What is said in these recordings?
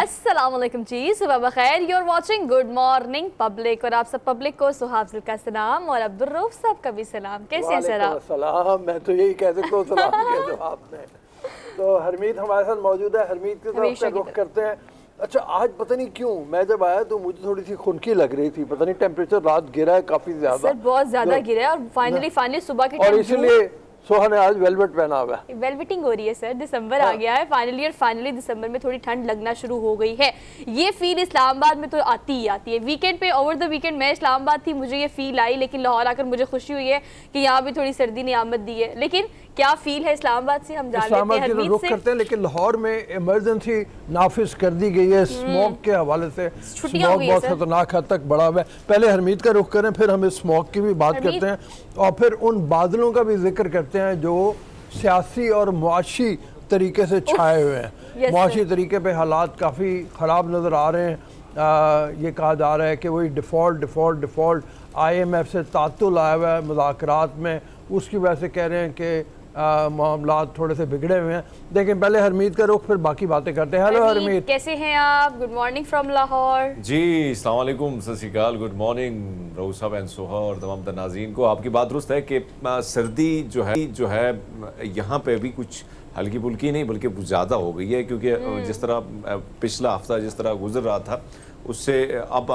अस्सलाम वालेकुम जी, सुबह बखैर। You are watching good morning public, और आप सब पब्लिक को सुहाफिल का सलाम और अब्दुल रऊफ साहब का भी सलाम। कैसे हैं सर आप? सलाम, मैं तो यही कह सकता हूँ सलाम कह दो आपने। तो हरमीत हमारे साथ मौजूद है, हरमीत की तरफ से रुख करते हैं। अच्छा, आज पता नहीं क्यों मैं जब आया तो मुझे थोड़ी सी खुनकी लग रही थी, पता नहीं टेम्परेचर रात गिरा है काफी ज्यादा सर, बहुत ज्यादा गिरा है और फाइनली सुबह के और इसलिए सोहा ने आज वेलवेट पहना हुआ है। वेलवेटिंग हो रही है सर, दिसंबर आ गया है फाइनली, और फाइनली दिसंबर में थोड़ी ठंड लगना शुरू हो गई है। ये फील इस्लामाबाद में तो आती ही आती है। वीकेंड पे ओवर द वीकेंड मैं इस्लामाबाद थी, मुझे ये फील आई, लेकिन लाहौर आकर मुझे खुशी हुई है कि यहाँ भी थोड़ी सर्दी ने आमद दी है। लेकिन क्या फील है इस्लामाबाद से, हम जान लेते हैं हरमीत से। करते हैं, लेकिन लाहौर में इमरजेंसी नाफिज कर दी गई है स्मोक के हवाले से। स्मोक बहुत खतरनाक हद तक बढ़ा हुआ है। पहले हरमीत का रुख करें, फिर हम स्मोक की भी बात करते हैं और फिर उन बादलों का भी जिक्र करते हैं जो सियासी और मुआशी तरीके से छाए हुए हैं। मुआशी तरीके पे हालात काफ़ी ख़राब नज़र आ रहे हैं। ये कहा जा रहा है कि वही डिफ़ॉल्ट IMF से तातुल आया हुआ है मुज़ाकरात में, उसकी वजह से कह रहे हैं कि मामलात थोड़े से बिगड़े हुए हैं। लेकिन पहले हरमीत का रुख, फिर बाकी बातें करते हैं। हेलो हरमीत, कैसे हैं आप? Good morning from Lahore. जी अस्सलाम वालेकुम, सत श्री अकाल, गुड मॉर्निंग रऊफ साहब एंड सोहा और तमाम नाज़रीन को। आपकी बात दुरुस्त है कि सर्दी जो है यहाँ पे भी कुछ हल्की फुल्की नहीं बल्कि ज़्यादा हो गई है, क्योंकि जिस तरह पिछला हफ्ता जिस तरह गुजर रहा था उससे अब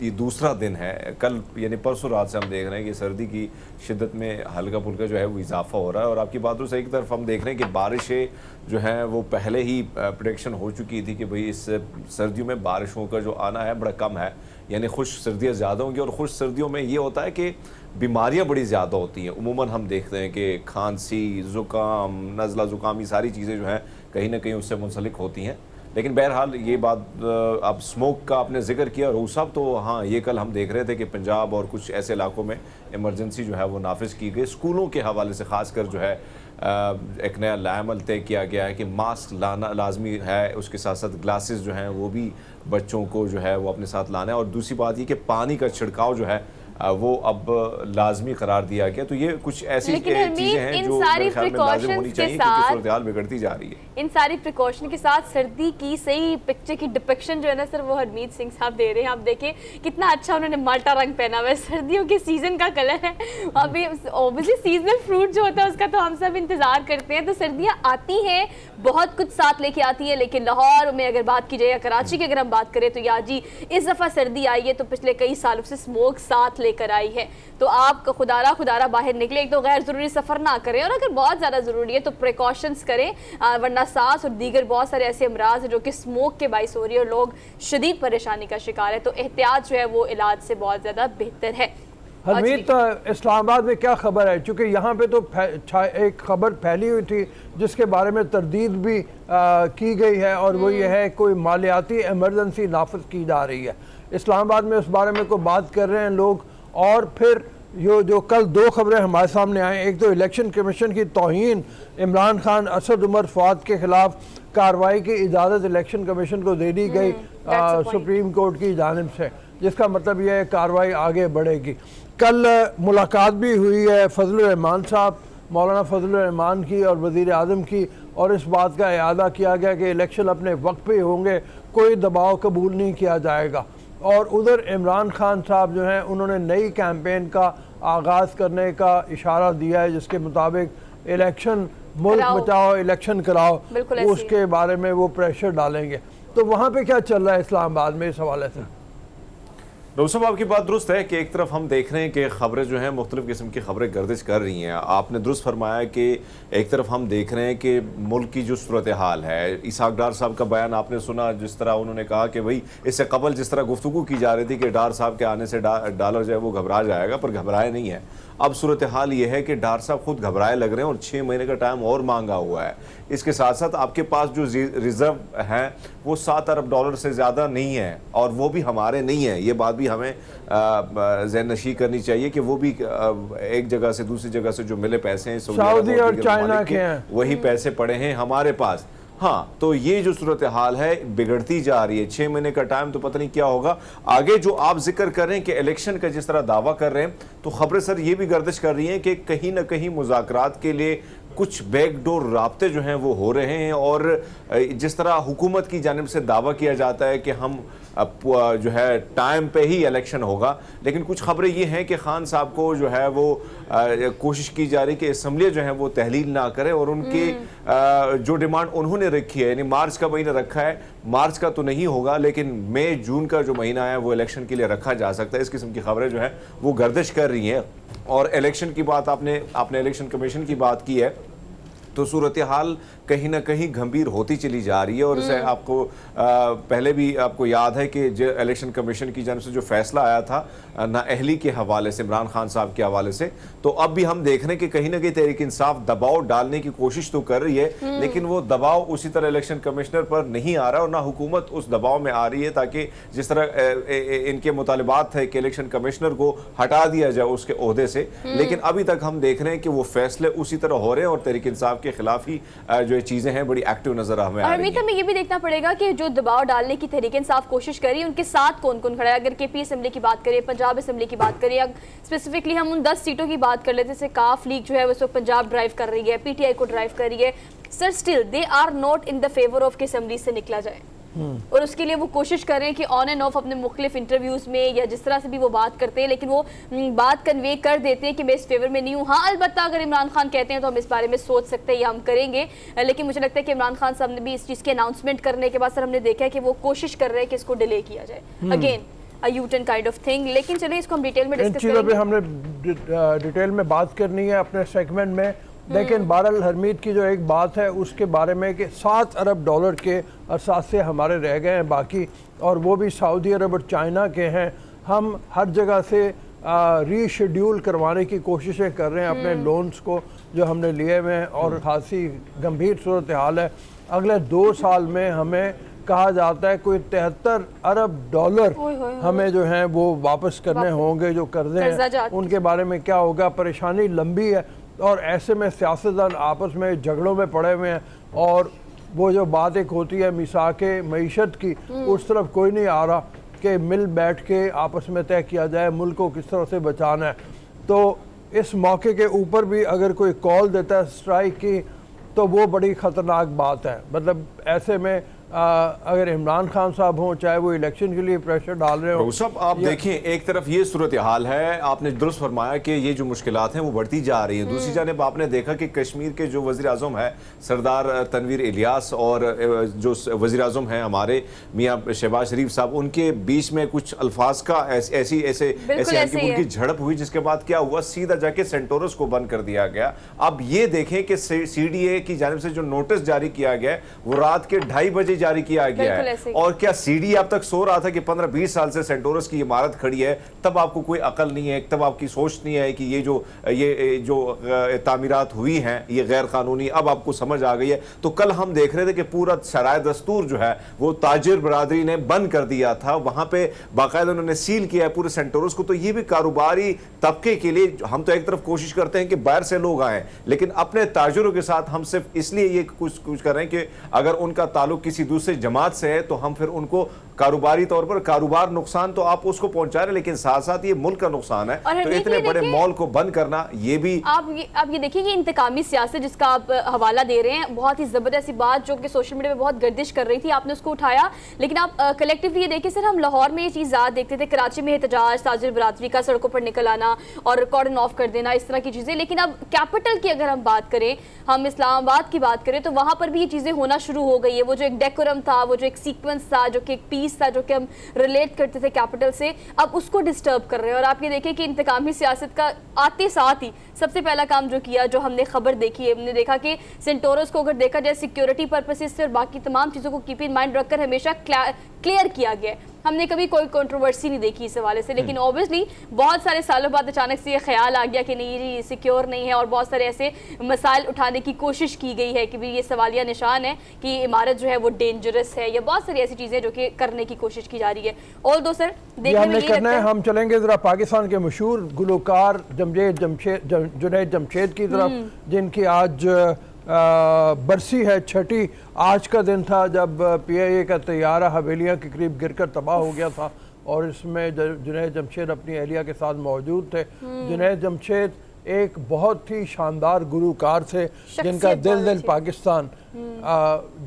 ये दूसरा दिन है। कल यानी परसों रात से हम देख रहे हैं कि सर्दी की शिद्दत में हल्का फुल्का जो है वो इजाफा हो रहा है। और आपकी बात तो सही, एक तरफ हम देख रहे हैं कि बारिशें जो हैं वो पहले ही प्रेडिक्शन हो चुकी थी कि भाई इस सर्दियों में बारिशों का जो आना है बड़ा कम है, यानी खुश सर्दियाँ ज़्यादा होंगी। और खुश सर्दियों में ये होता है कि बीमारियाँ बड़ी ज़्यादा होती हैं। उमूमन हम देखते हैं कि खांसी, ज़ुकाम, नज़ला ज़ुकाम, ये सारी चीज़ें जो हैं कहीं ना कहीं उससे मुंसलिक होती हैं। लेकिन बहरहाल ये बात, अब स्मोक का आपने जिक्र किया रऊफ साहब, तो हाँ, ये कल हम देख रहे थे कि पंजाब और कुछ ऐसे इलाकों में इमरजेंसी जो है वो नाफिज की गई। स्कूलों के हवाले से ख़ासकर जो है एक नया लामल तय किया गया है कि मास्क लाना लाजमी है, उसके साथ साथ ग्लासेस जो हैं वो भी बच्चों को जो है वो अपने साथ लाना है। और दूसरी बात ये कि पानी का छिड़काव जो है वो अब लाजमी करार दिया गया। तो ये कुछ ऐसी चीजें हैं जो मेरे ख्याल में लाजिम होनी चाहिए, क्योंकि सूरत हाल बिगड़ती जा रही है। इन सारी प्रिकॉशन के साथ सर्दी की सही पिक्चर की डिपिक्शन जो है ना सर, वो हरमीत सिंह साहब दे रहे हैं। आप देखें कितना अच्छा उन्होंने माल्टा रंग पहना हुआ है, सर्दियों के सीजन का कलर है। अभी ऑब्वियसली सीजनल फ्रूट जो होता है उसका तो हम सब इंतजार करते हैं। तो सर्दियाँ आती हैं, बहुत कुछ साथ लेके आती है, लेकिन लाहौर में अगर बात की जाए या कराची की अगर हम बात करें तो या जी इस दफ़ा सर्दी आई है तो पिछले कई सालों से स्मोक साथ लेकर आई है। तो आप खुदारा बाहर निकले, एक तो गैर ज़रूरी सफ़र ना करें, और अगर बहुत ज़्यादा ज़रूरी है तो प्रिकॉशंस करें, वरना सांस और दीगर बहुत सारे ऐसे अमराज हैं जो कि स्मोक के बाइस हो रही है और लोग शदीद परेशानी का शिकार है। तो एहतियात जो है वो इलाज से बहुत ज़्यादा बेहतर है। हरमीत, इस्लामाबाद में क्या खबर है? क्योंकि यहाँ पे तो एक खबर फैली हुई थी जिसके बारे में तरदीद भी की गई है, और वो ये है कोई मालियाती इमरजेंसी नाफिज की जा रही है इस्लामाबाद में। उस बारे में कोई बात कर रहे हैं लोग। और फिर जो कल दो खबरें हमारे सामने आए, एक तो इलेक्शन कमीशन की तौहीन, इमरान खान, असद उमर फवाद के खिलाफ कार्रवाई की इजाज़त इलेक्शन कमीशन को दे दी गई सुप्रीम कोर्ट की जानिब से, जिसका मतलब यह है कार्रवाई आगे बढ़ेगी। कल मुलाकात भी हुई है फजलुर रहमान साहब, मौलाना फजलुर रहमान की और वज़ीर आज़म की, और इस बात का इआदा किया गया कि इलेक्शन अपने वक्त पे होंगे, कोई दबाव कबूल नहीं किया जाएगा। और उधर इमरान खान साहब जो हैं उन्होंने नई कैंपेन का आगाज़ करने का इशारा दिया है, जिसके मुताबिक इलेक्शन मुल्क बचाओ इलेक्शन कराओ, उसके बारे में वो प्रेशर डालेंगे। तो वहाँ पे क्या चल रहा है इस्लामाबाद में इस हवाले से? रऊफ साहब, आपकी बात दुरुस्त है कि एक तरफ हम देख रहे हैं कि खबरें जो हैं मुख्तलिफ किस्म की खबरें गर्दिश कर रही हैं। आपने दुरुस्त फरमाया कि एक तरफ हम देख रहे हैं कि मुल्क की जो सूरत हाल है, इसहाक डार साहब का बयान आपने सुना, जिस तरह उन्होंने कहा कि भाई इससे कबल जिस तरह गुफ्तगू की जा रही थी कि डार साहब के आने से डॉलर जो है वो घबरा जाएगा, पर घबराए नहीं है। अब सूरत हाल ये है कि डार साहब खुद घबराए लग रहे हैं और 6 महीने का टाइम और मांगा हुआ है। इसके साथ साथ आपके पास जो रिजर्व हैं वो 7 अरब डॉलर से ज़्यादा नहीं है, और वो भी हमारे नहीं है। ये बात भी हमें ज़हन नशी करनी चाहिए कि वो भी एक जगह से दूसरी जगह से जो मिले पैसे हैं सऊदी और चाइना के हैं, वही पैसे पड़े हैं हमारे पास। हाँ, तो ये जो सूरत हाल है बिगड़ती जा रही है। 6 महीने का टाइम, तो पता नहीं क्या होगा आगे। जो आप जिक्र कर रहे हैं कि इलेक्शन का जिस तरह दावा कर रहे हैं, तो खबरें सर ये भी गर्दिश कर रही हैं कि कहीं ना कहीं मुज़ाकरात के लिए कुछ बैकडोर राब्ते जो हैं वो हो रहे हैं, और जिस तरह हुकूमत की जानिब से दावा किया जाता है कि हम जो है टाइम पे ही इलेक्शन होगा, लेकिन कुछ खबरें ये हैं कि खान साहब को जो है वो कोशिश की जा रही कि असम्बली जो है वो तहलील ना करे, और उनकी जो डिमांड उन्होंने रखी है, यानी मार्च का महीना रखा है, मार्च का तो नहीं होगा लेकिन मई जून का जो महीना है वो इलेक्शन के लिए रखा जा सकता है। इस किस्म की खबरें जो है वो गर्दिश कर रही हैं। और इलेक्शन की बात आपने इलेक्शन कमीशन की बात की है, तो सूरत हाल कहीं ना कहीं गंभीर होती चली जा रही है। और इसे आपको पहले भी आपको याद है कि जो इलेक्शन कमीशन की जानिब से जो फैसला आया था नाअहली के हवाले से, इमरान खान साहब के हवाले से, तो अब भी हम देख रहे हैं कि कहीं ना कहीं तहरीक इंसाफ दबाव डालने की कोशिश तो कर रही है, लेकिन वो दबाव उसी तरह इलेक्शन कमिश्नर पर नहीं आ रहा, और ना हुकूमत उस दबाव में आ रही है, ताकि जिस तरह इनके मुतालिबात थे कि इलेक्शन कमिश्नर को हटा दिया जाए उसके ओहदे से, लेकिन अभी तक हम देख रहे हैं कि वो फैसले उसी तरह हो रहे हैं और तहरीक इंसाफ के खिलाफ ही जो चीजें हैं बड़ी एक्टिव नजर हमें आ रही हैं। हमें ये भी देखना पड़ेगा कि जो दबाव डालने की तहरीक इंसाफ कोशिश करी, उनके साथ कौन कौन खड़ा है। अगर केपी असेंबली की बात करें, पंजाब असेंबली की बात करें, या स्पेसिफिकली हम उन 10 सीटों की बात कर लेते हैं, जैसे काफ लीग जो है वो पंजाब ड्राइव कर रही है, पीटीआई को ड्राइव कर रही है, sir still they are not in the favour of कि असेंबली से निकला जाए, और उसके लिए वो कोशिश कर रहे हैं कि ऑन एंड ऑफ अपने मुख्तलिफ इंटरव्यूज़ में या जिस तरह से भी वो बात करते हैं, लेकिन वो बात कन्वे कर देते हैं कि मैं इस फेवर में नहीं हूँ। हाँ, अलबत्ता अगर इमरान खान कहते हैं तो हम इस बारे में सोच सकते हैं या हम करेंगे, लेकिन मुझे लगता है कि इमरान खान साहब ने भी इस चीज़ के अनाउंसमेंट करने के बाद सर हमने देखा है कि वो कोशिश कर रहे हैं कि इसको डिले किया जाए, again a U-turn kind of thing. लेकिन चलिए इसको हम डिटेल में डिस्कस चीज़ों पे करेंगे। हमने डिटेल में बात करनी है अपने सेगमेंट में, लेकिन बहरहाल हरमीत की जो एक बात है उसके बारे में कि 7 अरब डॉलर के अरसासे हमारे रह गए हैं बाकी, और वो भी सऊदी अरब और चाइना के हैं। हम हर जगह से रीशेड्यूल करवाने की कोशिशें कर रहे हैं अपने लोन्स को जो हमने लिए हुए हैं, और खासी गंभीर सूरत हाल है। अगले 2 साल में हमें कहा जाता है कोई 73 अरब डॉलर हमें जो हैं वो वापस करने होंगे, जो कर्जे हैं उनके बारे में क्या होगा। परेशानी लंबी है, और ऐसे में सियासतदान आपस में झगड़ों में पड़े हुए हैं, और वो जो बात एक होती है मिसाके मईशत की, उस तरफ कोई नहीं आ रहा कि मिल बैठ के आपस में तय किया जाए मुल्क को किस तरह से बचाना है। तो इस मौके के ऊपर भी अगर कोई कॉल देता है स्ट्राइक की, तो वो बड़ी ख़तरनाक बात है। मतलब ऐसे में अगर इमरान खान साहब हों, चाहे वो इलेक्शन के लिए प्रेशर डाल रहे हो, सब आप देखिए, एक तरफ ये सूरत हाल है, आपने दुरुस्त फरमाया कि ये जो मुश्किलात हैं वो बढ़ती जा रही हैं। दूसरी जानिब आपने देखा कि कश्मीर के जो वज़ीर आज़म है सरदार तनवीर इलियास, और जो वज़ीर आज़म हैं हमारे मियाँ शहबाज शरीफ साहब, उनके बीच में कुछ अल्फाज का ऐसी हल्की फुल्की झड़प हुई, जिसके बाद क्या हुआ, सीधा जाके सेंटोरस को बंद कर दिया गया। अब ये देखें कि CDA की जानिब से जो नोटिस जारी किया गया है वो रात के 2:30 बजे जारी किया गया है। और क्या CDA अब तक सो रहा था कि 15-20 साल से सेंटोरस की इमारत खड़ी है, तब आपको कोई अकल नहीं है, तब आपकी सोच नहीं है कि ये जो तामीरात हुई हैं ये गैर कानूनी, अब आपको समझ आ गई है। तो कल हम देख रहे थे कि पूरा सराय दस्तूर जो है वो ताजिर बरादरी ने बंद कर दिया था, वहां पे बाकायदा उन्होंने सील किया है पूरे सेंटोरस को। तो ये भी कारोबारी तबके के लिए, हम तो एक तरफ कोशिश करते हैं कि बाहर से लोग आए, लेकिन अपने ताजिरों के साथ हम सिर्फ इसलिए ये कुछ कर रहे हैं कि अगर उनका ताल्लुक किसी दूसरे जमात से है तो हम फिर उनको कारोबारी तौर पर, कारोबार नुकसान तो आप उसको पहुंचा रहे, लेकिन साथ साथ ये मुल्क का नुकसान है। तो इतने बड़े मॉल को बंद करना, ये भी आप ये देखिए कि इंतकामी सियासत जिसका आप हवाला दे रहे हैं, बहुत ही जबरदस्त बात जो कि सोशल मीडिया में बहुत गर्दिश कर रही थी, आपने उसको उठाया। लेकिन आप कलेक्टिवली ये देखिए सर, हम लाहौर में ये चीज़ ज़्यादा देखते थे, कराची में एहतजाज, ताजिर बरादरी का सड़कों पर निकल आना और कॉर्डन ऑफ कर देना, इस तरह की चीज़ें। लेकिन अब कैपिटल की अगर हम बात करें, हम इस्लामाबाद की बात करें, तो वहाँ पर भी ये चीज़ें होना शुरू हो गई है। वो जो एक डेकोरम था, वो जो एक सीक्वेंस था, जो कि एक पीस था, जो कि हम रिलेट करते थे कैपिटल से, अब उसको डिस्टर्ब कर रहे हैं। और आप ये देखें कि इंतकामी सियासत का आते साथ ही सबसे पहला काम जो किया, जो हमने खबर देखी है, हमने देखा कि सेंटोरस को अगर देखा जाए सिक्योरिटी पर्पसेस से और बाकी तमाम चीज़ों को कीप इन माइंड रखकर हमेशा क्लियर किया गया है। हमने कभी कोई कंट्रोवर्सी नहीं देखी इस हवाले से। लेकिन ऑब्वियसली बहुत सारे सालों बाद अचानक से ये ख्याल आ गया कि नहीं ये सिक्योर नहीं है, और बहुत सारे ऐसे मसाइल उठाने की कोशिश की गई है कि भी ये सवालिया निशान है कि इमारत जो है वो डेंजरस है, या बहुत सारी ऐसी चीज़ें जो कि करने की कोशिश की जा रही है। और दो सर देखने में ये लगता है, हम चलेंगे जरा पाकिस्तान के मशहूर गुलकार जुनैद जमशेद की तरफ, जिनकी आज बरसी है, छठी। आज का दिन था जब PIA का तैयारा हवेलियाँ के करीब गिरकर तबाह हो गया था, और इसमें जुनैद जमशेद अपनी अहलिया के साथ मौजूद थे। जुनैद जमशेद ایک بہت ہی شاندار گلوکار تھے جن کا شخصیت دل بہت دل اچھی۔ پاکستان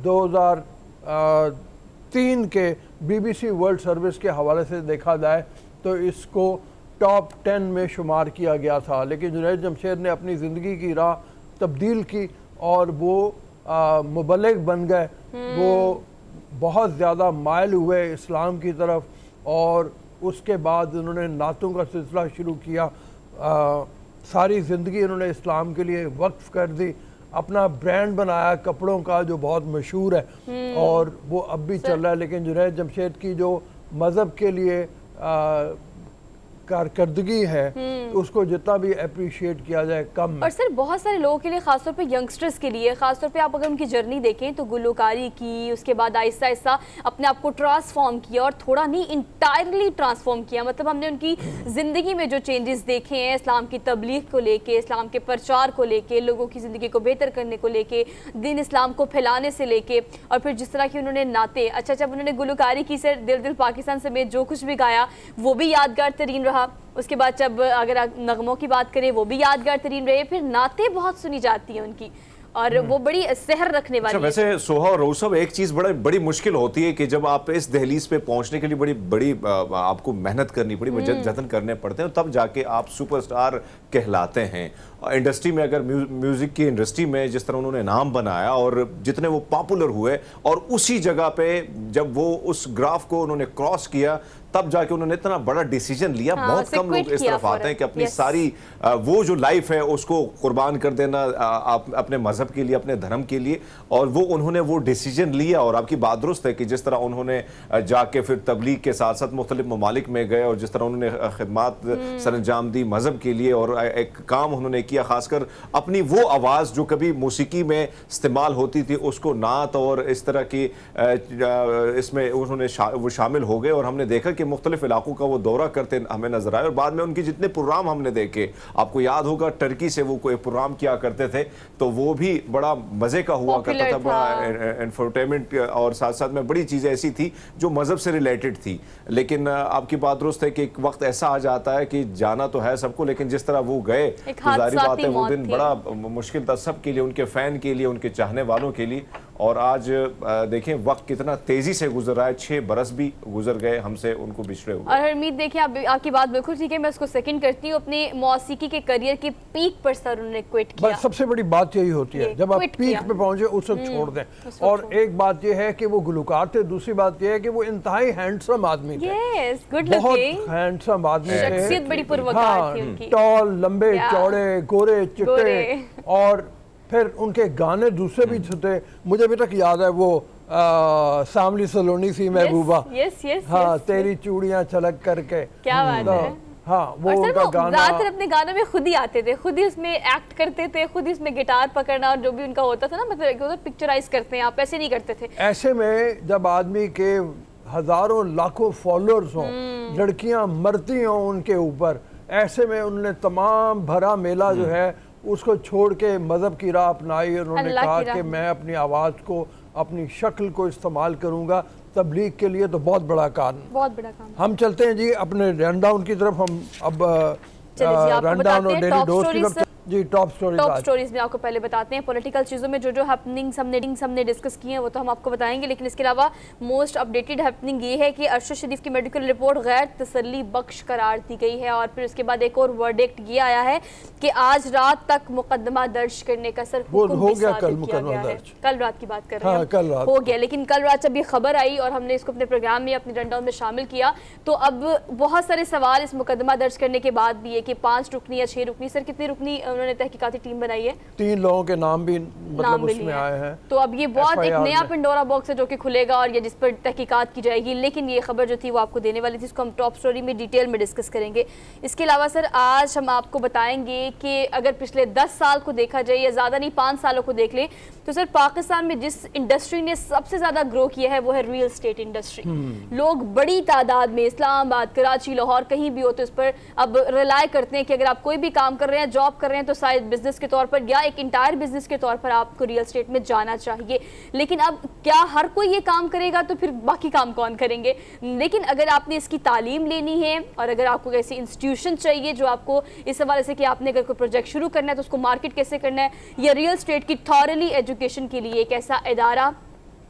2003 کے B B C world service کے حوالے سے دیکھا جائے تو اس کو ٹاپ 10 میں شمار کیا گیا تھا، لیکن جنید جمشید نے اپنی زندگی کی راہ تبدیل کی اور وہ مبلغ بن گئے، وہ بہت زیادہ مائل ہوئے اسلام کی طرف، اور اس کے بعد انہوں نے نعتوں کا سلسلہ شروع کیا، ساری زندگی انہوں نے اسلام کے لیے وقف کر دی، اپنا برانڈ بنایا کپڑوں کا جو بہت مشہور ہے اور وہ اب بھی چل رہا ہے۔ لیکن جنید جمشید کی جو مذہب کے لیے کارکردگی ہے اس کو جتنا بھی اپریشیٹ کیا جائے کم ہے۔ اور سر بہت سارے لوگوں کے لیے، خاص طور پہ ینگسٹرز کے لیے، خاص طور پہ آپ اگر ان کی جرنی دیکھیں تو گلوکاری کی، اس کے بعد آہستہ آہستہ اپنے آپ کو ٹرانسفارم کیا، اور تھوڑا نہیں انٹائرلی ٹرانسفارم کیا، مطلب ہم نے ان کی زندگی میں جو چینجز دیکھے ہیں اسلام کی تبلیغ کو لے کے، اسلام کے پرچار کو لے کے، لوگوں کی زندگی کو بہتر کرنے کو لے کے، دین اسلام کو پھیلانے سے لے کے، اور پھر جس طرح کی انہوں نے نعتیں، اچھا جب انہوں نے گلوکاری کی سر، دل دل پاکستان سمیت جو کچھ بھی گایا وہ بھی یادگار ترین رہا، اس کے بعد جب اگر نغموں کی بات کریں وہ بھی یادگار ترین رہے، پھر نعتیں بہت سنی جاتی ہیں ان کی اور وہ بڑی سحر رکھنے والی اچھا ویسے سوہا اور روز صاحب ایک چیز بڑی مشکل ہوتی ہے کہ جب آپ اس دہلیز پہ پہنچنے کے لیے بڑی آپ کو محنت کرنی پڑی، جتن کرنے پڑتے ہیں، تب جا کے آپ سپر سٹار کہلاتے ہیں انڈسٹری میں۔ اگر میوزک کی انڈسٹری میں جس طرح انہوں نے نام بنایا اور جتنے وہ پاپولر ہوئے، اور اسی جگہ پہ جب وہ اس گراف کو انہوں نے کراس کیا تب جا کے انہوں نے اتنا بڑا ڈیسیجن لیا۔ بہت کم لوگ اس طرف آتے ہیں کہ اپنی ساری وہ جو لائف ہے اس کو قربان کر دینا اپنے مذہب کے لیے، اپنے دھرم کے لیے، اور وہ انہوں نے وہ ڈیسیجن لیا۔ اور آپ کی بات درست ہے کہ جس طرح انہوں نے جا کے پھر تبلیغ کے ساتھ ساتھ مختلف ممالک میں گئے، اور جس طرح انہوں نے خدمات سر انجام دی مذہب کے لیے، اور ایک کام انہوں نے کیا، خاص کر اپنی وہ آواز جو کبھی موسیقی میں استعمال ہوتی تھی اس کو نعت اور اس طرح کی اس میں انہوں نے وہ شامل ہو گئے، اور ہم نے دیکھا کہ مختلف علاقوں کا وہ دورہ کرتے ہمیں نظر آئے، اور بعد میں ان کی جتنے پروگرام ہم نے دیکھے، آپ کو یاد ہوگا ٹرکی سے وہ کوئی پروگرام کیا کرتے تھے تو وہ بھی بڑا مزے کا ہوا کرتا تھا، بڑا انفرٹینمنٹ، اور ساتھ ساتھ میں بڑی چیزیں ایسی تھی جو مذہب سے ریلیٹڈ تھی۔ لیکن آپ کی بات درست ہے کہ ایک وقت ایسا آ جاتا ہے کہ جانا تو ہے سب کو، لیکن جس طرح وہ گئے تو ظاہری بات ہے وہ دن بڑا مشکل تھا سب کے لیے، ان کے فین کے لیے، ان کے چاہنے والوں کے لیے۔ اور آج دیکھیں وقت کتنا تیزی سے گزر رہا ہے، 6 برس بھی گزر گئے ہم سے ان کو بچھڑے ہوئے۔ اور حرمیت دیکھیں آپ کی بات بالکل ٹھیک ہے، میں اس کو سیکنڈ کرتی ہوں، اپنے موسیقی کے کریئر کے پیک پر سر انہوں نے کوئٹ کیا۔ بس سب سے بڑی بات یہی ہوتی ہے جب آپ پیک پہ پہنچے اس وقت چھوڑ دیں۔ اور ایک بات یہ ہے کہ وہ گلوکار تھے، دوسری بات یہ ہے کہ وہ انتہائی ہینڈسم آدمی تھے، بہت ہینڈسم آدمی تھے، شخصیت بڑی پروکار تھی ان کی، ٹال، لمبے چوڑے، گورے چٹے، اور پھر ان کے گانے دوسرے بھی تھے، مجھے ابھی تک یاد ہے وہ ساملی سلونی سی محبوبہ، ہاں تیری چوڑیاں چھلک کر کے، کیا بات ہے، ہاں وہ ان کا گانا زیادہ تر اپنے گانوں میں خود ہی آتے تھے، خود ہی اس میں ایکٹ کرتے تھے، خود ہی اس میں گٹار پکڑنا اور جو بھی ان کا ہوتا تھا نا، مطلب پکچرائز کرتے ہیں آپ، ایسے نہیں کرتے تھے۔ ایسے میں جب آدمی کے ہزاروں لاکھوں فالوورز ہوں، لڑکیاں مرتی ہوں ان کے اوپر، ایسے میں انہوں نے تمام بھرا میلہ جو ہے اس کو چھوڑ کے مذہب کی راہ اپنائی، اور انہوں نے کہا کہ میں اپنی آواز کو، اپنی شکل کو استعمال کروں گا تبلیغ کے لیے، تو بہت بڑا کام۔ ہم چلتے ہیں جی اپنے رن ڈاؤن کی طرف، ہم اب رن ڈاؤن اور ڈیلی ڈوز کی طرف جی ٹاپ سٹوریز میں آپ کو پہلے بتاتے ہیں، پولیٹیکل چیزوں میں جو ہیپننگز ہم نے ڈسکس کی ہیں وہ تو ہم آپ کو بتائیں گے، لیکن اس کے علاوہ موسٹ اپڈیٹڈ ہیپننگ یہ ہے کہ ارشد شریف کی میڈیکل رپورٹ غیر تسلی بخش قرار دی گئی ہے، اور پھر اس کے بعد ایک اور ورڈکٹ یہ آیا ہے کہ آج رات تک مقدمہ درج کرنے کا سر حکم ہو گیا، کل رات کی بات کر رہے ہیں، ہو گیا، لیکن کل رات جب یہ خبر آئی اور ہم نے اس کو اپنے پروگرام میں، اپنے رن ڈاؤن میں شامل کیا، تو اب بہت سارے سوال اس مقدمہ درج کرنے کے بعد بھی ہے کہ 5 رکنی یا 6 رکنی، سر کتنی رکنی انہوں نے تحقیقاتی ٹیم بنائی ہے؟ 3 لوگوں کے نام بھی مطلب اس میں آئے ہیں، تو اب یہ بہت ایک نیا پنڈورا باکس ہے جو کہ کھلے گا اور یہ جس پر تحقیقات کی جائے گی، لیکن یہ خبر جو تھی وہ آپ کو دینے والی تھی، اس کو ہم ٹاپ سٹوری میں ڈیٹیل میں ڈسکس کریں گے۔ اس کے علاوہ سر آج ہم آپ کو بتائیں گے کہ اگر پچھلے 10 سال کو دیکھا جائے یا زیادہ نہیں 5 سالوں کو دیکھ لیں تو سر پاکستان میں جس انڈسٹری نے سب سے زیادہ گرو کیا ہے وہ ہے ریل اسٹیٹ انڈسٹری. لوگ بڑی تعداد میں اسلام آباد، کراچی، لاہور کہیں بھی ہو تو اس پر اب ریلائی کرتے ہیں کہ اگر آپ کوئی بھی کام کر رہے ہیں، جاب کر رہے ہیں، تو سائڈ بزنس کے طور پر یا ایک انٹائر بزنس کے طور پر آپ کو ریل اسٹیٹ میں جانا چاہیے. لیکن اب کیا ہر کوئی یہ کام کرے گا تو پھر باقی کام کون کریں گے؟ لیکن اگر آپ نے اس کی تعلیم لینی ہے اور اگر آپ کو ایسی انسٹیٹیوشن چاہیے جو آپ کو اس حوالے سے کہ آپ نے اگر کوئی پروجیکٹ شروع کرنا ہے تو اس کو مارکیٹ کیسے کرنا ہے، یا ریل اسٹیٹ کی تھورلی ایجوکیشن کے لیے ایک ایسا ادارہ،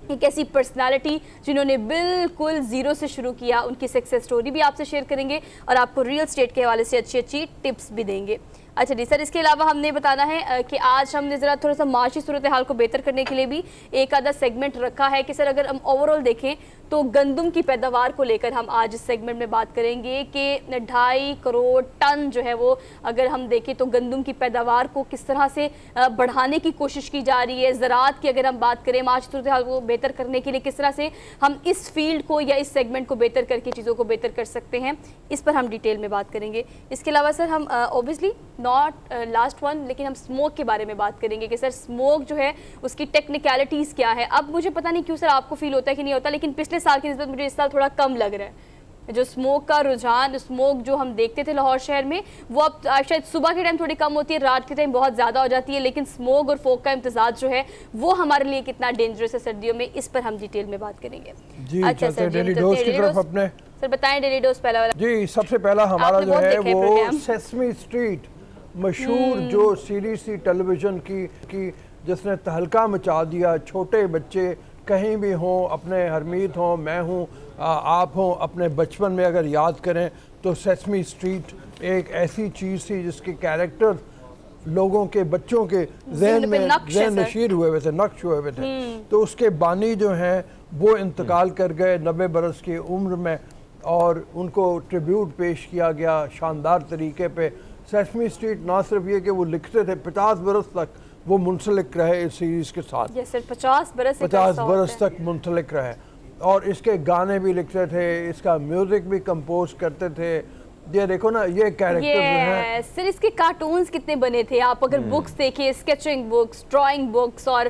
ایک ایسی پرسنالٹی جنہوں نے بالکل زیرو سے شروع کیا، ان کی سکسیس سٹوری بھی آپ سے شیئر کریں گے اور آپ کو ریل اسٹیٹ کے حوالے سے اچھی اچھی ٹپس بھی دیں گے. اچھا جی سر، اس کے علاوہ ہم نے بتانا ہے کہ آج ہم نے ذرا تھوڑا سا معاشی صورتحال کو بہتر کرنے کے لیے بھی ایک آدھا سیگمنٹ رکھا ہے کہ سر اگر ہم اوورآل دیکھیں تو گندم کی پیداوار کو لے کر ہم آج اس سیگمنٹ میں بات کریں گے کہ 2.5 کروڑ ٹن جو ہے وہ اگر ہم دیکھیں تو گندم کی پیداوار کو کس طرح سے بڑھانے کی کوشش کی جا رہی ہے. زراعت کی اگر ہم بات کریں، معاشی صورتحال کو بہتر کرنے کے لیے کس طرح سے ہم اس فیلڈ کو یا اس سیگمنٹ کو بہتر کر کے چیزوں کو بہتر کر سکتے ہیں، اس پر ہم ڈیٹیل میں بات کریں گے. اس کے علاوہ سر ہم اوبیسلی ناٹ لاسٹ ون لیکن ہم اسموک کے بارے میں بات کریں گے کہ سر اسموک جو ہے اس کی ٹیکنیکلٹیز کیا ہے. اب مجھے پتہ نہیں کیوں سر آپ کو فیل ہوتا ہے کہ نہیں ہوتا، لیکن پچھلے سال کی نسبت مجھے اس سال تھوڑا کم لگ رہا ہے. جو اسموک کا رجحان، اسموک جو ہم دیکھتے تھے لاہور شہر میں، وہ اب شاید صبح کے ٹائم تھوڑی کم ہوتی ہے، رات کے ٹائم بہت زیادہ ہو جاتی ہے. لیکن اسموک اور فوگ کا امتزاج جو ہے وہ ہمارے لیے کتنا ڈینجرس ہے سردیوں میں، اس پر ہم ڈیٹیل میں بات کریں گے. جی چلتے ڈیلی ڈوز کی طرف اپنے. سر بتائیں ڈیلی ڈوز پہلا والا. جی سب سے پہلا ہمارا جو ہے وہ سیسمی اسٹریٹ، مشہور جو سیریز تھی ٹیلی ویژن کی جس نے تہلکہ مچا دیا. چھوٹے بچے کہیں بھی ہوں، اپنے حرمیت ہوں، میں ہوں، آپ ہوں، اپنے بچپن میں اگر یاد کریں تو سیسمی اسٹریٹ ایک ایسی چیز تھی جس کے کیریکٹر لوگوں کے، بچوں کے ذہن میں ذہن نشیر ہوئے تھے، نقش ہوئے تھے. تو اس کے بانی جو ہیں وہ انتقال کر گئے 90 برس کی عمر میں، اور ان کو ٹریبیوٹ پیش کیا گیا شاندار طریقے پہ. سیسمی اسٹریٹ نہ صرف یہ کہ وہ لکھتے تھے، 50 برس تک وہ منسلک رہے اس سیریز کے ساتھ. 50 برس تک منسلک رہے، اور اس کے گانے بھی لکھتے تھے، اس کا میوزک بھی کمپوز کرتے تھے. یہ دیکھو نا یہ کیریکٹر جو ہیں سر، اس کے کارٹونز کتنے بنے تھے. آپ اگر بکس دیکھیں، اسکیچنگ بکس، ڈرائنگ بکس اور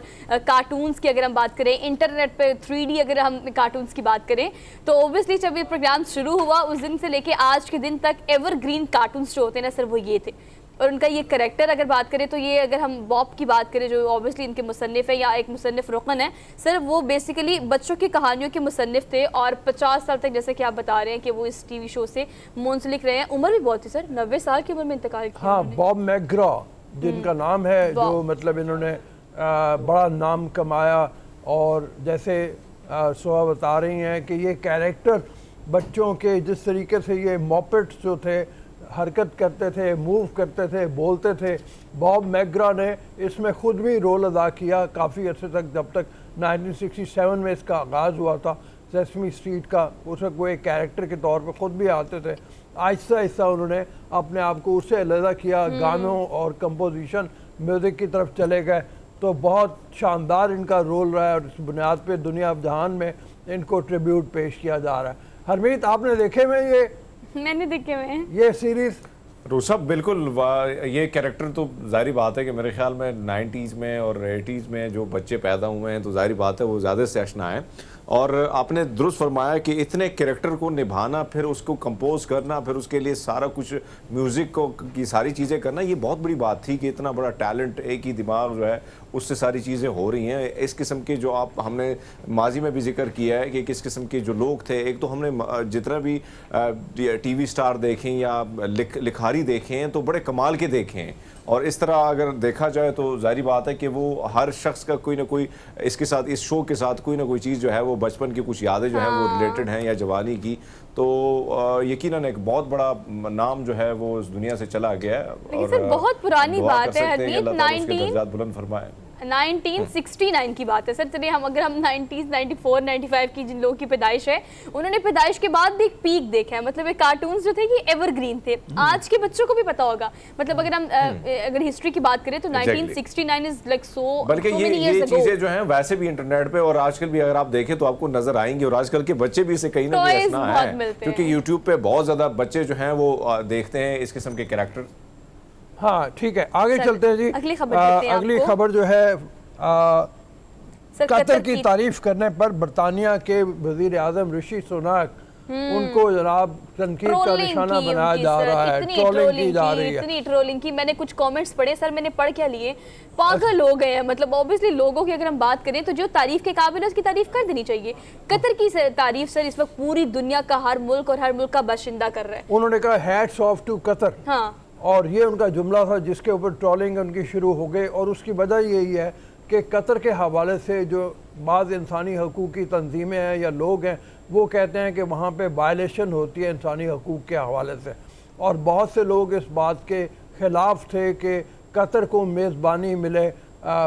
کارٹونز کی اگر ہم بات کریں، انٹرنیٹ پہ 3D اگر ہم کارٹونز کی بات کریں تو اوبیسلی جب یہ پروگرام شروع ہوا اس دن سے لے کے آج کے دن تک ایور گرین کارٹونز جو ہوتے ہیں نا سر وہ یہ تھے. اور ان کا یہ کریکٹر اگر بات کریں تو یہ اگر ہم باب کی بات کریں جو اوبیسلی ان کے مصنف ہے یا ایک مصنف رکن ہے سر، وہ بیسیکلی بچوں کی کہانیوں کے مصنف تھے اور 50 سال تک جیسے کہ آپ بتا رہے ہیں کہ وہ اس ٹی وی شو سے منسلک رہے ہیں. عمر بھی بہت تھی سر، 90 سال کی عمر میں انتقال کیا. ہاں، باب میگرا جن کا نام ہے، جو مطلب انہوں نے بڑا نام کمایا. اور جیسے سوہا بتا رہی ہیں کہ یہ کیریکٹر بچوں کے جس طریقے سے یہ موپٹس جو تھے حرکت کرتے تھے، موو کرتے تھے، بولتے تھے، باب میگرا نے اس میں خود بھی رول ادا کیا کافی عرصے تک، جب تک 1967 میں اس کا آغاز ہوا تھا سیسمی اسٹریٹ کا. اس وقت وہ ایک کیریکٹر کے طور پہ خود بھی آتے تھے. آہستہ آہستہ انہوں نے اپنے آپ کو اس سے علیحدہ کیا، گانوں اور کمپوزیشن میوزک کی طرف چلے گئے. تو بہت شاندار ان کا رول رہا ہے اور اس بنیاد پہ دنیا جہان میں ان کو ٹریبیوٹ پیش کیا جا رہا ہے. حرمیت آپ نے دیکھے میں میں نے دیکھے ہوئے ہیں یہ سیریز؟ روسب بالکل، یہ کیریکٹر تو ظاہری بات ہے کہ میرے خیال میں 90s میں اور 80s میں جو بچے پیدا ہوئے ہیں تو ظاہری بات ہے وہ زیادہ سے آشنا ہیں. اور آپ نے درست فرمایا کہ اتنے کریکٹر کو نبھانا، پھر اس کو کمپوز کرنا، پھر اس کے لیے سارا کچھ میوزک کی ساری چیزیں کرنا، یہ بہت بڑی بات تھی کہ اتنا بڑا ٹیلنٹ، ایک ہی دماغ جو ہے اس سے ساری چیزیں ہو رہی ہیں. اس قسم کے جو ہم نے ماضی میں بھی ذکر کیا ہے کہ کس قسم کے جو لوگ تھے، ایک تو ہم نے جتنا بھی ٹی وی سٹار دیکھیں یا لکھاری دیکھیں ہیں تو بڑے کمال کے دیکھیں ہیں. اور اس طرح اگر دیکھا جائے تو ظاہری بات ہے کہ وہ ہر شخص کا کوئی نہ کوئی اس کے ساتھ، اس شو کے ساتھ کوئی نہ کوئی چیز جو ہے وہ بچپن کی کچھ یادیں جو ہیں وہ ریلیٹڈ ہیں یا جوانی کی. تو یقیناً ایک بہت بڑا نام جو ہے وہ اس دنیا سے چلا گیا ہے. لیکن سر بہت پرانی بات ہے، اللہ تعالیٰ اس کے درجات بلند فرمائے. 1969 کی بات ہے سر. چلیے ہم اگر ہم 90s 94 95 کی جن لوگوں کی پیدائش ہے انہوں نے پیدائش کے بعد بھی ایک پیک دیکھا ہے. مطلب یہ کارٹونز جو تھے یہ ایور گرین تھے. آج کے بچوں کو بھی پتا ہوگا. مطلب اگر ہم اگر ہسٹری کی بات کریں تو 1969 از لائک سو، بلکہ یہ چیزیں جو ہیں ویسے بھی انٹرنیٹ پہ اور آج کل بھی اگر آپ دیکھیں تو آپ کو نظر آئیں گی. اور آج کل کے بچے بھی اسے کہیں نہ کہیں آشنا ہیں کیونکہ یوٹیوب پہ بہت زیادہ بچے جو ہیں وہ دیکھتے ہیں اس قسم کے کریکٹر. ہاں ٹھیک ہے، آگے چلتے ہیں جی. اگلی خبر جو ہے सर, कतर की तारीफ करने पर बरतानिया के वजीर आजम ऋषि सुनाक उनको जनाब तनकीद का ट्रोलिंग निशाना की बनाया उनकी जा सर, रहा है, इतनी ट्रोलिंग की जा रही है। इतनी ट्रोलिंग की। मैंने कुछ कमेंट्स पढ़े सर, मैंने पढ़ क्या लिए, पागल हो गए हैं। मतलब ऑब्वियसली लोगों की अगर हम बात करें तो जो तारीफ के काबिल है उसकी तारीफ कर देनी चाहिए। कतर की तारीफ सर इस वक्त पूरी दुनिया का हर मुल्क और हर मुल्क का बाशिंदा कर रहा है। उन्होंने कहा हैट्स ऑफ टू कतर, हाँ, और ये उनका जुमला था जिसके ऊपर ट्रोलिंग उनकी शुरू हो गई। और उसकी वजह यही है कि कतर के हवाले से जो बाज़ इंसानी हकूक़ की तंजीमें हैं या लोग हैं वो कहते हैं कि वहाँ पे वायलेशन होती है इंसानी हकूक़ के हवाले से, और बहुत से लोग इस बात के ख़िलाफ़ थे कि कतर को मेज़बानी मिले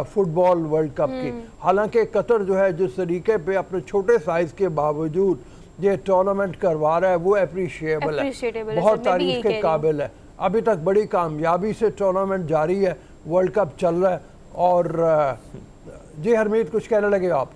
फुटबॉल वर्ल्ड कप की। हालांकि कतर जो है जिस तरीके पे अपने छोटे साइज़ के बावजूद ये टूर्नामेंट करवा रहा है वो अप्रिशिएबल है, बहुत तारीफ़ के काबिल है। अभी तक बड़ी कामयाबी से टूर्नामेंट जारी है, वर्ल्ड कप चल रहा है। और जी हरमीत कुछ कहने लगे आप?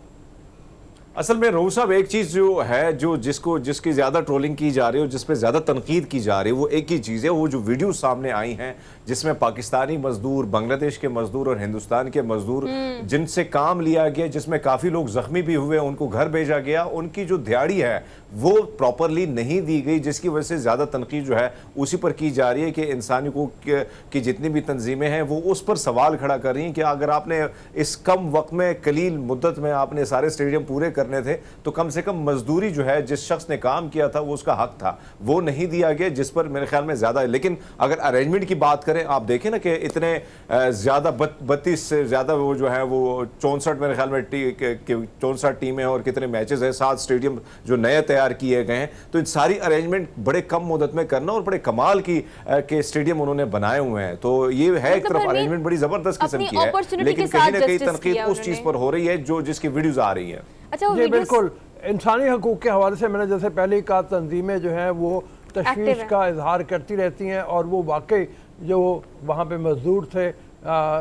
असल में रोहू साहब एक चीज़ जो है जो जिसकी ज़्यादा ट्रोलिंग की जा रही है और जिस पे ज़्यादा तनकीद की जा रही है वो एक ही चीज़ है, वो जो वीडियो सामने आई हैं जिसमें पाकिस्तानी मजदूर, बांग्लादेश के मजदूर और हिंदुस्तान के मजदूर जिनसे काम लिया गया, जिसमें काफ़ी लोग ज़ख्मी भी हुए, उनको घर भेजा गया, उनकी जो दिहाड़ी है वो प्रॉपरली नहीं दी गई, जिसकी वजह से ज़्यादा तनकीद जो है उसी पर की जा रही है कि इंसानी को की जितनी भी तंजीमें हैं वो उस पर सवाल खड़ा कर रही हैं कि अगर आपने इस कम वक्त में, कलील मुद्दत में आपने सारे स्टेडियम पूरे करने थे तो कम से कम मजदूरी जो है जिस शख्स ने काम किया था वो उसका हक था, वो नहीं दिया गया, जिस पर मेरे ख्याल में ज़्यादा है। लेकिन अगर अरेंजमेंट की बात करें, आप देखें ना कि इतने ज़्यादा 32 से ज़्यादा वो जो है वो 64 मेरे ख्याल में 64 टीमें और कितने मैचेस हैं, 7 स्टेडियम जो नए तैयार किए गए हैं, तो इन सारी अरेंजमेंट बड़े कम मुद्दत में करना और बड़े कमाल की के स्टेडियम उन्होंने बनाए हुए हैं। तो ये है एक तरफ अरेंजमेंट बड़ी ज़बरदस्त किस्म की है, लेकिन कहीं ना कहीं तनकीद उस चीज़ पर हो रही है जो जिसकी वीडियोज आ रही है। अच्छा, जी बिल्कुल, इंसानी हकूक़ के हवाले से मैंने जैसे पहले ही कहा, तंजीमें जो हैं वो तशवीश का इजहार करती रहती हैं, और वो वाकई जो वहाँ पे मजदूर थे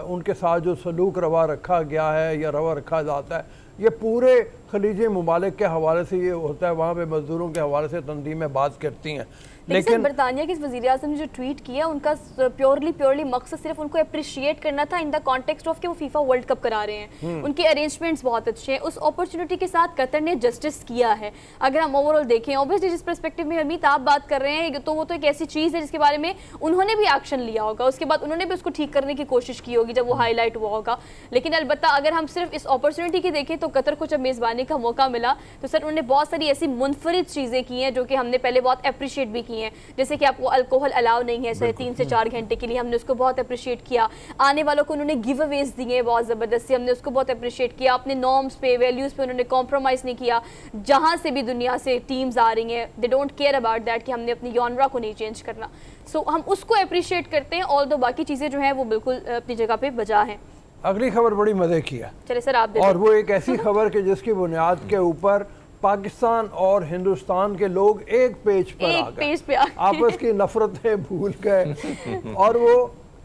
उनके साथ जो सलूक रवा रखा गया है या रवा रखा जाता है, ये पूरे खलीजी ममालिक के हवाले से ये होता है, वहाँ पे मजदूरों के हवाले से तंजीमें बात करती हैं। लेकिन बरतानिया के वज़ीर आज़म ने जो ट्वीट किया उनका प्योरली मकसद सिर्फ उनको अप्रिशिएट करना था इन द कॉन्टेक्स्ट ऑफ कि वो फीफा वर्ल्ड कप करा रहे हैं, उनके अरेंजमेंट्स बहुत अच्छे हैं, उस अपॉर्चुनिटी के साथ कतर ने जस्टिस किया है। अगर हम ओवरऑल देखें, ऑब्वियसली जिस पर्सपेक्टिव में हरमीत आप बात कर रहे हैं तो वो तो एक ऐसी चीज़ है जिसके बारे में उन्होंने भी एक्शन लिया होगा, उसके बाद उन्होंने भी उसको ठीक करने की कोशिश की होगी जब वो हाईलाइट हुआ होगा। लेकिन अलबत्ता अगर हम सिर्फ इस अपॉर्चुनिटी की देखें तो कतर को जब मेज़बानी का मौका मिला तो सर उन्होंने बहुत सारी ऐसी मुनफरिद चीज़ें की हैं जो कि हमने पहले बहुत अप्रिशिएट भी की हैं, जैसे कि वो अल्कोहल अलाउ नहीं है सर 3 से 4 घंटे के लिए, हमने उसको बहुत अप्रिशिएट किया। आने वालों को उन्होंने गिव अवेज दिए बहुत ज़बरदस्ती, हमने उसको बहुत अप्रिशिएट किया। अपने नॉर्म्स पे, वैल्यूज़ पे उन्होंने कॉम्प्रोमाइज़ नहीं किया। जहाँ से भी दुनिया से टीम्स आ रही हैं, they don't care about that कि हमने अपनी जॉनरा को नहीं चेंज करना। सो हम उसको अप्रिशिएट करते हैं, ऑल्दो बाकी चीज़ें जो हैं वो बिल्कुल अपनी जगह पर बजा हैं। अगली खबर बड़ी मज़े की है, चले सर आप, और वो एक ऐसी खबर कि जिसकी बुनियाद के ऊपर पाकिस्तान और हिंदुस्तान के लोग एक पेज पर आ गए, आपस की नफरतें भूल गए, और वो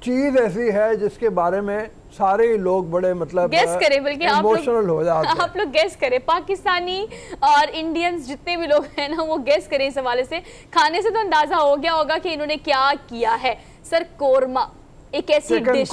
चीज़ ऐसी है जिसके बारे में सारे ही लोग बड़े मतलब गेस करें, बल्कि इमोशनल हो जाते हैं। आप लोग गेस करें, पाकिस्तानी और इंडियंस जितने भी लोग हैं ना वो गेस करें इस हवाले से। खाने से तो अंदाजा हो गया होगा कि इन्होंने क्या किया है। सर कोरमा, एक ऐसी डिश,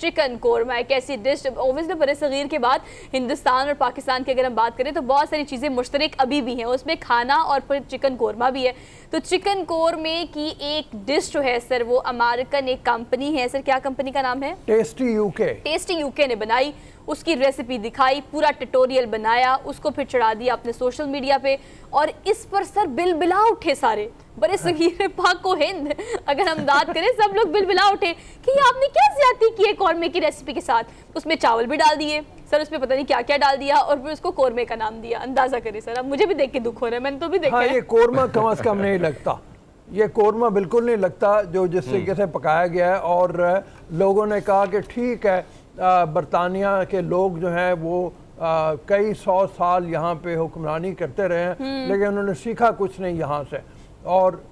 चिकन कोरमा एक ऐसी डिश, ओबियसली बरसगीर के बाद हिंदुस्तान और पाकिस्तान की अगर हम बात करें तो बहुत सारी चीज़ें मुश्तरक अभी भी हैं, उसमें खाना और फिर चिकन कोरमा भी है। तो चिकन कोरमे की एक डिश जो है सर वो अमेरिकन एक कंपनी है सर, क्या कंपनी का नाम है? Tasty UK. टेस्टी यूके ने बनाई, उसकी रेसिपी दिखाई, पूरा ट्यूटोरियल बनाया, उसको फिर चढ़ा दिया अपने सोशल मीडिया पे, और इस पर सर बिलबिला उठे सारे बड़े सगीर पाक हिंद, अगर हम बात करें सब लोग बिलबिला उठे कि ये आपने क्या ज्यादती की है कौरमे की रेसिपी के साथ। उसमें चावल भी डाल दिए सर, उसमें पता नहीं क्या क्या डाल दिया, और फिर उसको कोरमे का नाम दिया। अंदाजा करिए सर, अब मुझे भी देख के दुख हो रहा है, मैंने तो भी देखा है। ये कोरमा कम से कम नहीं लगता, ये कोरमा बिल्कुल नहीं लगता जो जिस तरीके से पकाया गया है। और लोगों ने कहा कि ठीक है, बरतानिया के लोग जो हैं वो कई 100 साल यहाँ पे हुक्मरानी करते रहे हैं, लेकिन उन्होंने सीखा कुछ नहीं यहाँ से, और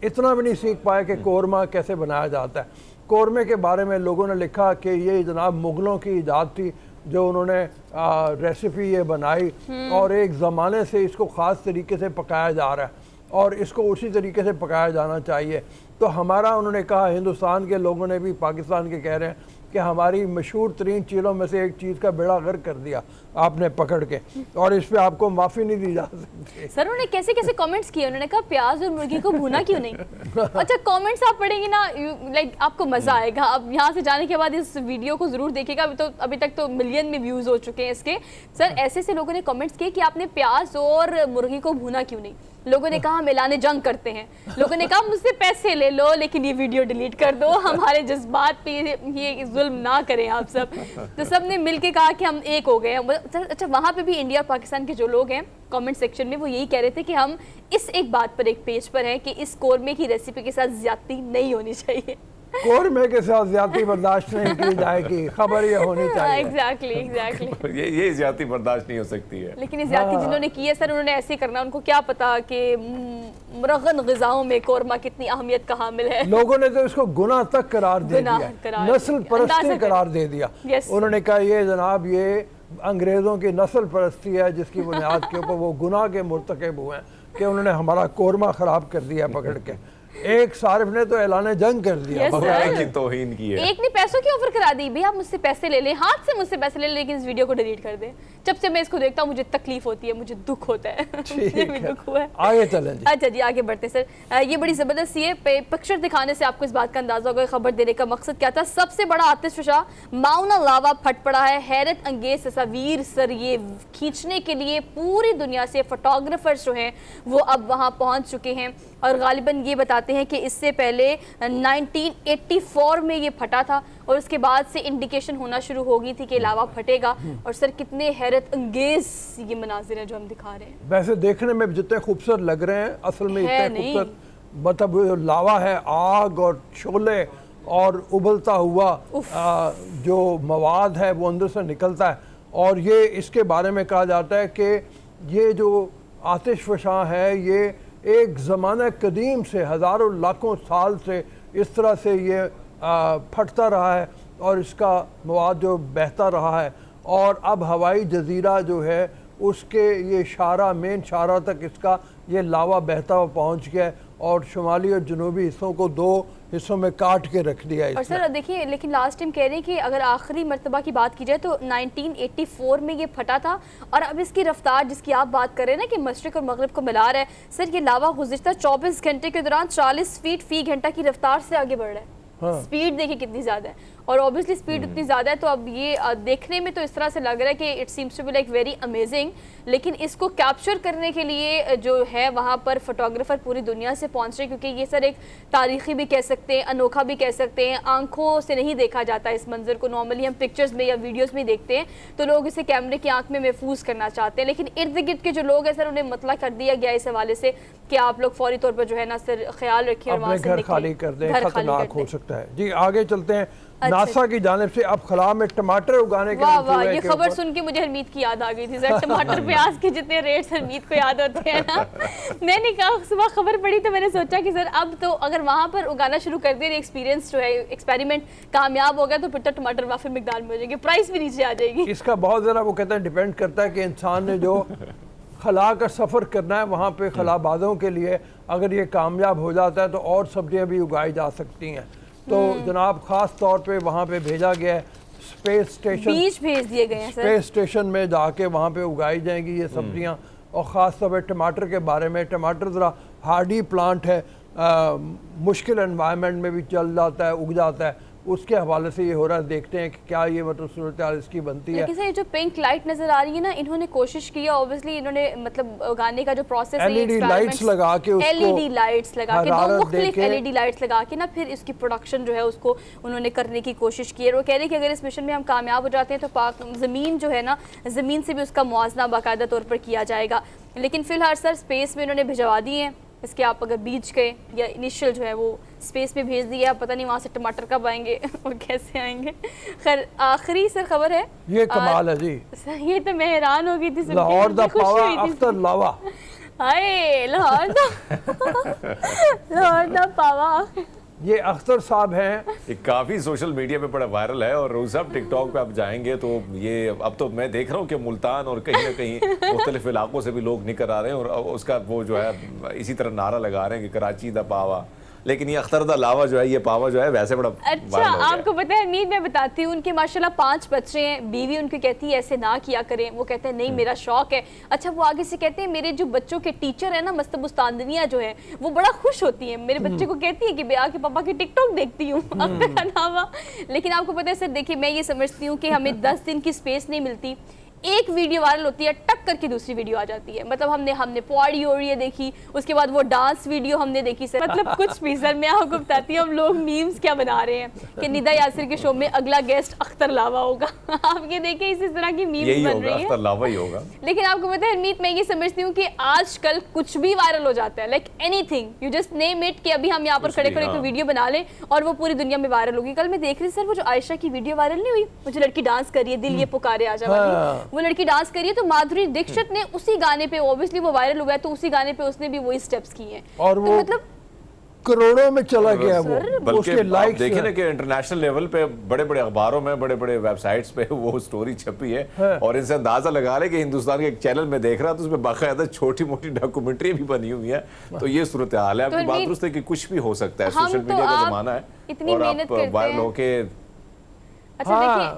इतना भी नहीं सीख पाए कि कोरमा कैसे बनाया जाता है। कोरमे के बारे में लोगों ने लिखा कि ये जनाब मुग़लों की ईजाद थी, जो उन्होंने रेसिपी ये बनाई, और एक ज़माने से इसको ख़ास तरीके से पकाया जा रहा है, और इसको उसी तरीके से पकाया जाना चाहिए। तो हमारा, उन्होंने कहा, हिंदुस्तान के लोगों ने भी पाकिस्तान के कह रहे हैं کہ ہماری مشہور ترین چیزوں میں سے ایک چیز کا بیڑا غرق کر دیا آپ نے پکڑ کے، اور اس پہ آپ کو معافی نہیں دی جا سکتی. سر انہوں نے کیسے کیسے کامنٹس کیے، انہوں نے کہا پیاز اور مرغی کو بھونا کیوں نہیں. اچھا کامنٹس آپ پڑھیں گے نا لائک آپ کو مزہ آئے گا. اب یہاں سے جانے کے بعد اس ویڈیو کو ضرور دیکھے گا. ابھی تک تو ملین میں ویوز ہو چکے ہیں اس کے. سر ایسے سے لوگوں نے کامنٹس کیے کہ آپ نے پیاز اور مرغی کو بھونا کیوں نہیں. لوگوں نے کہا ہم اعلان جنگ کرتے ہیں. لوگوں نے کہا مجھ سے پیسے لے لو لیکن یہ ویڈیو ڈیلیٹ کر دو، ہمارے جذبات پہ یہ ظلم نہ کریں آپ سب. تو سب نے مل کے کہا کہ ہم ایک ہو گئے ہیں. اچھا وہاں پہ بھی انڈیا اور پاکستان کے جو لوگ ہیں کامنٹ سیکشن میں وہ یہی کہہ رہے تھے کہ ہم اس ایک بات پر ایک پیج پر ہیں کہ اس قورمے کی ریسیپی کے ساتھ زیادتی نہیں ہونی چاہیے. قورمے کے ساتھ زیادتی برداشت نہیں کی جائے گی، خبر یہ ہونی چاہیے. ایگزیکٹلی یہ زیادتی برداشت نہیں ہو سکتی ہے. لیکن یہ زیادتی جنہوں نے کی ہے سر انہوں نے ایسے ہی کرنا. ان کو کیا پتا کہ مرغن غذاؤں میں قورمہ کتنی اہمیت کا حامل ہے. لوگوں نے تو اس کو گناہ تک قرار دے دیا، نسل پرستی قرار دے دیا. انہوں نے کہا یہ جناب یہ انگریزوں کی نسل پرستی ہے جس کی بنیاد کے اوپر وہ گناہ کے مرتکب ہوئے ہیں کہ انہوں نے ہمارا قورمہ خراب کر دیا پکڑ کے. ایک صارف نے تو اعلان جنگ کر دیا، بغیر کی توہین کی ہے. ایک نے پیسوں کی آفر کرا دی، بھئی آپ مجھ سے پیسے لے لیں، ہاتھ سے مجھ سے پیسے لے لیں لیکن اس ویڈیو کو ڈیلیٹ کر دیں. جب سے میں اس کو دیکھتا ہوں مجھے تکلیف ہوتی ہے، مجھے دکھ ہوتا ہے. مجھے بھی دکھ ہوا ہے. آگے چلیں جی. اچھا جی آگے بڑھتے ہیں سر. یہ بڑی زبردست ہے. پکچر دکھانے سے آپ کو اس بات کا اندازہ ہوگا خبر دینے کا مقصد کیا تھا. سب سے بڑا آتش فشاں ماؤنا لاوا پھٹ پڑا ہے. حیرت انگیز تصاویر سر یہ کھینچنے کے لیے پوری دنیا سے فوٹوگرافرز جو ہیں وہ اب وہاں پہنچ چکے ہیں اور غالباً یہ بتاتے ہیں کہ اس سے پہلے 1984 میں یہ پھٹا تھا اور اس کے بعد سے انڈیکیشن ہونا شروع ہو گئی تھی کہ لاوا پھٹے گا. اور سر کتنے حیرت انگیز یہ مناظر ہیں جو ہم دکھا رہے ہیں. ویسے دیکھنے میں جتنے خوبصورت لگ رہے ہیں اصل میں اتنے خوبصورت مطلب لاوا ہے، آگ اور شعلے اور ابلتا ہوا جو مواد ہے وہ اندر سے نکلتا ہے. اور یہ اس کے بارے میں کہا جاتا ہے کہ یہ جو آتش فشاں ہے یہ ایک زمانہ قدیم سے ہزاروں لاکھوں سال سے اس طرح سے یہ پھٹتا رہا ہے اور اس کا مواد جو بہتا رہا ہے. اور اب ہوائی جزیرہ جو ہے اس کے یہ شارہ مین شارہ تک اس کا یہ لاوا بہتا ہوا پہنچ گیا اور شمالی اور جنوبی حصوں کو دو حصوں میں کاٹ کے رکھ دیا. اور سر دیکھیے لیکن لاسٹ ٹائم کہہ رہے ہیں کہ اگر آخری مرتبہ کی بات کی جائے تو 1984 میں یہ پھٹا تھا اور اب اس کی رفتار جس کی آپ بات کر رہے ہیں نا کہ مشرق اور مغرب کو ملا رہا ہے. سر یہ لاوا گزشتہ 24 گھنٹے کے دوران 40 فیٹ فی گھنٹہ کی رفتار سے آگے بڑھ رہا ہے. سپیڈ دیکھیں کتنی زیادہ ہے اور اوبیسلی سپیڈ اتنی زیادہ ہے تو اب یہ دیکھنے میں تو اس طرح سے لگ رہا ہے کہ it seems to be like very amazing. لیکن اس کو کیپچر کرنے کے لیے جو ہے وہاں پر فوٹوگرافر پوری دنیا سے پہنچ رہے کیونکہ یہ سر ایک تاریخی بھی کہہ سکتے ہیں، انوکھا بھی کہہ سکتے ہیں. آنکھوں سے نہیں دیکھا جاتا اس منظر کو، نارملی ہم پکچرز میں یا ویڈیوز میں دیکھتے ہیں تو لوگ اسے کیمرے کی آنکھ میں محفوظ کرنا چاہتے ہیں. لیکن ارد گرد کے جو لوگ ہیں سر انہیں مطلع کر دیا گیا اس حوالے سے کہ آپ لوگ فوری طور پر جو ہے نا سر خیال رکھیں اور وہاں سے گھر خالی کر دیں، خطرناک ہو سکتا ہے. جی آگے چلتے ہیں. ناسا کی جانب سے اب خلا میں ٹماٹر اگانے کے لیے یہ خبر سن کے مجھے حرمیت کی یاد آ گئی تھی سر. ٹماٹر پیاز کے جتنے ریٹس حرمیت کو یاد ہوتے ہیں نا. میں نے کہا صبح خبر پڑھی تو میں نے سوچا کہ سر اب تو اگر وہاں پر اگانا شروع کر دیں ایکسپیرینس جو ہے ایکسپیریمنٹ کامیاب ہو گیا تو پھر تو ٹماٹر وافر مقدار میں ہو جائے گی، پرائس بھی نیچے آ جائے گی. اس کا بہت ذرا وہ کہتے ہیں ڈیپینڈ کرتا ہے کہ انسان نے جو خلا کا سفر کرنا ہے وہاں پہ خلا بازوں کے لیے اگر یہ کامیاب ہو جاتا ہے تو اور سبزیاں بھی اگائی جا سکتی ہیں. تو جناب خاص طور پہ وہاں پہ بھیجا گیا ہے اسپیس اسٹیشن، بیج بھیج دیے گئے ہیں سر. اسپیس اسٹیشن میں جا کے وہاں پہ اگائی جائیں گی یہ سبزیاں. اور خاص طور پہ ٹماٹر کے بارے میں، ٹماٹر ذرا ہارڈی پلانٹ ہے، مشکل انوائرمنٹ میں بھی چل جاتا ہے، اگ جاتا ہے. اس کے حوالے سے یہ ہو رہا ہے، دیکھتے ہیں کہ کیا یہ مطلب صورتحال اس کی بنتی ہے. لیکن سر یہ جو پنک لائٹ نظر آ رہی ہے نا انہوں نے کوشش کی ہے اوبیسلی انہوں نے مطلب اگانے کا جو پروسیس ہے LED لائٹس لگا کے LED لائٹس لگا کے دو مختلف LED لائٹس لگا کے نا پھر اس کی پروڈکشن جو ہے اس کو انہوں نے کرنے کی کوشش کی ہے. اور وہ کہہ رہے ہیں کہ اگر اس مشن میں ہم کامیاب ہو جاتے ہیں تو پاک زمین جو ہے نا زمین سے بھی اس کا موازنہ باقاعدہ طور پر کیا جائے گا. لیکن فی الحال سر اسپیس میں انہوں نے بھجوا دیے ہیں اس کے. آپ اگر بیج کے یا انیشل جو ہے وہ اسپیس میں بھیج دیا، پتہ نہیں وہاں سے ٹماٹر کب آئیں گے اور کیسے آئیں گے. خیر آخری سر خبر ہے، یہ کمال ہے جی. یہ تو میں حیران ہو گئی تھی لاہور دا پاوا اختر لاوا. ہائے لاہور دا پاوا. یہ اختر صاحب ہیں، یہ کافی سوشل میڈیا پہ بڑا وائرل ہے اور روز صاحب ٹک ٹاک پہ آپ جائیں گے تو یہ اب تو میں دیکھ رہا ہوں کہ ملتان اور کہیں نہ کہیں مختلف علاقوں سے بھی لوگ نکل آ رہے ہیں اور اس کا وہ جو ہے اسی طرح نعرہ لگا رہے ہیں کہ کراچی دا پاوا. لیکن یہ اختر دا لاوا جو ہے یہ پاوا جو ہے ویسے بڑا اچھا آپ کو پتہ ہے امید میں بتاتی ہوں ان کے ماشاءاللہ 5 بچے ہیں, بیوی ان کی کہتی ہے ایسے نہ کیا کریں, وہ کہتے ہیں نہیں میرا شوق ہے. اچھا وہ آگے سے کہتے ہیں میرے جو بچوں کے ٹیچر ہیں نا مستب استاندنیاں جو ہیں وہ بڑا خوش ہوتی ہیں, میرے بچے کو کہتی ہے کہ بے آ کے پاپا کی ٹک ٹاک دیکھتی ہوں اختر کا ناوا. لیکن آپ کو پتہ ہے سر دیکھیے میں یہ سمجھتی ہوں کہ ہمیں 10 دن کی سپیس نہیں ملتی, ایک ویڈیو وائرل ہوتی ہے ٹک کر کے دوسری ویڈیو آ جاتی ہے. مطلب ہم نے پواڑی اوڑی دیکھی, اس کے بعد وہ ڈانس ویڈیو ہم نے دیکھی سر, مطلب کچھ بھی سر میں آپ کو بتاتی ہوں ہم لوگ میمز کیا بنا رہے ہیں کہ ندا یاسر کے شو میں اگلا گیسٹ اختر لاوا ہوگا. آپ یہ دیکھیں اسی طرح کی میمز بن رہی ہیں, اختر لاوا ہی ہوگا. لیکن آپ کو پتہ ہے امیت میں یہ سمجھتی ہوں کہ آج کل کچھ بھی وائرل ہو جاتا ہے, like any thing you just name it, کہ ابھی ہم یہاں پر کھڑے کھڑے کوئی ویڈیو بنا لیں اور وہ پوری دنیا میں وائرل ہوگی. کل میں دیکھ رہی سر وہ جو عائشہ کی ویڈیو وائرل نہیں ہوئی, وہ جو لڑکی ڈانس کر رہی ہے دل یہ پکارے آجا والی, وہ لڑکی ڈانس کر رہی ہے تو مادھوری دکشت نے اسی گانے پہ اوبویسلی وہ وائرل ہوا ہے تو اسی گانے پہ اس نے بھی وہی سٹیپس کیے ہیں اور وہ مطلب کروڑوں میں چلا گیا وہ. بلکہ آپ دیکھیں نا کہ انٹرنیشنل لیول پہ بڑے بڑے اخباروں میں بڑے بڑے ویب سائٹس پہ وہ سٹوری چھپی ہے اور ان سے اندازہ لگا لے کہ ہندوستان کے ایک چینل میں دیکھ رہا تو اس میں باقاعدہ چھوٹی موٹی ڈاکومنٹری بھی بنی ہوئی ہے. تو یہ صورتحال ہے. آپ کی بات درست ہے کہ کچھ بھی ہو سکتا ہے, سوشل میڈیا کا زمانہ ہے اور آپ وائرل ہو کے. ہاں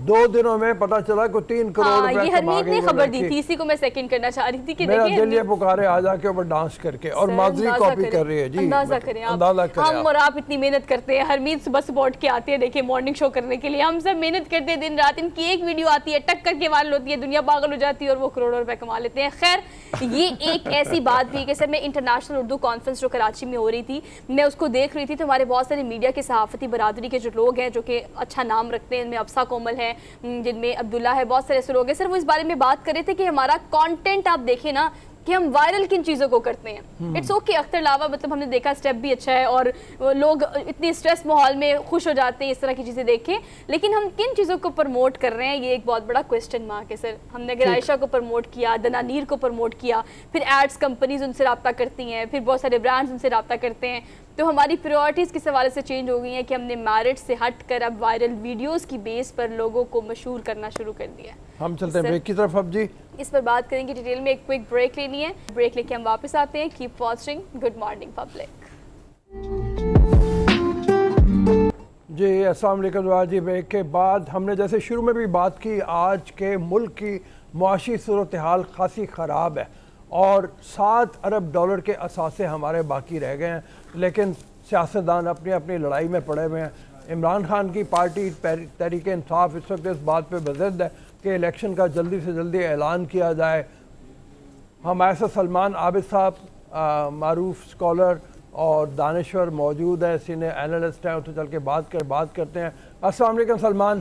2 دنوں میں پتا چلا کہ 3 کروڑ روپے یہ ہرمیت نے خبر دی تھی, اسی کو میں سیکنڈ کرنا چاہ رہی تھی کہ میرا دل یہ پکارے آ جا کے اوپر ڈانس کر کے, اور مادری کاپی کر رہی ہے. جی اندازہ کریں آپ, ہم اور آپ اتنی محنت کرتے ہیں, ہرمیت صبح سپورٹ کے آتے ہیں دیکھیں مارننگ شو کرنے کے لیے, ہم سب محنت کرتے ہیں دن رات, ان کی ایک ویڈیو آتی ہے ٹک کر کے وائرل ہوتی ہے, دنیا پاگل ہو جاتی ہے اور وہ کروڑوں روپے کما لیتے ہیں. خیر یہ ایک ایسی بات بھی کہ سر میں انٹرنیشنل اردو کانفرنس جو کراچی میں ہو رہی تھی میں اس کو دیکھ رہی تھی, تو ہمارے بہت سارے میڈیا کے صحافتی برادری کے جو لوگ ہیں جو کہ اچھا نام رکھتے ہیں, ان میں ابسا کومل ہے, جن میں عبداللہ ہے, بہت سارے ایسے لوگ ہیں سر, وہ اس بارے میں بات کر رہے تھے کہ ہمارا کانٹینٹ آپ دیکھیں نا کہ ہم وائرل کن چیزوں کو کرتے ہیں. اٹس اوکے اختر لاوا مطلب ہم نے دیکھا سٹیپ بھی اچھا ہے اور لوگ اتنی سٹریس ماحول میں خوش ہو جاتے ہیں اس طرح کی چیزیں دیکھیں, لیکن ہم کن چیزوں کو پروموٹ کر رہے ہیں یہ ایک بہت بڑا کوسچن مارک ہے سر. ہم نے اگر عائشہ کو پروموٹ کیا, دنانیر کو پروموٹ کیا, پھر ایڈز کمپنیز ان سے رابطہ کرتی ہیں, پھر بہت سارے برانڈز ان سے رابطہ کرتے ہیں, تو ہماری پریورٹیز کس حوالے سے چینج ہو گئی ہیں کہ ہم نے میرٹ سے ہٹ کر اب وائرل ویڈیوز کی بیس پر لوگوں کو مشہور کرنا شروع کر دیا ہے. ہم چلتے ہیں بریک کی طرف. اب جی اس پر بات کریں گے ڈیٹیل میں, ایک کوئک بریک لینی ہے, بریک لے کے ہم واپس آتے ہیں. Keep watching good morning public. جی السلام علیکم. جی بریک کے بعد ہم نے جیسے شروع میں بھی بات کی, آج کے ملک کی معاشی صورتحال خاصی خراب ہے اور $7 ارب کے اثاثے ہمارے باقی رہ گئے ہیں, لیکن سیاستدان اپنی اپنی لڑائی میں پڑے ہوئے ہیں. عمران خان کی پارٹی تحریک انصاف اس وقت اس بات پہ بضد ہے کہ الیکشن کا جلدی سے جلدی اعلان کیا جائے. ہمارے ساتھ سلمان عابد صاحب معروف اسکالر اور دانشور موجود ہیں, سینئر اینالسٹ ہیں, تو چل کے بات کرتے ہیں. السلام علیکم سلمان.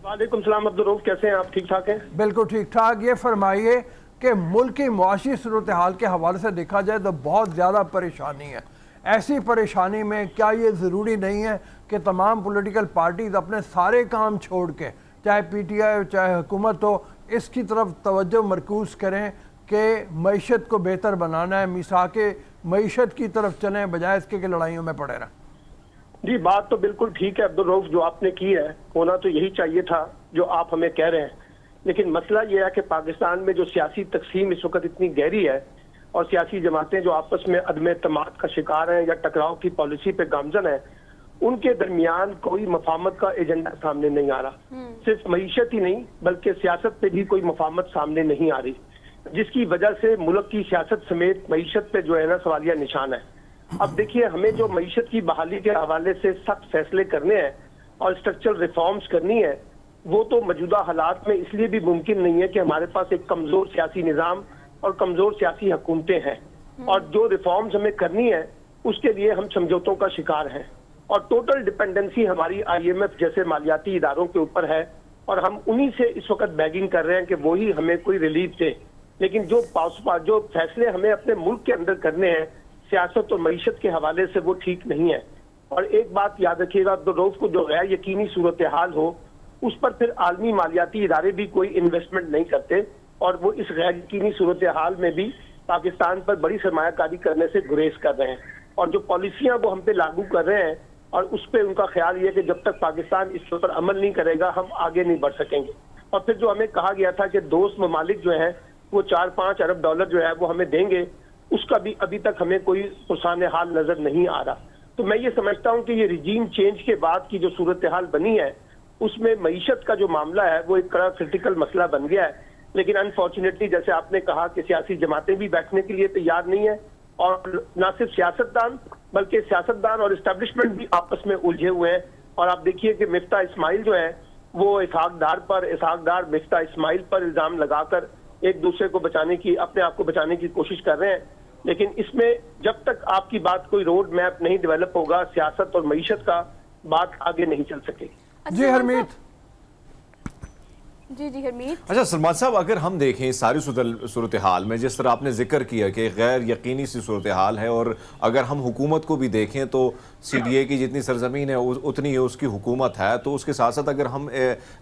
وعلیکم السلام عبدالرؤف, کیسے ہیں آپ؟ ٹھیک ٹھاک ہیں؟ بالکل ٹھیک ٹھاک. یہ فرمائیے کہ ملک کی معاشی صورتحال کے حوالے سے دیکھا جائے تو بہت زیادہ پریشانی ہے. ایسی پریشانی میں کیا یہ ضروری نہیں ہے کہ تمام پولیٹیکل پارٹیز اپنے سارے کام چھوڑ کے, چاہے پی ٹی آئی ہو چاہے حکومت ہو, اس کی طرف توجہ مرکوز کریں کہ معیشت کو بہتر بنانا ہے, میثاق معیشت کی طرف چلیں بجائے اس کے کہ لڑائیوں میں پڑے رہیں؟ جی بات تو بالکل ٹھیک ہے عبدالرؤف, جو آپ نے کی ہے ہونا تو یہی چاہیے تھا جو آپ ہمیں کہہ رہے ہیں, لیکن مسئلہ یہ ہے کہ پاکستان میں جو سیاسی تقسیم اس وقت اتنی گہری ہے اور سیاسی جماعتیں جو آپس میں عدم اعتماد کا شکار ہیں یا ٹکراؤ کی پالیسی پہ گامزن ہیں, ان کے درمیان کوئی مفاہمت کا ایجنڈا سامنے نہیں آ رہا. صرف معیشت ہی نہیں بلکہ سیاست پہ بھی کوئی مفاہمت سامنے نہیں آ رہی, جس کی وجہ سے ملک کی سیاست سمیت معیشت پہ جو ہے نا سوالیہ نشان ہے. اب دیکھیے ہمیں جو معیشت کی بحالی کے حوالے سے سخت فیصلے کرنے ہیں اور اسٹرکچرل ریفارمز کرنی ہے, وہ تو موجودہ حالات میں اس لیے بھی ممکن نہیں ہے کہ ہمارے پاس ایک کمزور سیاسی نظام اور کمزور سیاسی حکومتیں ہیں, اور جو ریفارمز ہمیں کرنی ہے اس کے لیے ہم سمجھوتوں کا شکار ہیں, اور ٹوٹل ڈیپینڈنسی ہماری IMF جیسے مالیاتی اداروں کے اوپر ہے, اور ہم انہی سے اس وقت بیگنگ کر رہے ہیں کہ وہی ہمیں کوئی ریلیف دے. لیکن جو فیصلے ہمیں اپنے ملک کے اندر کرنے ہیں سیاست اور معیشت کے حوالے سے وہ ٹھیک نہیں ہے. اور ایک بات یاد رکھیے گا عبدالرؤف, کو جو غیر یقینی صورتحال ہو اس پر پھر عالمی مالیاتی ادارے بھی کوئی انویسٹمنٹ نہیں کرتے, اور وہ اس غیر یقینی صورتحال میں بھی پاکستان پر بڑی سرمایہ کاری کرنے سے گریز کر رہے ہیں, اور جو پالیسیاں وہ ہم پہ لاگو کر رہے ہیں اور اس پہ ان کا خیال یہ کہ جب تک پاکستان اس پر عمل نہیں کرے گا ہم آگے نہیں بڑھ سکیں گے. اور پھر جو ہمیں کہا گیا تھا کہ دوست ممالک جو ہیں وہ $4-5 ارب جو ہے وہ ہمیں دیں گے, उसका भी अभी तक हमें कोई पुरसान हाल नजर नहीं आ रहा। तो मैं ये समझता हूँ कि ये रिजीम चेंज के बाद की जो सूरत हाल बनी है उसमें मईशत का जो मामला है वो एक बड़ा क्रिटिकल मसला बन गया है। लेकिन अनफॉर्चुनेटली जैसे आपने कहा कि सियासी जमातें भी बैठने के लिए तैयार नहीं है, और ना सिर्फ सियासतदान बल्कि सियासतदान और इस्टेब्लिशमेंट भी आपस में उलझे हुए हैं। और आप देखिए कि मिफ्ता इस्माइल जो है वो इसहाक डार मिफ्ता इस्माइल पर इल्जाम लगाकर एक दूसरे को बचाने की, अपने आप को बचाने की कोशिश कर रहे हैं। लेकिन इसमें जब तक आपकी बात कोई रोड मैप नहीं डेवलप होगा सियासत और मईशत का, बात आगे नहीं चल सकेगी। जी हरमीत। जी हरमीत। अच्छा सलमान साहब, अगर हम देखें सारी सूरत हाल में जिस तरह आपने जिक्र किया कि गैर यकीनी सी सूरत हाल है, और अगर हम हुकूमत को भी देखें तो CDA की जितनी सरजमीन है उतनी ही उसकी हुकूमत है, तो उसके साथ साथ अगर हम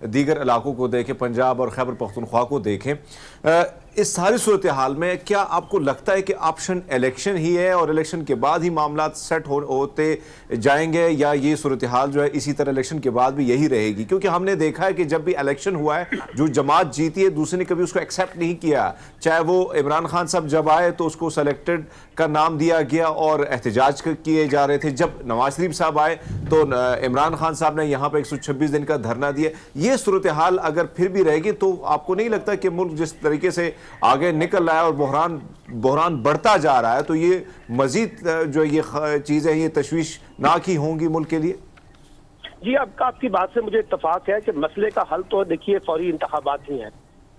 दीगर इलाकों को देखें, पंजाब और खैबर पख्तूनख्वा को देखें, इस सारी सूरत हाल में क्या आपको लगता है कि ऑप्शन इलेक्शन ही है और इलेक्शन के बाद ही मामला सेट होते जाएंगे, या ये सूरत हाल जो है इसी तरह इलेक्शन के बाद भी यही रहेगी? क्योंकि हमने देखा है कि जब भी इलेक्शन हुआ है जो जमात जीती है दूसरे ने कभी उसको एक्सेप्ट नहीं किया। चाहे वो इमरान खान साहब जब आए तो उसको सेलेक्टेड का नाम दिया गया और एहतजाज किए जा रहे थे, जब नवाज शरीफ साहब आए तो इमरान खान साहब ने यहाँ पर 126 दिन का धरना दिया। ये सूरत हाल अगर फिर भी रहेगी तो आपको नहीं लगता कि मुल्क जिस तरीके से आगे निकल रहा है और बहरान बढ़ता जा रहा है, तो ये मजीद जो ये चीज़ें ये तशवीशनाक ही होंगी मुल्क के लिए? जी, अब आपकी बात से मुझे इत्तफाक है कि मसले का हल तो देखिए फौरी इंतखाबात ही है,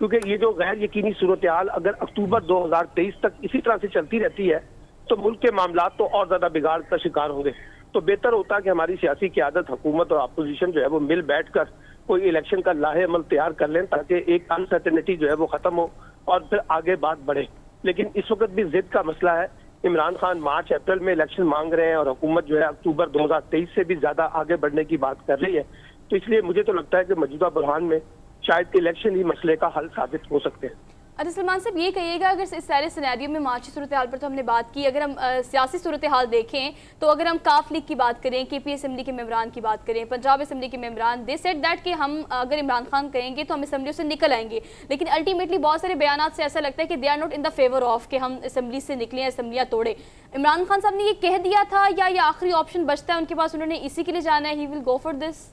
क्योंकि ये जो गैर यकीनी सूरत हाल अगर अक्टूबर 2023 तक इसी तरह से चलती रहती है तो मुल्क के मामला तो और ज्यादा बिगाड़ का शिकार होंगे। तो बेहतर होता कि हमारी सियासी क़यादत, हुकूमत और अपोजिशन जो है वो मिल बैठ कर कोई इलेक्शन का लाहे अमल तैयार कर लें, ताकि एक अनसर्टेनिटी जो है वो खत्म हो और फिर आगे बात बढ़े। लेकिन इस वक्त भी जिद का मसला है। इमरान खान मार्च अप्रैल में इलेक्शन मांग रहे हैं और हुकूमत जो है अक्टूबर 2023 से भी ज्यादा आगे बढ़ने की बात कर रही है। तो इसलिए मुझे तो लगता है कि मौजूदा बुरहान में शायद इलेक्शन ही मसले का हल साबित हो सकते हैं। अच्छा सलमान साहब, ये कहिएगा, अगर इस सारे सिनेरियो में मार्ची सूरत हाल पर तो हमने बात की, अगर हम सियासी सूरत हाल देखें तो अगर हम काफ लीग की बात करें, KP असम्बली के मेंबरान की बात करें, पंजाब असम्बली के मेंबरान, दे सेड दैट कि हम अगर इमरान खान कहेंगे तो हम असम्बली से निकल आएंगे। लेकिन अल्टीमेटली बहुत सारे बयान से ऐसा लगता है कि they are not in the favour of कि हम असम्बली से निकलें, असम्बलियाँ तोड़े। इमरान खान साहब ने ये कह दिया था या ये आखिरी ऑप्शन बचता है उनके पास, उन्होंने इसी के लिए जाना है, he will go for this?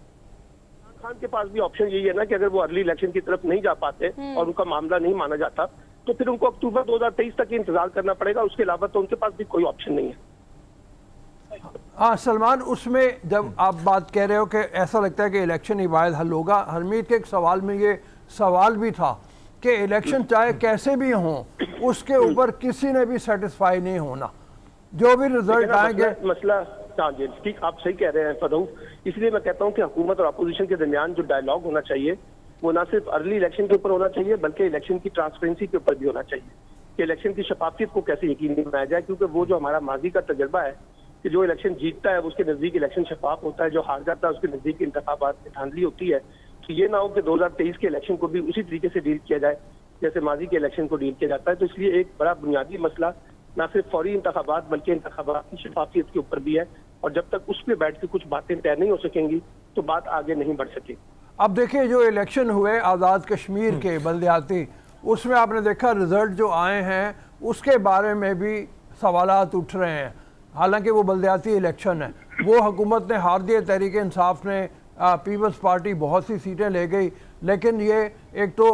Khan के पास भी ऑप्शन यही है ना कि अगर वो अर्ली इलेक्शन की तरफ नहीं जा पाते और उनका मामला नहीं माना जाता तो फिर उनको अक्टूबर 2023 तक ही इंतजार करना पड़ेगा। उसके अलावा तो उनके पास भी कोई ऑप्शन नहीं है। हाँ सलमान, उसमें जब आप बात कह रहे हो कि ऐसा लगता है कि इलेक्शन ही वाहिद हल होगा, हरमीत के एक सवाल में ये सवाल भी था कि इलेक्शन चाहे कैसे भी हों उसके ऊपर किसी ने भी सेटिस्फाई नहीं होना, जो भी रिजल्ट आएंगे। मसला हाँ जी ठीक, आप सही कह रहे हैं फरूक। इसलिए मैं कहता हूँ कि हुकूमत और अपोजिशन के दरमियान जो डायलॉग होना चाहिए वो ना सिर्फ अर्ली इलेक्शन के ऊपर होना चाहिए बल्कि इलेक्शन की ट्रांसपेरेंसी के ऊपर भी होना चाहिए कि इलेक्शन की शफाफियत को कैसे यकीनी बनाया जाए। क्योंकि वो जो हमारा माजी का तजर्बा है कि जो इलेक्शन जीतता है उसके नजदीक इलेक्शन शफाफ होता है, जो हार जाता है उसके नजदीक इंतखाबात में धांधली होती है। तो ये ना हो कि 2023 के इलेक्शन को भी उसी तरीके से डील किया जाए जैसे माजी के इलेक्शन को डील किया जाता है। तो इसलिए एक बड़ा बुनियादी मसला ना सिर्फ फौरी इंतखाबात बल्कि इंतखाबात की शफाफियत के ऊपर भी है, और जब तक उस पर बैठ के कुछ बातें तय नहीं हो सकेंगी तो बात आगे नहीं बढ़ सकेगी। अब देखिए जो इलेक्शन हुए आज़ाद कश्मीर के बल्दियाती, उसमें आपने देखा रिजल्ट जो आए हैं उसके बारे में भी सवालात उठ रहे हैं। हालांकि वो बल्दियाती इलेक्शन है, वो हुकूमत ने हार दिए, तहरीक इंसाफ ने, पीपल्स पार्टी बहुत सी सीटें ले गई, लेकिन ये एक तो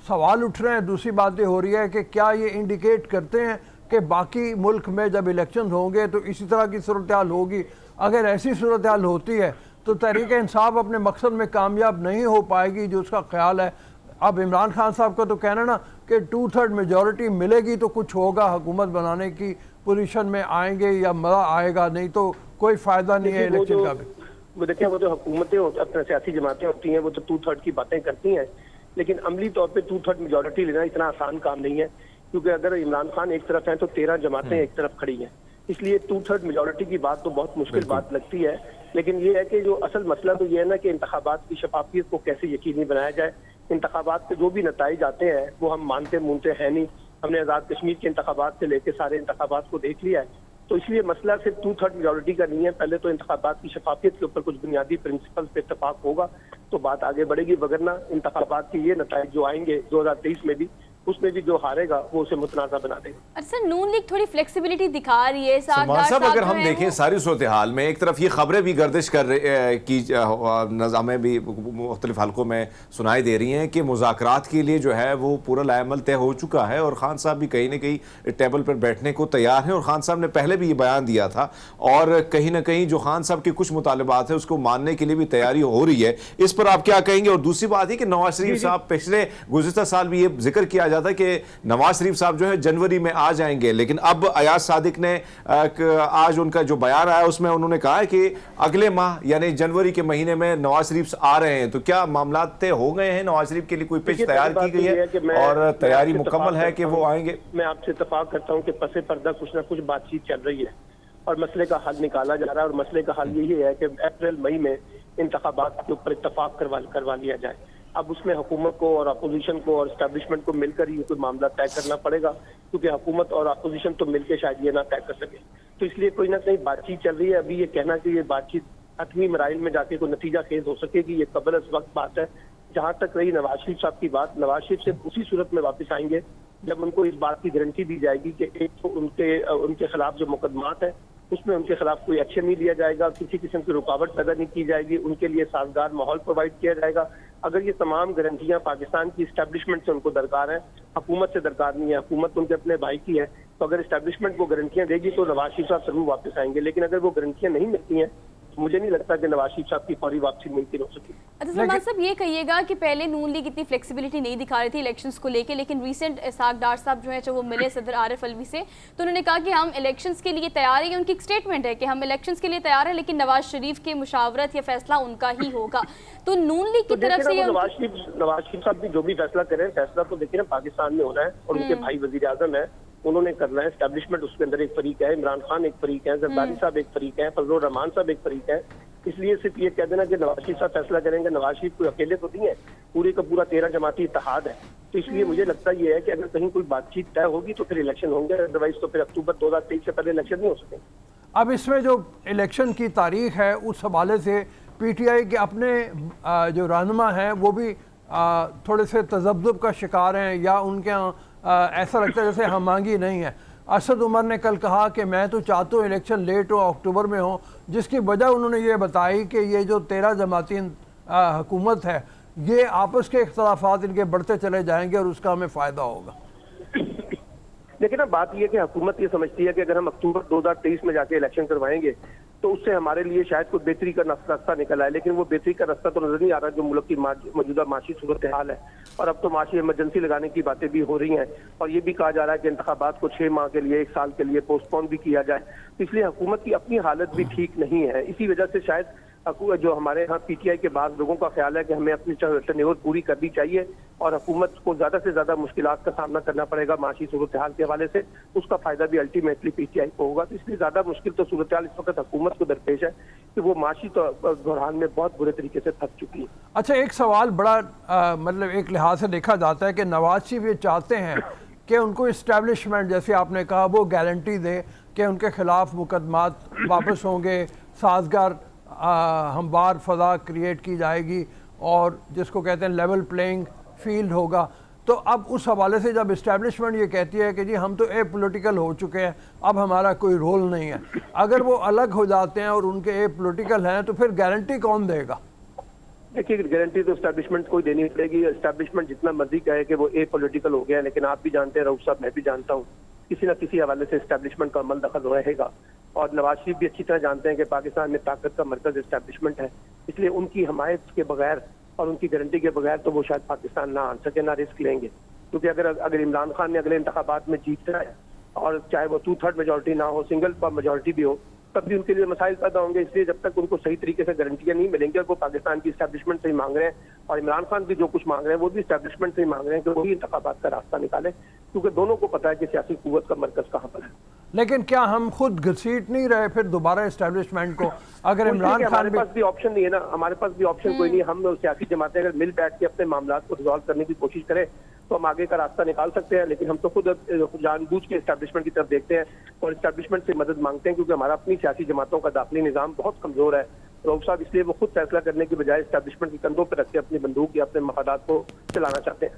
सवाल उठ रहे हैं, दूसरी बात ये हो रही है कि क्या ये इंडिकेट करते हैं कि बाकी मुल्क में जब इलेक्शन होंगे तो इसी तरह की सूरत हाल होगी। अगर ऐसी सूरत हाल होती है तो तहरीक इंसाफ अपने मकसद में कामयाब नहीं हो पाएगी जो उसका ख्याल है। अब इमरान खान साहब का तो कहना ना कि 2/3 मेजॉरिटी मिलेगी तो कुछ होगा, हुकूमत बनाने की पोजीशन में आएंगे या मज़ा आएगा, नहीं तो कोई फ़ायदा नहीं है इलेक्शन का भी। वो देखिए वो जो हुकूमतें अपने सियासी जमातें होती हैं वो तो 2/3 की बातें करती हैं, लेकिन अमली तौर पे 2/3 मेजॉरिटी लेना इतना आसान काम नहीं है। क्योंकि अगर इमरान खान एक तरफ हैं तो 13 जमातें एक तरफ खड़ी हैं, इसलिए 2/3 मेजॉरिटी की बात तो बहुत मुश्किल बात लगती है। लेकिन ये है कि जो असल मसला तो ये है ना कि इंतखाबात की शफाफियत को कैसे यकीनी बनाया जाए। इंतखाबात के जो भी नताइज आते हैं वो हम मानते मूनते हैं नहीं। हमने आज़ाद कश्मीर के इंतखाबात से लेकर सारे इंतखाबात को देख लिया है, तो इसलिए मसला सिर्फ 2/3 मेजॉरिटी का नहीं है। पहले तो इंतखाबात की शफाफियत के ऊपर कुछ बुनियादी प्रिंसिपल पे इत्तफाक होगा तो बात आगे बढ़ेगी, वगरना इंतखाबात के ये नताइज जो आएंगे 2023 में भी उसमें भी जो हारेगा वो उसे मुतनाज़ा बना देगा। अच्छा, नून लीग थोड़ी फ्लेक्सिबिलिटी दिखा रही है। सलमान साहब, अगर हम देखें सारी सूरत हाल में, एक तरफ ये खबरें भी गर्दिश की हमें भी मुख्तलिफ हलकों में सुनाई दे रही हैं कि मुज़ाकरात के लिए जो है वो पूरा लाएमल तय हो चुका है और खान साहब भी कहीं ना कहीं टेबल पर बैठने को तैयार हैं, और खान साहब ने पहले भी ये बयान दिया था, और कहीं ना कहीं जो खान साहब के कुछ मुतालबात है उसको मानने के लिए भी तैयारी हो रही है। इस पर आप क्या कहेंगे? और दूसरी बात है कि नवाज शरीफ साहब, पिछले गुज़िश्ता साल भी ये जिक्र किया जाता कि नवाज शरीफ साहब जो है जनवरी में आ जाएंगे, लेकिन अब अयाज सादिक ने आज उनका जो बयान आया उसमें उन्होंने कहा है कि अगले माह यानी जनवरी के महीने में नवाज शरीफ आ रहे हैं। तो क्या मामला तय हो गए हैं? नवाज शरीफ के लिए कोई पिच तैयार की गई है और तैयारी मुकम्मल है कि वो आएंगे? मैं आपसे इत्तफाक करता हूं कि पसे पर्दा कुछ ना कुछ बातचीत चल रही है और मसले का हल निकाला जा रहा है, और मसले का हल यही है कि अप्रैल मई में इंतखाबात के ऊपर इत्तफाक करवा लिया जाए। अब उसमें हुकूमत को और अपोजिशन को और एस्टैब्लिशमेंट को मिलकर ही कोई मामला तय करना पड़ेगा, क्योंकि हुकूमत और अपोजिशन तो मिलकर शायद ये ना तय कर सके। तो इसलिए कोई ना कहीं बातचीत चल रही है। अभी ये कहना कि ये बातचीत हतमी मराइल में जाके कोई नतीजा खेज हो सकेगी, ये कबल अज़ वक्त बात है। जहाँ तक रही नवाज शरीफ साहब की बात, नवाज शरीफ से उसी सूरत में वापस आएंगे जब उनको इस बात की गारंटी दी जाएगी कि एक तो उनके खिलाफ जो मुकदमात है उसमें उनके खिलाफ कोई एक्शन नहीं लिया जाएगा, किसी किस्म की रुकावट पैदा नहीं की जाएगी, उनके लिए साजगार माहौल प्रोवाइड किया जाएगा। अगर ये तमाम गारंटियां पाकिस्तान की इस्टेब्लिशमेंट से उनको दरकार है, हुकूमत से दरकार नहीं है, हुकूमत उनके अपने भाई की है, तो अगर इस्टेब्लिशमेंट को गारंटियां देगी तो नवाज शरीफ साहब जरूर वापस आएंगे। लेकिन अगर वो गारंटियां नहीं मिलती हैं तो मुझे नहीं लगता कि नवाज शरीफ साहब की फौरी वापसी मुमकिन हो सके। अच्छा सलमान साहब, ये कहिएगा कि पहले नून लीग इतनी फ्लेक्सिबिलिटी नहीं दिखा रही थी इलेक्शंस को लेके, लेकिन रीसेंट इसहाक डार साहब जो है जब वो मिले सदर आरिफ अलवी से, तो उन्होंने कहा कि हम इलेक्शंस के लिए तैयार हैं। उनकी एक स्टेटमेंट है कि हम इलेक्शंस के लिए तैयार हैं, लेकिन नवाज शरीफ की मुशावरत या फैसला उनका ही होगा। तो नून लीग की तरफ से नवाज शरीफ साहब भी जो भी फैसला करें, फैसला तो देखिए ना पाकिस्तान में होना है, और उनके भाई वजीर आजम है, उन्होंने करना है। एस्टैब्लिशमेंट उसके अंदर एक फरीक है, इमरान खान एक फरीक है, जरदारी साहब एक फरीक है, फजलुर रहमान साहब एक फरीक है। इसलिए सिर्फ ये कह देना कि नवाज शरीफ साहब फैसला करेंगे, नवाज शरीफ कोई अकेले तो नहीं है, पूरे का पूरा 13 जमाती इत्तेहाद है। तो इसलिए मुझे लगता ये है कि अगर कहीं कोई बातचीत तय होगी तो फिर इलेक्शन होंगे, अदरवाइज तो फिर अक्टूबर 2023 से पहले इलेक्शन नहीं हो सकेंगे। अब इसमें जो इलेक्शन की तारीख है उस हवाले से पीटीआई के अपने जो रहनुमा हैं वो भी थोड़े से तजब्जुब का शिकार हैं, या उनके यहाँ ऐसा लगता है जैसे हमांगी नहीं है। असद उमर ने कल कहा कि मैं तो चाहता हूँ इलेक्शन लेट हो, अक्टूबर में हो, जिसकी वजह उन्होंने ये बताई कि ये जो 13 जमाती हुकूमत है ये आपस के इख्तलाफात इनके बढ़ते चले जाएंगे और उसका हमें फ़ायदा होगा। लेकिन ना बात यह है कि हुकूमत ये समझती है कि अगर हम अक्टूबर 2023 में जाके इलेक्शन करवाएंगे तो उससे हमारे लिए शायद कोई बेहतरी का रास्ता निकल आए, लेकिन वो बेहतरी का रास्ता तो नजर नहीं आ रहा जो मुल्क की मौजूदा माशी सूरत हाल है। और अब तो माशी इमरजेंसी लगाने की बातें भी हो रही हैं, और ये भी कहा जा रहा है कि इंतखाबात को 6 माह के लिए, 1 साल के लिए पोस्टपोन भी किया जाए। तो इसलिए हुकूमत की अपनी हालत भी ठीक नहीं है। इसी वजह से शायद जो हमारे यहाँ पीटीआई के बाद लोगों का ख्याल है कि हमें अपनी टर्न्योवर पूरी करनी चाहिए, और हुकूमत को ज्यादा से ज्यादा मुश्किलात का सामना करना पड़ेगा माशी सूरत हाल के हवाले से, उसका फायदा भी अल्टीमेटली पीटीआई को होगा। तो इसलिए ज्यादा मुश्किल तो सूरत हाल इस वक्त हुकूमत को दरपेश है कि वो माशी दौरान में बहुत बुरे तरीके से थक चुकी है। अच्छा, एक सवाल बड़ा मतलब एक लिहाज से देखा जाता है कि नवाज शरीफ ये चाहते हैं कि उनको इस्टेब्लिशमेंट, जैसे आपने कहा, वो गारंटी दे कि उनके खिलाफ मुकदमात वापस होंगे, साजगार हमवार फ़ज़ा क्रिएट की जाएगी, और जिसको कहते हैं लेवल प्लेइंग फील्ड होगा। तो अब उस हवाले से जब इस्टेब्लिशमेंट ये कहती है कि जी हम तो ए पोलिटिकल हो चुके हैं, अब हमारा कोई रोल नहीं है, अगर वो अलग हो जाते हैं और उनके ए पोलिटिकल हैं तो फिर गारंटी कौन देगा? देखिए, गारंटी तो एस्टैब्लिशमेंट को ही देनी पड़ेगी। एस्टैब्लिशमेंट जितना मर्जी कहे कि वो ए पॉलिटिकल हो गया, लेकिन आप भी जानते हैं रऊफ साहब, मैं भी जानता हूँ, किसी न किसी हवाले से एस्टैब्लिशमेंट का अमल दखल रहेगा। और नवाज शरीफ भी अच्छी तरह जानते हैं कि पाकिस्तान में ताकत का मरकज एस्टैब्लिशमेंट है, इसलिए उनकी हमायत के बगैर और उनकी गारंटी के बगैर तो वो शायद पाकिस्तान ना आ सके, ना रिस्क लेंगे। क्योंकि अगर इमरान खान ने अगले इंतखाबात में जीतना है, और चाहे वो 2/3 मेजोरिटी ना हो, सिंगल मेजोरिटी भी हो, तब भी उनके लिए मसाइल पैदा होंगे। इसलिए जब तक उनको सही तरीके से गारंटियां नहीं मिलेंगी, और वो पाकिस्तान की इस्टेब्लिशमेंट से ही मांग रहे हैं, और इमरान खान भी जो कुछ मांग रहे हैं वो भी इस्टेब्लिशमेंट से ही मांग रहे हैं कि वही इंतखाबात का रास्ता निकाले, क्योंकि दोनों को पता है कि सियासी कुव्वत का मरकज कहाँ पर है। लेकिन क्या हम खुद घसीट नहीं रहे फिर दोबारा एस्टेब्लिशमेंट को? अगर इमरान खान हमारे पास भी ऑप्शन नहीं है ना, हमारे पास भी ऑप्शन कोई नहीं। हम सियासी जमातें अगर मिल बैठ के अपने मामला को रिजॉल्व करने की कोशिश करें तो हम आगे का रास्ता निकाल सकते हैं, लेकिन हम तो खुद जानबूझ के एस्टैब्लिशमेंट की तरफ देखते हैं और एस्टैब्लिशमेंट से मदद मांगते हैं, क्योंकि हमारा अपनी सियासी जमातों का दाखिली निज़ाम बहुत कमजोर है रऊफ साहब। इसलिए वो खुद फैसला करने की बजाय एस्टैब्लिशमेंट के कंधों पर रख के अपनी बंदूक या अपने मफादात को चलाना चाहते हैं।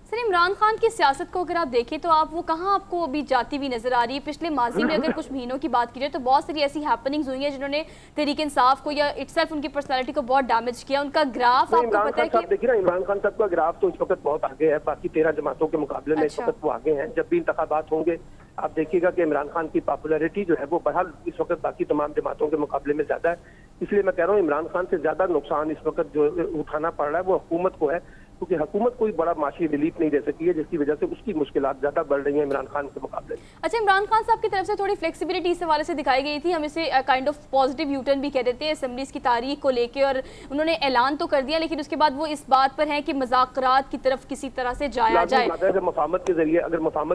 سر عمران خان کی سیاست کو اگر آپ دیکھیں تو آپ وہ کہاں آپ کو ابھی جاتی ہوئی نظر آ رہی ہے؟ پچھلے ماضی میں اگر کچھ مہینوں کی بات کی جائے تو بہت ساری ایسی ہیپننگز ہوئی ہیں جنہوں نے تحریک انصاف کو یا اٹ سیلف ان کی پرسنالٹی کو بہت ڈیمیج کیا. ان کا گراف آپ کو پتہ ہے کہ دیکھیے نا عمران خان صاحب کا گراف تو اس وقت بہت آگے ہے باقی 13 جماعتوں کے مقابلے میں. اس وقت وہ آگے ہیں. جب بھی انتخابات ہوں گے آپ دیکھیے گا کہ عمران خان کی پاپولیرٹی جو ہے وہ بہرحال اس وقت باقی تمام جماعتوں کے مقابلے میں زیادہ ہے. اس لیے میں کہہ رہا ہوں عمران خان سے زیادہ نقصان اس وقت جو اٹھانا پڑ رہا ہے وہ حکومت کو ہے, کیونکہ حکومت کوئی بڑا معاشی ریلیف نہیں دے سکی ہے, جس کی وجہ سے اس کی مشکلات زیادہ بڑھ رہی ہیں عمران خان کے مقابلے میں. اچھا, عمران خان صاحب کی طرف سے تھوڑی فلیکسیبلٹی اس حوالے سے دکھائی گئی تھی, ہم اسے kind of positive you turn بھی کہہ دیتے ہیں اسمبلیز کی تاریخ کو لے کے, اور انہوں نے اعلان تو کر دیا لیکن اس کے بعد وہ اس بات پر ہیں کہ مذاکرات کی طرف کسی طرح سے جایا جائے. اگر مفاہمت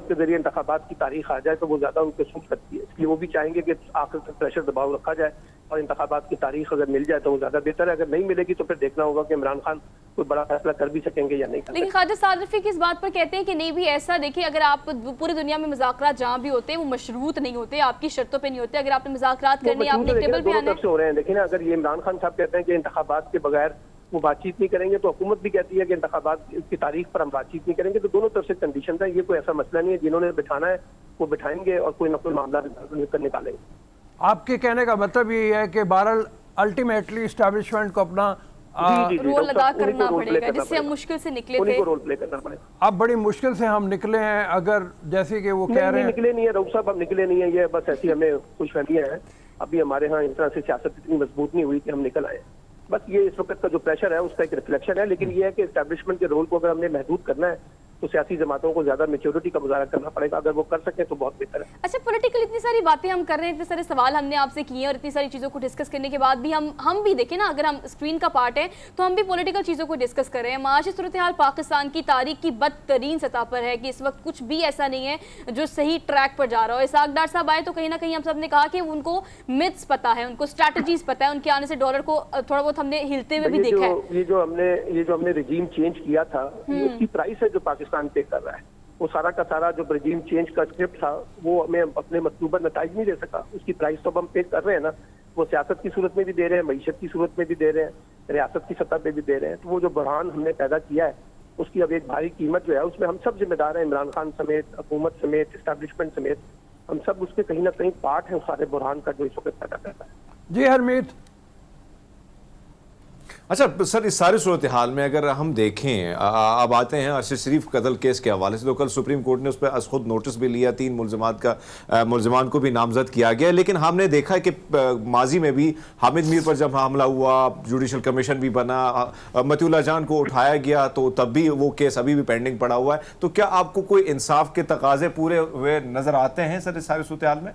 کے ذریعے انتخابات کی تاریخ آ جائے تو وہ زیادہ ان کے سوٹ سکتی ہے, اس لیے وہ بھی چاہیں گے کہ آخر تک پریشر دباؤ رکھا جائے اور انتخابات کی تاریخ اگر مل جائے تو وہ زیادہ بہتر ہے. اگر نہیں ملے گی تو پھر دیکھنا ہوگا کہ عمران خان کوئی بڑا فیصلہ کر بھی سکیں گے یا نہیں. لیکن خواجہ سعد رفیق اس بات پر کہتے ہیں کہ نہیں بھی ایسا دیکھیں, اگر آپ پوری دنیا میں مذاکرات جہاں بھی ہوتے ہیں وہ مشروط نہیں ہوتے, آپ کی شرطوں پہ نہیں ہوتے. اگر آپ نے مذاکرات کرنے آپ نے ٹیبل پہ آنا ہے. دیکھیں نا, اگر یہ عمران خان صاحب کہتے ہیں کہ انتخابات کے بغیر وہ بات چیت نہیں کریں گے تو حکومت بھی کہتی ہے کہ انتخابات کی تاریخ پر ہم بات چیت نہیں کریں گے, تو دونوں طرف سے کنڈیشن ہے. یہ کوئی ایسا مسئلہ نہیں ہے, جنہوں نے بٹھانا ہے وہ بٹھائیں گے اور کوئی نہ کوئی معاملہ نکالیں گے. آپ کے کہنے کا مطلب یہ ہے کہ بہرحال الٹیمیٹلی اسٹیبلشمنٹ کو اپنا رول ادا کرنا پڑے گا, جس سے ہم مشکل سے نکلے تھے. رول پلے کرنا پڑے گا. اب بڑی مشکل سے ہم نکلے ہیں, اگر جیسے کہ وہ کہہ رہے ہیں نکلے نہیں ہے رؤوف صاحب, ہم نکلے نہیں ہیں, یہ بس ایسی ہمیں خوش فہمیاں ہیں. ابھی ہمارے ہاں اس طرح سے سیاست اتنی مضبوط نہیں ہوئی کہ ہم نکل آئے. بس یہ اس وقت کا جو پریشر ہے اس کا ایک ریفلیکشن ہے, لیکن یہ ہے کہ اسٹیبلشمنٹ کے رول کو اگر ہم نے محدود کرنا ہے تو سیاسی جماعتوں کو زیادہ میچورٹی کا مظاہرہ کرنا پڑے گا. اگر وہ کر سکیں تو بہت بہتر ہے. اچھا, پولیٹیکل اتنی ساری باتیں ہم کر رہے ہیں, اتنے سارے سوال ہم نے آپ سے کیے ہیں اور اتنی ساری چیزوں کو ڈسکس کرنے کے بعد بھی ہم بھی دیکھیں نا, اگر ہم اسکرین کا پارٹ ہے تو ہم بھی پولیٹیکل چیزوں کو ڈسکس کر رہے ہیں. معاشی صورتحال پاکستان کی تاریخ کی بدترین سطح پر ہے کہ اس وقت کچھ بھی ایسا نہیں ہے جو صحیح ٹریک پر جا رہا ہو. اسحاق ڈار صاحب آئے تو کہیں نہ کہیں ہم سب نے کہا کہ ان کو متس پتہ ہے, ان کو اسٹریٹجیز پتہ ہے, ان کے آنے سے ڈالر کو تھوڑا بہت ہم نے ہلتے ہوئے بھی دیکھا ہے. یہ جو ہم نے رجیم چینج کیا تھا اس کی پرائس ہے جو پاکستان پے کر رہا ہے. وہ سارا کا سارا جو رجیم چینج کا اسکرپٹ تھا وہ ہمیں اپنے مطلوبہ نتائج نہیں دے سکا. اس کی پرائس تو اب ہم پے کر رہے ہیں نا, وہ سیاست کی صورت میں بھی دے رہے ہیں, معیشت کی صورت میں بھی دے رہے ہیں, ریاست کی سطح پہ بھی دے رہے ہیں. تو وہ جو بحران ہم نے پیدا کیا ہے اس کی اب ایک بھاری قیمت جو ہے اس میں ہم سب ذمہ دار ہیں, عمران خان سمیت, حکومت سمیت, اسٹیبلشمنٹ سمیت, ہم سب اس کے کہیں نہ کہیں پارٹ ہیں اس سارے بحران کا جو اس وقت پیدا کرتا ہے. جی حرمیت. اچھا سر, اس سارے صورتحال میں اگر ہم دیکھیں, اب آتے ہیں ارشد شریف قتل کیس کے حوالے سے, تو کل سپریم کورٹ نے اس پہ از خود نوٹس بھی لیا, 3 ملزمان کو بھی نامزد کیا گیا. لیکن ہم نے دیکھا کہ ماضی میں بھی حامد میر پر جب حملہ ہوا, جوڈیشل کمیشن بھی بنا, متی اللہ جان کو اٹھایا گیا, تو تب بھی وہ کیس ابھی بھی پینڈنگ پڑا ہوا ہے. تو کیا آپ کو کوئی انصاف کے تقاضے پورے ہوئے نظر آتے ہیں سر اس سارے صورتحال میں؟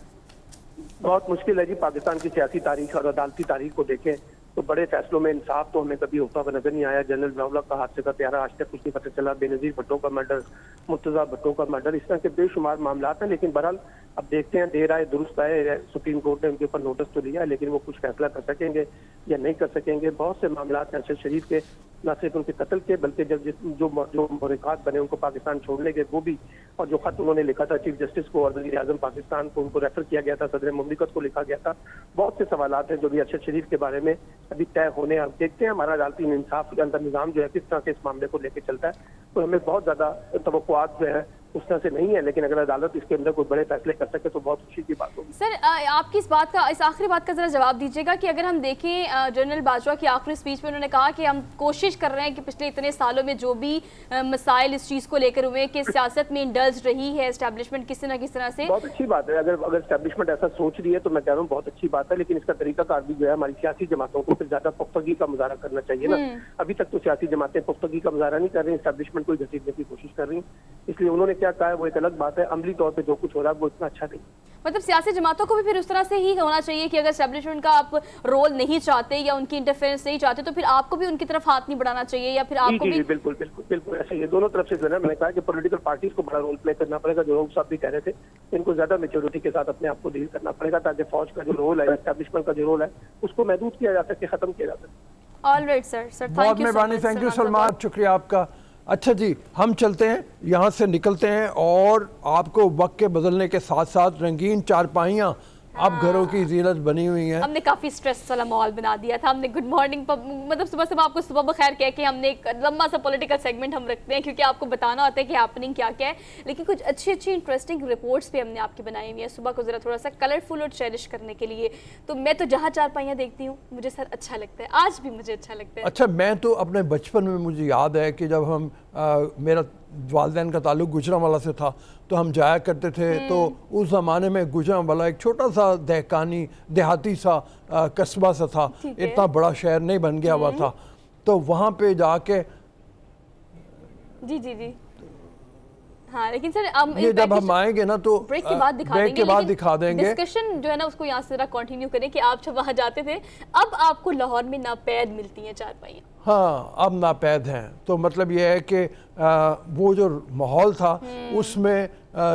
بہت مشکل ہے جی. پاکستان کی سیاسی تاریخ اور عدالتی تاریخ کو دیکھیں تو بڑے فیصلوں میں انصاف تو ہمیں کبھی ہوتا ہوا نظر نہیں آیا. جنرل ضیاء کا حادثے کا پیارا آج تک کچھ نہیں پتہ چلا, بے نظیر بھٹو کا مرڈر, مرتضیٰ بھٹو کا مرڈر, اس طرح کے بے شمار معاملات ہیں. لیکن بہرحال اب دیکھتے ہیں, دیر آئے درست آئے. سپریم کورٹ نے ان کے اوپر نوٹس تو لیا لیکن وہ کچھ فیصلہ کر سکیں گے یا نہیں کر سکیں گے. بہت سے معاملات ہیں ارشد شریف کے, نہ صرف ان کے قتل کے بلکہ جو محرکات بنے ان کو پاکستان چھوڑنے کے وہ بھی, اور جو خط انہوں نے لکھا تھا چیف جسٹس کو اور وزیر اعظم پاکستان کو, ان کو ریفر کیا گیا تھا, صدر مملکت کو لکھا گیا تھا. بہت سے سوالات ہیں جو بھی ارشد شریف کے بارے میں ابھی طے ہونے. اب دیکھتے ہیں ہمارا عدالتی انصاف کے اندر نظام جو ہے کس طرح سے اس معاملے کو لے کے چلتا ہے. تو ہمیں بہت زیادہ توقعات جو ہے اس طرح سے نہیں ہے, لیکن اگر عدالت اس کے اندر کوئی بڑے فیصلے کر سکے تو بہت خوشی کی بات ہوگی. سر آپ کی اس آخری بات کا ذرا جواب دیجیے گا کہ اگر ہم دیکھیں جنرل باجوہ کی آخری سپیچ میں انہوں نے کہا کہ ہم کوشش کر رہے ہیں کہ پچھلے اتنے سالوں میں جو بھی مسائل اس چیز کو لے کر ہوئے کہ سیاست میں انڈلج رہی ہے اسٹیبلشمنٹ کسی نہ کس طرح سے. بہت اچھی بات ہے, اگر اسٹیبلشمنٹ ایسا سوچ رہی ہے تو میں کہہ رہا ہوں بہت اچھی بات ہے, لیکن اس کا طریقہ کار بھی جو ہے ہماری سیاسی جماعتوں کو پھر زیادہ پختگی کا مظاہرہ کرنا چاہیے نا. ابھی تک تو سیاسی جماعتیں پختگی کا مظاہرہ نہیں کر رہی, اسٹیبلشمنٹ کو گھسیٹنے کی کوشش کر رہی. اس لیے انہوں نے کیا کہا ہے وہ ایک الگ بات ہے, عملی طور پہ جو کچھ ہو رہا ہے وہ اتنا اچھا نہیں. مطلب سیاسی جماعتوں کو بھی پھر اس طرح سے ہی ہونا چاہیے کہ اگر اسٹیبلشمنٹ کا آپ رول نہیں چاہتے یا ان کی انٹرفیئرنس نہیں چاہتے تو پھر آپ کو بھی ان کی طرف ہاتھ نہیں بڑھانا چاہیے, یا پھر آپ کو بھی. بالکل بالکل بالکل ایسا ہی ہے, دونوں طرف سے جو ہے میں نے کہا کہ پولیٹیکل پارٹیز کو بڑا رول پلے کرنا پڑے گا, جو رؤوف صاحب بھی کہہ رہے تھے, ان کو زیادہ میچورٹی کے ساتھ اپنے آپ کو ڈیل کرنا پڑے گا تاکہ فوج کا جو رول ہے, اسٹیبلشمنٹ کا جو رول ہے اس کو محدود کیا جا سکے, ختم کیا جا سکے. آل رائٹ سر, بہت مہربانی, تھینک یو سلمان, شکریہ آپ کا. اچھا جی, ہم چلتے ہیں, یہاں سے نکلتے ہیں اور آپ کو وقت کے بدلنے کے ساتھ ساتھ رنگین چارپائیاں अब घरों की जीनत बनी हुई है। हमने काफ़ी स्ट्रेस वाला माहौल बना दिया था। हमने गुड मॉर्निंग मतलब सुबह सुबह आपको सुबह बखैर कह के हमने एक लंबा सा पॉलिटिकल सेगमेंट हम रखते हैं, क्योंकि आपको बताना होता है कि हैपनिंग क्या क्या है, लेकिन कुछ अच्छी अच्छी इंटरेस्टिंग रिपोर्ट्स भी हमने आपकी बनाई हुई है सुबह को ज़रा थोड़ा सा कलरफुल और चेरिश करने के लिए। तो मैं तो जहाँ चारपाइयाँ देखती हूँ मुझे सर अच्छा लगता है, आज भी मुझे अच्छा लगता है। अच्छा, मैं तो अपने बचपन में मुझे याद है कि जब हम मेरा वालिदैन का ताल्लुक गुजरांवाला से था तो हम जाया करते थे, तो उस ज़माने में गुजरांवाला एक छोटा सा देहाती सा कस्बा सा था, इतना बड़ा शहर नहीं बन गया हुआ था। तो वहाँ पे जाके जी जी जी हाँ, लेकिन सर ये जब हम आएंगे ना तो ब्रेक के बाद दिखा देंगे, डिस्कशन जो है ना उसको यहाँ से जरा कंटिन्यू करें कि आप जब वहाँ जाते थे अब आपको लाहौर में नापैद मिलती हैं चारपाइयाँ। हाँ, अब नापैद हैं। तो मतलब ये है कि वो जो माहौल था उसमें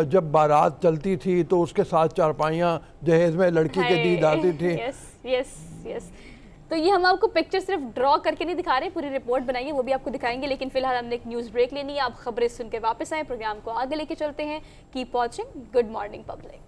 जब बारात चलती थी तो उसके साथ चारपाइयाँ जहेज में लड़की के दी जाती थी। Yes yes yes. तो ये हम आपको पिक्चर सिर्फ ड्रॉ करके नहीं दिखा रहे, पूरी रिपोर्ट बनाई है वो भी आपको दिखाएंगे, लेकिन फिलहाल हमने एक न्यूज़ ब्रेक लेनी है। आप खबरें सुन के वापस आए, प्रोग्राम को आगे लेके चलते हैं। Keep watching good morning public.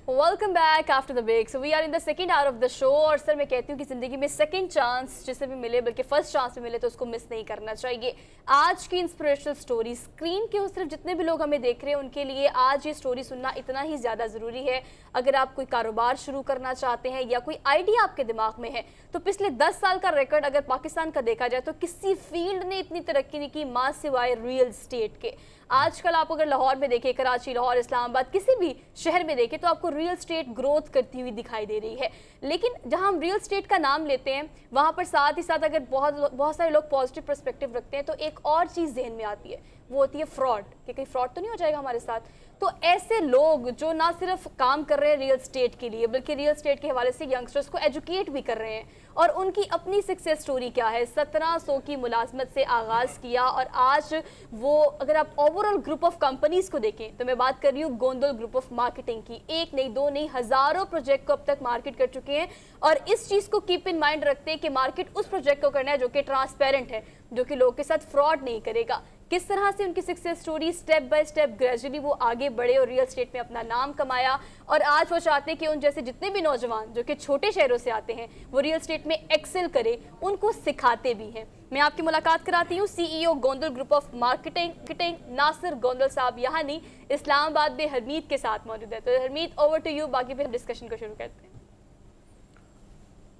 Welcome back after the break. So we are in the second hour of the show. और सर मैं कहती हूँ कि ज़िंदगी में सेकंड चांस जिसे भी मिले, बल्कि फर्स्ट चांस भी मिले तो उसको मिस नहीं करना चाहिए। आज की इंस्पिरेशनल स्टोरी स्क्रीन के उस तरफ जितने भी लोग हमें देख रहे हैं उनके लिए आज ये स्टोरी सुनना इतना ही ज़्यादा ज़रूरी है। अगर आप कोई कारोबार शुरू करना चाहते हैं या कोई आइडिया आपके दिमाग में है, तो पिछले 10 साल का रिकॉर्ड अगर पाकिस्तान का देखा जाए तो किसी फील्ड ने इतनी तरक्की नहीं की मां सिवाय रियल एस्टेट के। आजकल आप अगर लाहौर में देखें, कराची, लाहौर, इस्लामाबाद, किसी भी शहर में देखें तो आपको रियल एस्टेट ग्रोथ करती हुई दिखाई दे रही है। लेकिन जहां हम रियल एस्टेट का नाम लेते हैं वहां पर साथ ही साथ अगर बहुत सारे लोग पॉजिटिव पर्सपेक्टिव रखते हैं तो एक और चीज़ जहन में आती है, वो होती है फ्रॉड, कि कहीं फ्रॉड तो नहीं हो जाएगा हमारे साथ। तो ऐसे लोग जो ना सिर्फ काम कर रहे हैं रियल एस्टेट के लिए, बल्कि रियल एस्टेट के हवाले से यंगस्टर्स को एजुकेट भी कर रहे हैं, और उनकी अपनी सक्सेस स्टोरी क्या है। 1700 की मुलाजमत से आगाज़ किया और आज वो, अगर आप ओवरऑल ग्रुप ऑफ कंपनीज को देखें तो मैं बात कर रही हूँ गोंदल ग्रुप ऑफ मार्केटिंग की, एक नहीं दो नहीं हज़ारों प्रोजेक्ट को अब तक मार्केट कर चुके हैं। और इस चीज़ को कीप इन माइंड रखते हैं कि मार्केट उस प्रोजेक्ट को करना है जो कि ट्रांसपेरेंट है, जो कि लोगों के साथ फ्रॉड नहीं करेगा। किस तरह से उनकी success story step by step gradually वो आगे बढ़े और रियल एस्टेट में अपना नाम कमाया। और आज वो चाहते हैं कि उन जैसे जितने भी नौजवान जो कि छोटे शहरों से आते हैं वो रियल एस्टेट में एक्सेल करे, उनको सिखाते भी हैं। मैं आपकी मुलाकात कराती हूँ CEO Gondal group of marketing Nasir Gondal sahab, यहाँ नहीं इस्लामाबाद में हरमीत के साथ मौजूद है। तो हरमीत, ओवर टू यू, बाकी फिर डिस्कशन को शुरू करते हैं।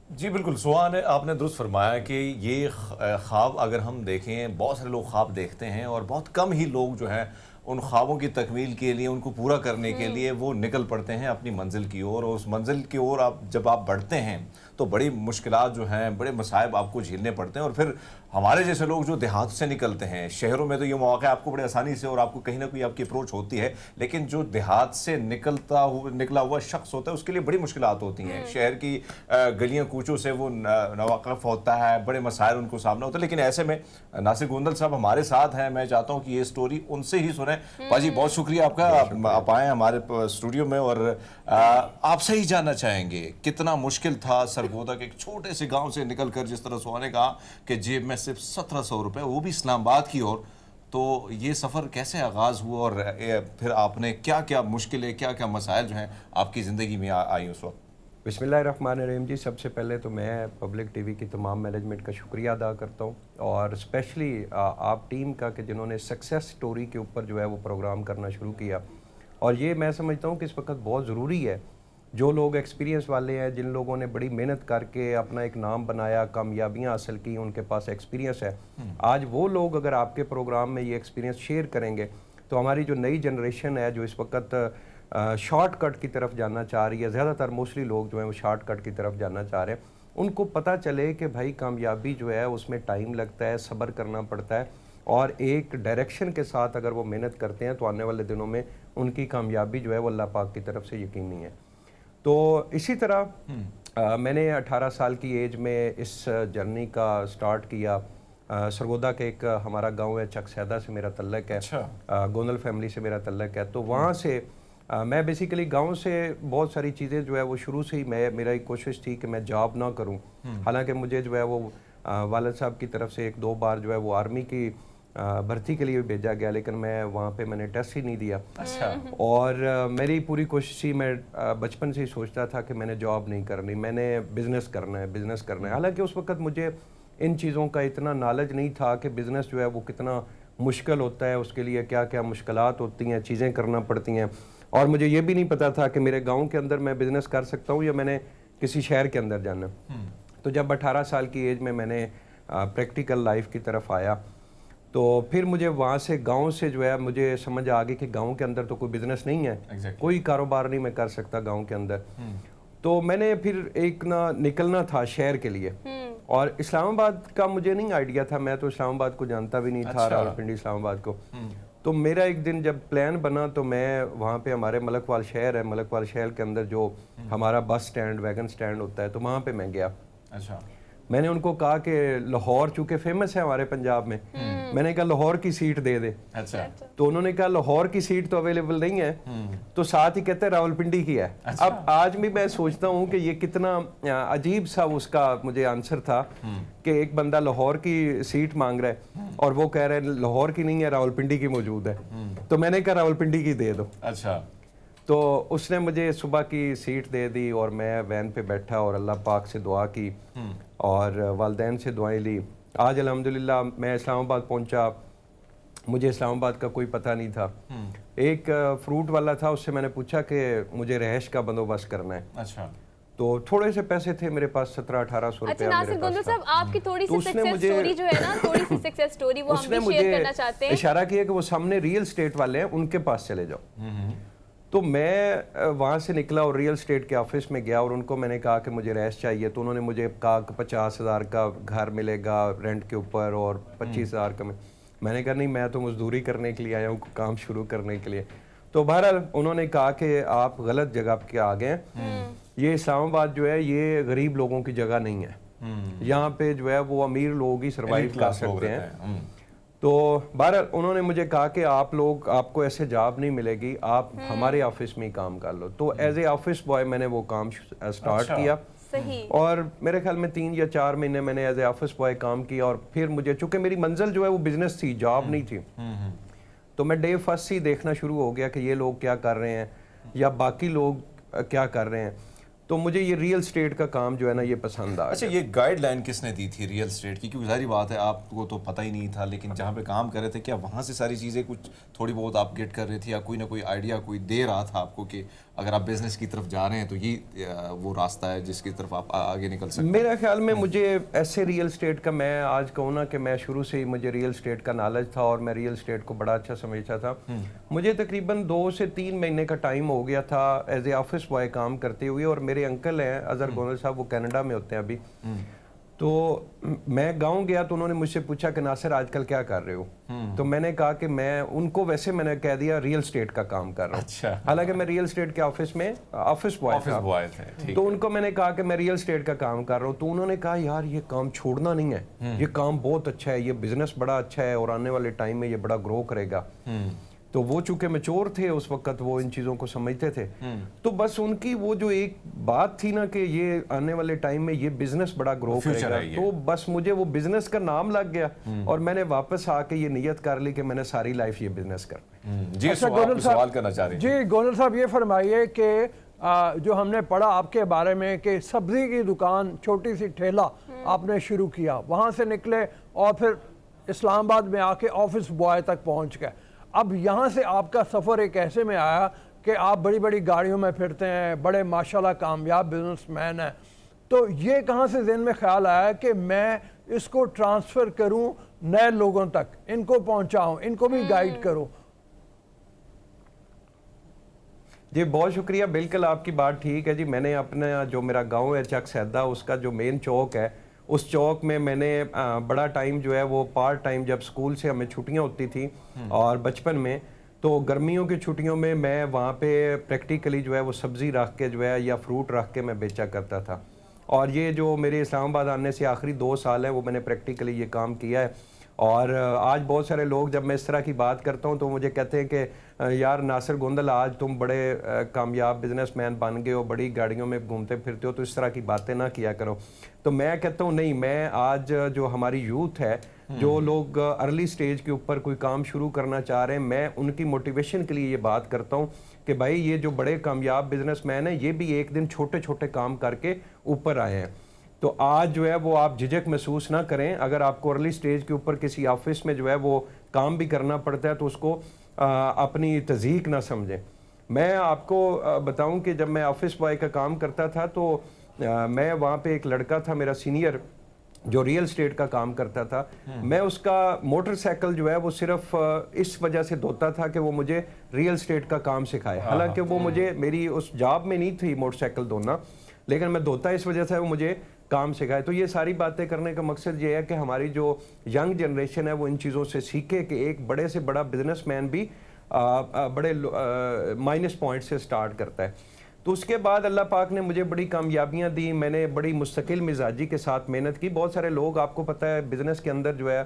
जी बिल्कुल, सुहान आपने दुरुस्त फरमाया कि ये ख्वाब अगर हम देखें, बहुत सारे लोग ख्वाब देखते हैं और बहुत कम ही लोग जो है उन ख्वाबों की तकमील के लिए, उनको पूरा करने के लिए वो निकल पड़ते हैं अपनी मंजिल की ओर। और उस मंजिल की ओर जब आप बढ़ते हैं तो बड़ी मुश्किलात जो हैं, बड़े मसाइब आपको झेलने पड़ते हैं। और फिर हमारे जैसे लोग जो देहात से निकलते हैं, शहरों में तो ये मौका आपको बड़े आसानी से और आपको कहीं ना कहीं आपकी अप्रोच होती है, लेकिन जो देहात से निकला हुआ शख्स होता है उसके लिए बड़ी मुश्किलात होती हैं। शहर की गलियाँ कूचों से वो नावाकिफ़ होता है, बड़े मसाइल उनको सामना होता है। लेकिन ऐसे में नासिर गोंदल साहब हमारे साथ हैं, मैं चाहता हूँ कि ये स्टोरी उनसे ही सुने। पाजी बहुत शुक्रिया आपका, आप आए हमारे स्टूडियो में और आपसे ही जानना चाहेंगे कितना मुश्किल था सरगोदा के एक छोटे से गांव से निकलकर, जिस तरह सुहाने कहा कि जेब में सिर्फ 1700 रुपये, वो भी इस्लामाबाद की ओर। तो ये सफ़र कैसे आगाज़ हुआ और फिर आपने क्या क्या मुश्किलें, क्या क्या मसाइल जो हैं आपकी ज़िंदगी में आई उस वक्त? बिस्मिल्लाहिर्रहमानिर्रहीम जी, सबसे पहले तो मैं पब्लिक टीवी की तमाम मैनेजमेंट का शुक्रिया अदा करता हूँ और स्पेशली आप टीम का कि जिन्होंने सक्सेस स्टोरी के ऊपर जो है वो प्रोग्राम करना शुरू किया। और ये मैं समझता हूँ कि इस वक्त बहुत ज़रूरी है, जो लोग एक्सपीरियंस वाले हैं, जिन लोगों ने बड़ी मेहनत करके अपना एक नाम बनाया, कामयाबियाँ हासिल की, उनके पास एक्सपीरियंस है, आज वो लोग अगर आपके प्रोग्राम में ये एक्सपीरियंस शेयर करेंगे तो हमारी जो नई जनरेशन है जो इस वक्त शॉर्टकट की तरफ जाना चाह रही है, ज़्यादातर मोस्टली लोग जो हैं वो शॉर्टकट की तरफ जाना चाह रहे हैं, उनको पता चले कि भाई कामयाबी जो है उसमें टाइम लगता है, सब्र करना पड़ता है, और एक डायरेक्शन के साथ अगर वो मेहनत करते हैं तो आने वाले दिनों में उनकी कामयाबी जो है वो अल्लाह पाक की तरफ से यकीनी है। तो इसी तरह मैंने 18 साल की एज में इस जर्नी का स्टार्ट किया। सरगोदा के एक हमारा गांव है, चकसैदा से मेरा तल्लक है। अच्छा। गोंदल फैमिली से मेरा तल्लक है। तो वहाँ से मैं बेसिकली गांव से बहुत सारी चीज़ें जो है वो शुरू से ही मेरा एक कोशिश थी कि मैं जॉब ना करूं। हालांकि मुझे जो है वो वालिद साहब की तरफ से 1-2 बार जो है वो आर्मी की भर्ती के लिए भी भेजा गया, लेकिन मैं वहाँ पे मैंने टेस्ट ही नहीं दिया। अच्छा। और मेरी पूरी कोशिश थी, मैं बचपन से ही सोचता था कि मैंने जॉब नहीं करनी, मैंने बिज़नेस करना है, बिज़नेस करना है। हालांकि उस वक्त मुझे इन चीज़ों का इतना नॉलेज नहीं था कि बिज़नेस जो है वो कितना मुश्किल होता है, उसके लिए क्या क्या मुश्किलात होती हैं, चीज़ें करना पड़ती हैं। और मुझे ये भी नहीं पता था कि मेरे गाँव के अंदर मैं बिज़नेस कर सकता हूँ या मैंने किसी शहर के अंदर जाना। तो जब 18 साल की एज में मैंने प्रैक्टिकल लाइफ की तरफ आया, तो फिर मुझे वहाँ से गांव से जो है मुझे समझ आ गई कि गांव के अंदर तो कोई बिजनेस नहीं है, कोई कारोबार नहीं मैं कर सकता गांव के अंदर। तो मैंने फिर एक ना निकलना था शहर के लिए, और इस्लामाबाद का मुझे नहीं आइडिया था, मैं तो इस्लामाबाद को जानता भी नहीं था, रावलपिंडी इस्लामाबाद को। तो मेरा एक दिन जब प्लान बना तो मैं वहाँ पे, हमारे मलकवाल शहर है, मलकवाल शहर के अंदर जो हमारा बस स्टैंड, वैगन स्टैंड होता है, तो वहाँ पे मैं गया। अच्छा। मैंने उनको कहा कि लाहौर चूँकि फेमस है हमारे पंजाब में, मैंने कहा लाहौर की सीट दे दे। अच्छा। तो उन्होंने कहा लाहौर की सीट तो अवेलेबल नहीं है, तो साथ ही कहते हैं रावलपिंडी की है। अच्छा। अब आज भी मैं सोचता हूँ कि ये कितना अजीब सा उसका मुझे आंसर था कि एक बंदा लाहौर की सीट मांग रहा है और वो कह रहा है लाहौर की नहीं है, रावलपिंडी की मौजूद है। तो मैंने कहा रावलपिंडी की दे दो। अच्छा। तो उसने मुझे सुबह की सीट दे दी और मैं वैन पे बैठा और अल्लाह पाक से दुआ की और वालिदैन से दुआएं ली। आज अल्हम्दुलिल्लाह मैं इस्लामाबाद पहुंचा, मुझे इस्लामाबाद का कोई पता नहीं था। एक फ्रूट वाला था, उससे मैंने पूछा कि मुझे रहायश का बंदोबस्त करना है। अच्छा। तो थोड़े से पैसे थे मेरे पास, 1700-1800 अच्छा रुपया नासिर गोंदल साहब, आपकी थोड़ी तो सी सक्सेस स्टोरी जो है ना, थोड़ी सी सक्सेस स्टोरी वो हम भी शेयर करना चाहते हैं। इशारा किया कि वो सामने रियल स्टेट वाले हैं, उनके पास चले जाओ। तो मैं वहाँ से निकला और रियल स्टेट के ऑफिस में गया और उनको मैंने कहा कि मुझे रैश चाहिए। तो उन्होंने मुझे कहा कि 50,000 का घर मिलेगा रेंट के ऊपर और 25,000 का। मैंने कहा नहीं, मैं तो मजदूरी करने के लिए आया हूँ, काम शुरू करने के लिए। तो बहरहाल उन्होंने कहा कि आप गलत जगह पे आ गए हैं, ये इस्लामाबाद जो है ये गरीब लोगों की जगह नहीं है, यहाँ पे जो है वो अमीर लोग ही सर्वाइव कर सकते हैं। तो बहरहाल उन्होंने मुझे कहा कि आप लोग, आपको ऐसे जॉब नहीं मिलेगी, आप हमारे ऑफिस में ही काम कर लो। तो एज ए ऑफिस बॉय मैंने वो काम स्टार्ट किया। सही। और मेरे ख्याल में 3 या 4 महीने मैंने एज ए ऑफिस बॉय काम किया। और फिर मुझे, चूंकि मेरी मंजिल जो है वो बिजनेस थी, जॉब नहीं थी, तो मैं डे फर्स्ट ही देखना शुरू हो गया कि ये लोग क्या कर रहे हैं या बाकी लोग क्या कर रहे हैं। तो मुझे ये रियल स्टेट का काम जो है ना ये पसंद आ अच्छा, ये गाइडलाइन किसने दी थी रियल स्टेट की? क्योंकि जाहिर बात है आपको तो पता ही नहीं था, लेकिन जहाँ पे काम कर रहे थे क्या वहाँ से सारी चीज़ें कुछ थोड़ी बहुत आप गेट कर रहे थे, या कोई ना कोई आइडिया कोई दे रहा था आपको कि अगर आप बिजनेस की तरफ जा रहे हैं तो ये वो रास्ता है जिसकी तरफ आप आगे निकल सकते हैं? मेरा ख्याल में मुझे ऐसे रियल स्टेट का, मैं आज कहूँ ना कि मैं शुरू से ही मुझे रियल स्टेट का नॉलेज था और मैं रियल स्टेट को बड़ा अच्छा समझता था। मुझे तकरीबन 2 से 3 महीने का टाइम हो गया था एज ए ऑफिस बॉय काम करते हुए। और मेरे अंकल हैं अजहर गोंदल साहब, वो कनाडा में होते हैं अभी। तो मैं गांव गया तो उन्होंने मुझसे पूछा कि नासिर आजकल क्या कर रहे हो? तो मैंने कहा कि मैं उनको, वैसे मैंने कह दिया रियल स्टेट का काम कर रहा हूँ। अच्छा। हालांकि मैं रियल स्टेट के ऑफिस में ऑफिस बॉय था। तो उनको मैंने कहा कि मैं रियल स्टेट का काम कर रहा हूँ। तो उन्होंने कहा यार ये काम छोड़ना नहीं है, ये काम बहुत अच्छा है, ये बिजनेस बड़ा अच्छा है और आने वाले टाइम में ये बड़ा ग्रो करेगा। तो वो चूंकि मैच्योर थे उस वक्त, वो इन चीज़ों को समझते थे। तो बस उनकी वो जो एक बात थी ना कि ये आने वाले टाइम में ये बिजनेस बड़ा ग्रो करेगा, तो बस मुझे वो बिजनेस का नाम लग गया और मैंने वापस आके ये नियत कर ली कि मैंने सारी लाइफ ये बिजनेस करना। जी, अच्छा, आप सवाल करना चाह रहे हैं? जी गोंदल साहब, ये फरमाइए कि जो हमने पढ़ा आपके बारे में कि सब्जी की दुकान, छोटी सी ठेला आपने शुरू किया, वहाँ से निकले और फिर इस्लामाबाद में आके ऑफिस बॉय तक पहुँच गए। अब यहाँ से आपका सफ़र एक ऐसे में आया कि आप बड़ी बड़ी गाड़ियों में फिरते हैं, बड़े माशाल्लाह कामयाब बिजनेसमैन हैं। तो ये कहाँ से ज़हन में ख्याल आया कि मैं इसको ट्रांसफ़र करूँ नए लोगों तक, इनको पहुँचाऊँ, इनको भी गाइड करूँ? जी बहुत शुक्रिया, बिल्कुल आपकी बात ठीक है जी। मैंने अपना जो मेरा गांव है चक सैदा, उसका जो मेन चौक है, उस चौक में मैंने बड़ा टाइम जो है वो पार्ट टाइम, जब स्कूल से हमें छुट्टियां होती थी और बचपन में, तो गर्मियों की छुट्टियों में मैं वहाँ पे प्रैक्टिकली जो है वो सब्ज़ी रख के जो है या फ्रूट रख के मैं बेचा करता था। और ये जो मेरे इस्लामाबाद आने से आखिरी 2 साल है वो मैंने प्रैक्टिकली ये काम किया है। اور آج بہت سارے لوگ جب میں اس طرح کی بات کرتا ہوں تو مجھے کہتے ہیں کہ یار ناصر گوندل آج تم بڑے کامیاب بزنس مین بن گئے ہو, بڑی گاڑیوں میں گھومتے پھرتے ہو, تو اس طرح کی باتیں نہ کیا کرو. تو میں کہتا ہوں نہیں, میں آج جو ہماری یوتھ ہے, جو لوگ ارلی سٹیج کے اوپر کوئی کام شروع کرنا چاہ رہے ہیں, میں ان کی موٹیویشن کے لیے یہ بات کرتا ہوں کہ بھائی یہ جو بڑے کامیاب بزنس مین ہیں یہ بھی ایک دن چھوٹے چھوٹے کام کر کے اوپر آئے ہیں. تو آج جو ہے وہ آپ جھجک محسوس نہ کریں. اگر آپ کو ارلی سٹیج کے اوپر کسی آفس میں جو ہے وہ کام بھی کرنا پڑتا ہے تو اس کو اپنی تضحیک نہ سمجھیں. میں آپ کو بتاؤں کہ جب میں آفس بوائے کا کام کرتا تھا تو میں وہاں پہ ایک لڑکا تھا میرا سینئر جو ریئل اسٹیٹ کا کام کرتا تھا. میں اس کا موٹر سائیکل جو ہے وہ صرف اس وجہ سے دھوتا تھا کہ وہ مجھے ریئل اسٹیٹ کا کام سکھائے. حالانکہ وہ مجھے میری اس جاب میں نہیں تھی موٹر سائیکل دھونا, لیکن میں دھوتا اس وجہ سے وہ مجھے کام سکھائے. تو یہ ساری باتیں کرنے کا مقصد یہ ہے کہ ہماری جو ینگ جنریشن ہے وہ ان چیزوں سے سیکھے کہ ایک بڑے سے بڑا بزنس مین بھی بڑے مائنس پوائنٹ سے سٹارٹ کرتا ہے. تو اس کے بعد اللہ پاک نے مجھے بڑی کامیابیاں دی. میں نے بڑی مستقل مزاجی کے ساتھ محنت کی. بہت سارے لوگ آپ کو پتہ ہے بزنس کے اندر جو ہے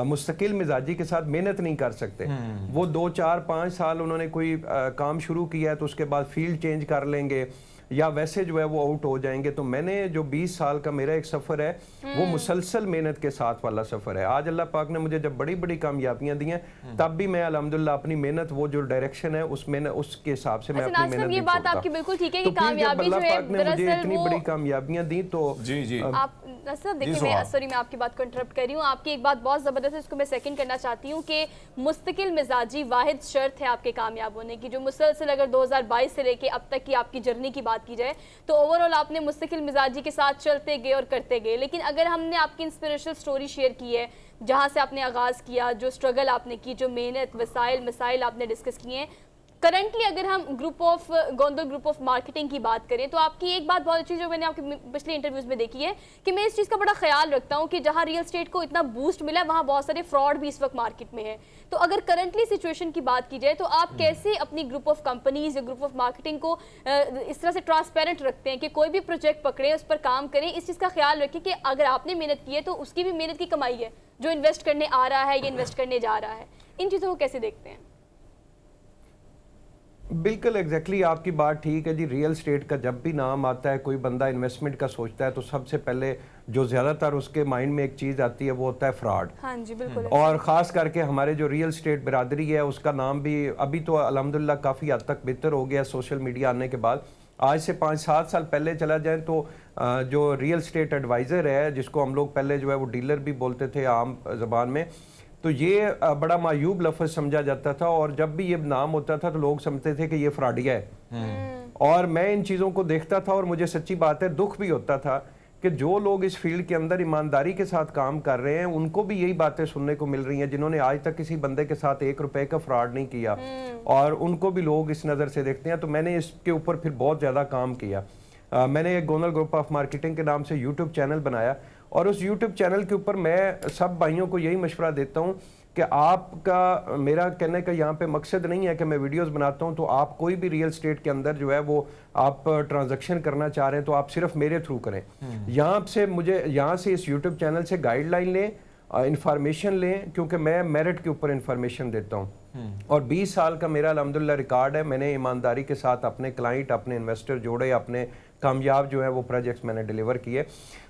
مستقل مزاجی کے ساتھ محنت نہیں کر سکتے. وہ 2 4 5 سال انہوں نے کوئی کام شروع کیا ہے تو اس کے بعد فیلڈ چینج کر لیں گے یا ویسے جو ہے وہ آؤٹ ہو جائیں گے. تو میں نے جو 20 سال کا میرا ایک سفر ہے وہ مسلسل محنت کے ساتھ والا سفر ہے. آج اللہ پاک نے مجھے جب بڑی بڑی کامیابیاں دی ہیں تب بھی میں الحمدللہ اپنی محنت وہ جو ڈائریکشن ہے اس میں اس کے حساب سے میں اپنی محنت نہیں یہ بات آپ کی بالکل ٹھیک ہے کہ کامیابی جو ہے اللہ پاک نے مجھے اتنی بڑی کامیابیاں دی. تو جی آپ نصر دیکھیں, میں آپ کی بات کو انٹرپٹ کر رہی ہوں. آپ کی ایک بات بہت زبردست ہے, اس کو میں سیکنڈ کرنا چاہتی ہوں کہ مستقل مزاجی واحد شرط ہے آپ کے کامیاب ہونے کی. جو مسلسل اگر 2022 سے لے کے اب تک کی آپ کی جرنی کی بات کی جائے تو اوور آل آپ نے مستقل مزاجی کے ساتھ چلتے گئے اور کرتے گئے. لیکن اگر ہم نے آپ کی انسپریشنل سٹوری شیئر کی ہے, جہاں سے آپ نے آغاز کیا, جو سٹرگل آپ نے کی, جو محنت, وسائل, مسائل آپ نے ڈسکس کیے ہیں, کرنٹلی اگر ہم گوندل گروپ آف مارکیٹنگ کی بات کریں تو آپ کی ایک بات بہت اچھی جو میں نے آپ کی پچھلی انٹرویوز میں دیکھی ہے کہ میں اس چیز کا بڑا خیال رکھتا ہوں کہ جہاں ریئل اسٹیٹ کو اتنا بوسٹ ملا ہے وہاں بہت سارے فراڈ بھی اس وقت مارکیٹ میں ہے. تو اگر کرنٹلی سچویشن کی بات کی جائے تو آپ کیسے اپنی گروپ آف کمپنیز یا گروپ آف مارکیٹنگ کو اس طرح سے ٹرانسپیرنٹ رکھتے ہیں کہ کوئی بھی پروجیکٹ پکڑیں, اس پر کام کریں, اس چیز کا خیال رکھیں کہ اگر آپ نے محنت کی ہے تو اس کی بھی محنت کی کمائی ہے جو انویسٹ کرنے آ رہا ہے یا انویسٹ کرنے جا رہا ہے. ان چیزوں کو کیسے دیکھتے ہیں؟ بالکل ایگزیکٹلی آپ کی بات ٹھیک ہے جی. ریئل اسٹیٹ کا جب بھی نام آتا ہے, کوئی بندہ انویسٹمنٹ کا سوچتا ہے تو سب سے پہلے جو زیادہ تر اس کے مائنڈ میں ایک چیز آتی ہے وہ ہوتا ہے فراڈ. ہاں جی بالکل. اور خاص کر کے ہمارے جو ریئل اسٹیٹ برادری ہے اس کا نام بھی ابھی تو الحمدللہ کافی حد تک بہتر ہو گیا سوشل میڈیا آنے کے بعد. آج سے 5 7 سال پہلے چلا جائیں تو جو ریئل اسٹیٹ ایڈوائزر ہے, جس کو ہم لوگ پہلے جو ہے وہ ڈیلر بھی بولتے تھے عام زبان میں, تو یہ بڑا معیوب لفظ سمجھا جاتا تھا. اور جب بھی یہ نام ہوتا تھا تو لوگ سمجھتے تھے کہ یہ فراڈیا ہے. اور میں ان چیزوں کو دیکھتا تھا اور مجھے سچی بات ہے دکھ بھی ہوتا تھا کہ جو لوگ اس فیلڈ کے اندر ایمانداری کے ساتھ کام کر رہے ہیں ان کو بھی یہی باتیں سننے کو مل رہی ہیں جنہوں نے آج تک کسی بندے کے ساتھ 1 روپے کا فراڈ نہیں کیا, اور ان کو بھی لوگ اس نظر سے دیکھتے ہیں. تو میں نے اس کے اوپر پھر بہت زیادہ کام کیا. میں نے ایک گوندل گروپ آف مارکیٹنگ کے نام سے یوٹیوب چینل بنایا, اور اس یوٹیوب چینل کے اوپر میں سب بھائیوں کو یہی مشورہ دیتا ہوں کہ آپ کا, میرا کہنے کا یہاں پہ مقصد نہیں ہے کہ میں ویڈیوز بناتا ہوں تو آپ کوئی بھی ریئل اسٹیٹ کے اندر جو ہے وہ آپ ٹرانزیکشن کرنا چاہ رہے ہیں تو آپ صرف میرے تھرو کریں. یہاں سے اس یوٹیوب چینل سے گائیڈ لائن لیں, انفارمیشن لیں, کیونکہ میں میرٹ کے اوپر انفارمیشن دیتا ہوں. اور 20 سال کا میرا الحمدللہ ریکارڈ ہے. میں نے ایمانداری کے ساتھ اپنے کلائنٹ, اپنے انویسٹر جوڑے, اپنے کامیاب جو ہے وہ پروجیکٹس میں نے ڈیلیور کیے.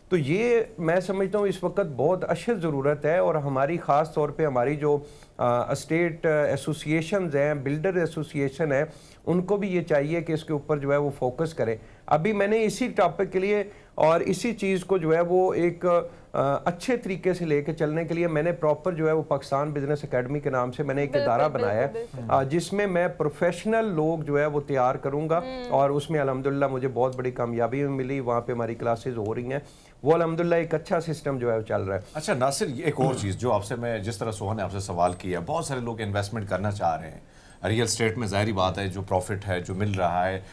تو یہ میں سمجھتا ہوں اس وقت بہت اشد ضرورت ہے, اور ہماری خاص طور پہ ہماری جو اسٹیٹ ایسوسیشنز ہیں, بلڈر ایسوسیشن ہے, ان کو بھی یہ چاہیے کہ اس کے اوپر جو ہے وہ فوکس کریں. ابھی میں نے اسی ٹاپک کے لیے اور اسی چیز کو جو ہے وہ ایک اچھے طریقے سے لے کے چلنے کے لیے میں نے پراپر جو ہے وہ پاکستان بزنس اکیڈمی کے نام سے میں نے ایک ادارہ بنایا ہے جس میں میں پروفیشنل لوگ جو ہے وہ تیار کروں گا, اور اس میں الحمدللہ مجھے بہت بڑی کامیابی ملی. وہاں پہ ہماری کلاسز ہو رہی ہیں, وہ الحمدللہ ایک اچھا سسٹم جو ہے وہ چل رہا ہے. اچھا ناصر, ایک اور چیز جو آپ سے میں جس طرح سوہن نے آپ سے سوال کیا, بہت سارے لوگ انویسٹمنٹ کرنا چاہ رہے ہیں रियल स्टेट में ज़ाहिरी बात है जो प्रॉफिट है जो मिल रहा है,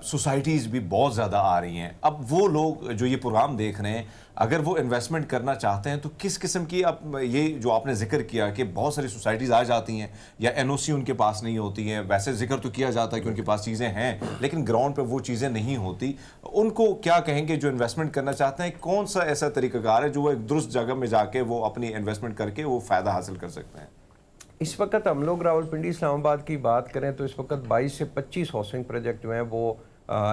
सोसाइटीज़ भी बहुत ज़्यादा आ रही हैं। अब वो लोग जो ये प्रोग्राम देख रहे हैं अगर वो इन्वेस्टमेंट करना चाहते हैं तो किस किस्म की, अब ये जो आपने जिक्र किया कि बहुत सारी सोसाइटीज़ आ जाती हैं या एनओसी उनके पास नहीं होती हैं, वैसे जिक्र तो किया जाता है कि उनके पास चीज़ें हैं लेकिन ग्राउंड पे वो चीज़ें नहीं होती, उनको क्या कहेंगे जो इन्वेस्टमेंट करना चाहते हैं? कौन सा ऐसा तरीक़ाकार है जो वो एक दुरुस्त जगह में जाके वो अपनी इन्वेस्टमेंट करके वो फ़ायदा हासिल कर सकते हैं? इस वक्त हम लोग रावलपिंडी इस्लामाबाद की बात करें तो इस वक्त 22 से 25 हाउसिंग प्रोजेक्ट जो हैं वो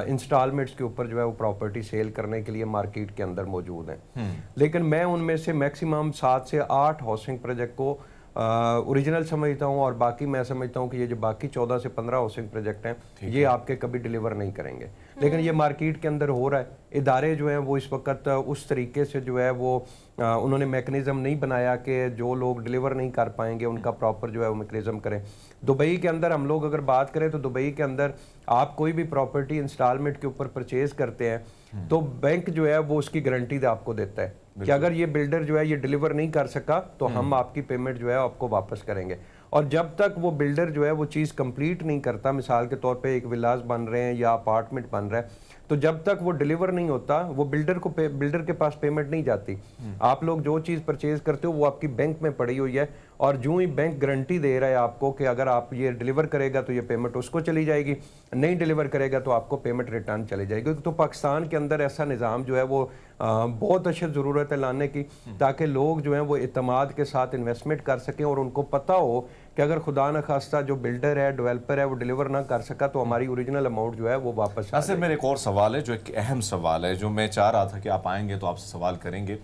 इंस्टॉलमेंट्स के ऊपर जो है वो प्रॉपर्टी सेल करने के लिए मार्केट के अंदर मौजूद हैं। लेकिन मैं उनमें से मैक्सिमम 7 से 8 हाउसिंग प्रोजेक्ट को ओरिजिनल समझता हूँ और बाकी मैं समझता हूँ कि ये जो बाकी 14 से 15 हाउसिंग प्रोजेक्ट हैं ये आपके कभी डिलीवर नहीं करेंगे। लेकिन ये मार्केट के अंदर हो रहा है। इदारे जो हैं वो इस वक्त उस तरीके से जो है वो उन्होंने मैकेनिज़्म नहीं बनाया कि जो लोग डिलीवर नहीं कर पाएंगे उनका प्रॉपर जो है वो मैकेनिज़्म करें। दुबई के अंदर हम लोग अगर बात करें तो दुबई के अंदर आप कोई भी प्रॉपर्टी इंस्टॉलमेंट के ऊपर परचेज करते हैं तो बैंक जो है वो उसकी गारंटी आपको देता है कि अगर ये बिल्डर जो है ये डिलीवर नहीं कर सका तो हम आपकी पेमेंट जो है आपको वापस करेंगे। और जब तक वो बिल्डर जो है वो चीज़ कंप्लीट नहीं करता, मिसाल के तौर पे एक विलास बन रहे हैं या अपार्टमेंट बन रहा है, तो जब तक वो डिलीवर नहीं होता वो बिल्डर के पास पेमेंट नहीं जाती। आप लोग जो चीज़ परचेज करते हो वो आपकी बैंक में पड़ी हुई है और जो ही बैंक गारंटी दे रहा है आपको कि अगर आप ये डिलीवर करेगा तो ये पेमेंट उसको चली जाएगी, नहीं डिलीवर करेगा तो आपको पेमेंट रिटर्न चली जाएगी। तो पाकिस्तान के अंदर ऐसा निज़ाम जो है वो बहुत अच्छी ज़रूरत है लाने की ताकि लोग जो हैं वो इत्मीनान के साथ इन्वेस्टमेंट कर सकें और उनको पता हो कि अगर खुदा न खास्ता जो बिल्डर है डेवलपर है वो डिलीवर ना कर सका तो हमारी ओरिजिनल अमाउंट जो है वो वापस आ जाए। मेरे एक और सवाल है जो एक अहम सवाल है जो मैं चाह रहा था कि आप आएंगे तो आपसे सवाल करेंगे।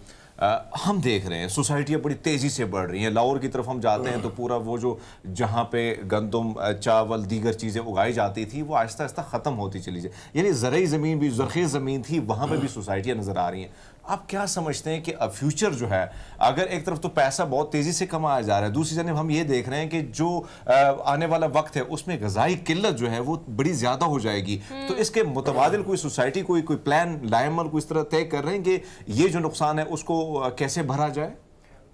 हम देख रहे हैं सोसाइटियाँ बड़ी तेज़ी से बढ़ रही हैं। लाहौर की तरफ हम जाते हैं तो पूरा वो जो जहाँ पे गंदम चावल दीगर चीज़ें उगाई जाती थी वो आहिस्ता आहिस्ता ख़त्म होती चली जाए, यानी ज़रई ज़मीन भी ज़रख़ीज़ ज़मीन थी वहाँ पे भी सोसाइटियाँ नज़र आ रही हैं। आप क्या समझते हैं कि अब फ्यूचर जो है अगर एक तरफ तो पैसा बहुत तेज़ी से कमाया जा रहा है, दूसरी जानब हम ये देख रहे हैं कि जो आने वाला वक्त है उसमें ग़िज़ाई किल्लत जो है वो बड़ी ज़्यादा हो जाएगी, तो इसके मुतबादिल कोई सोसाइटी कोई प्लान लाएमल को इस तरह तय कर रहे हैं कि ये जो नुकसान है उसको कैसे भरा जाए?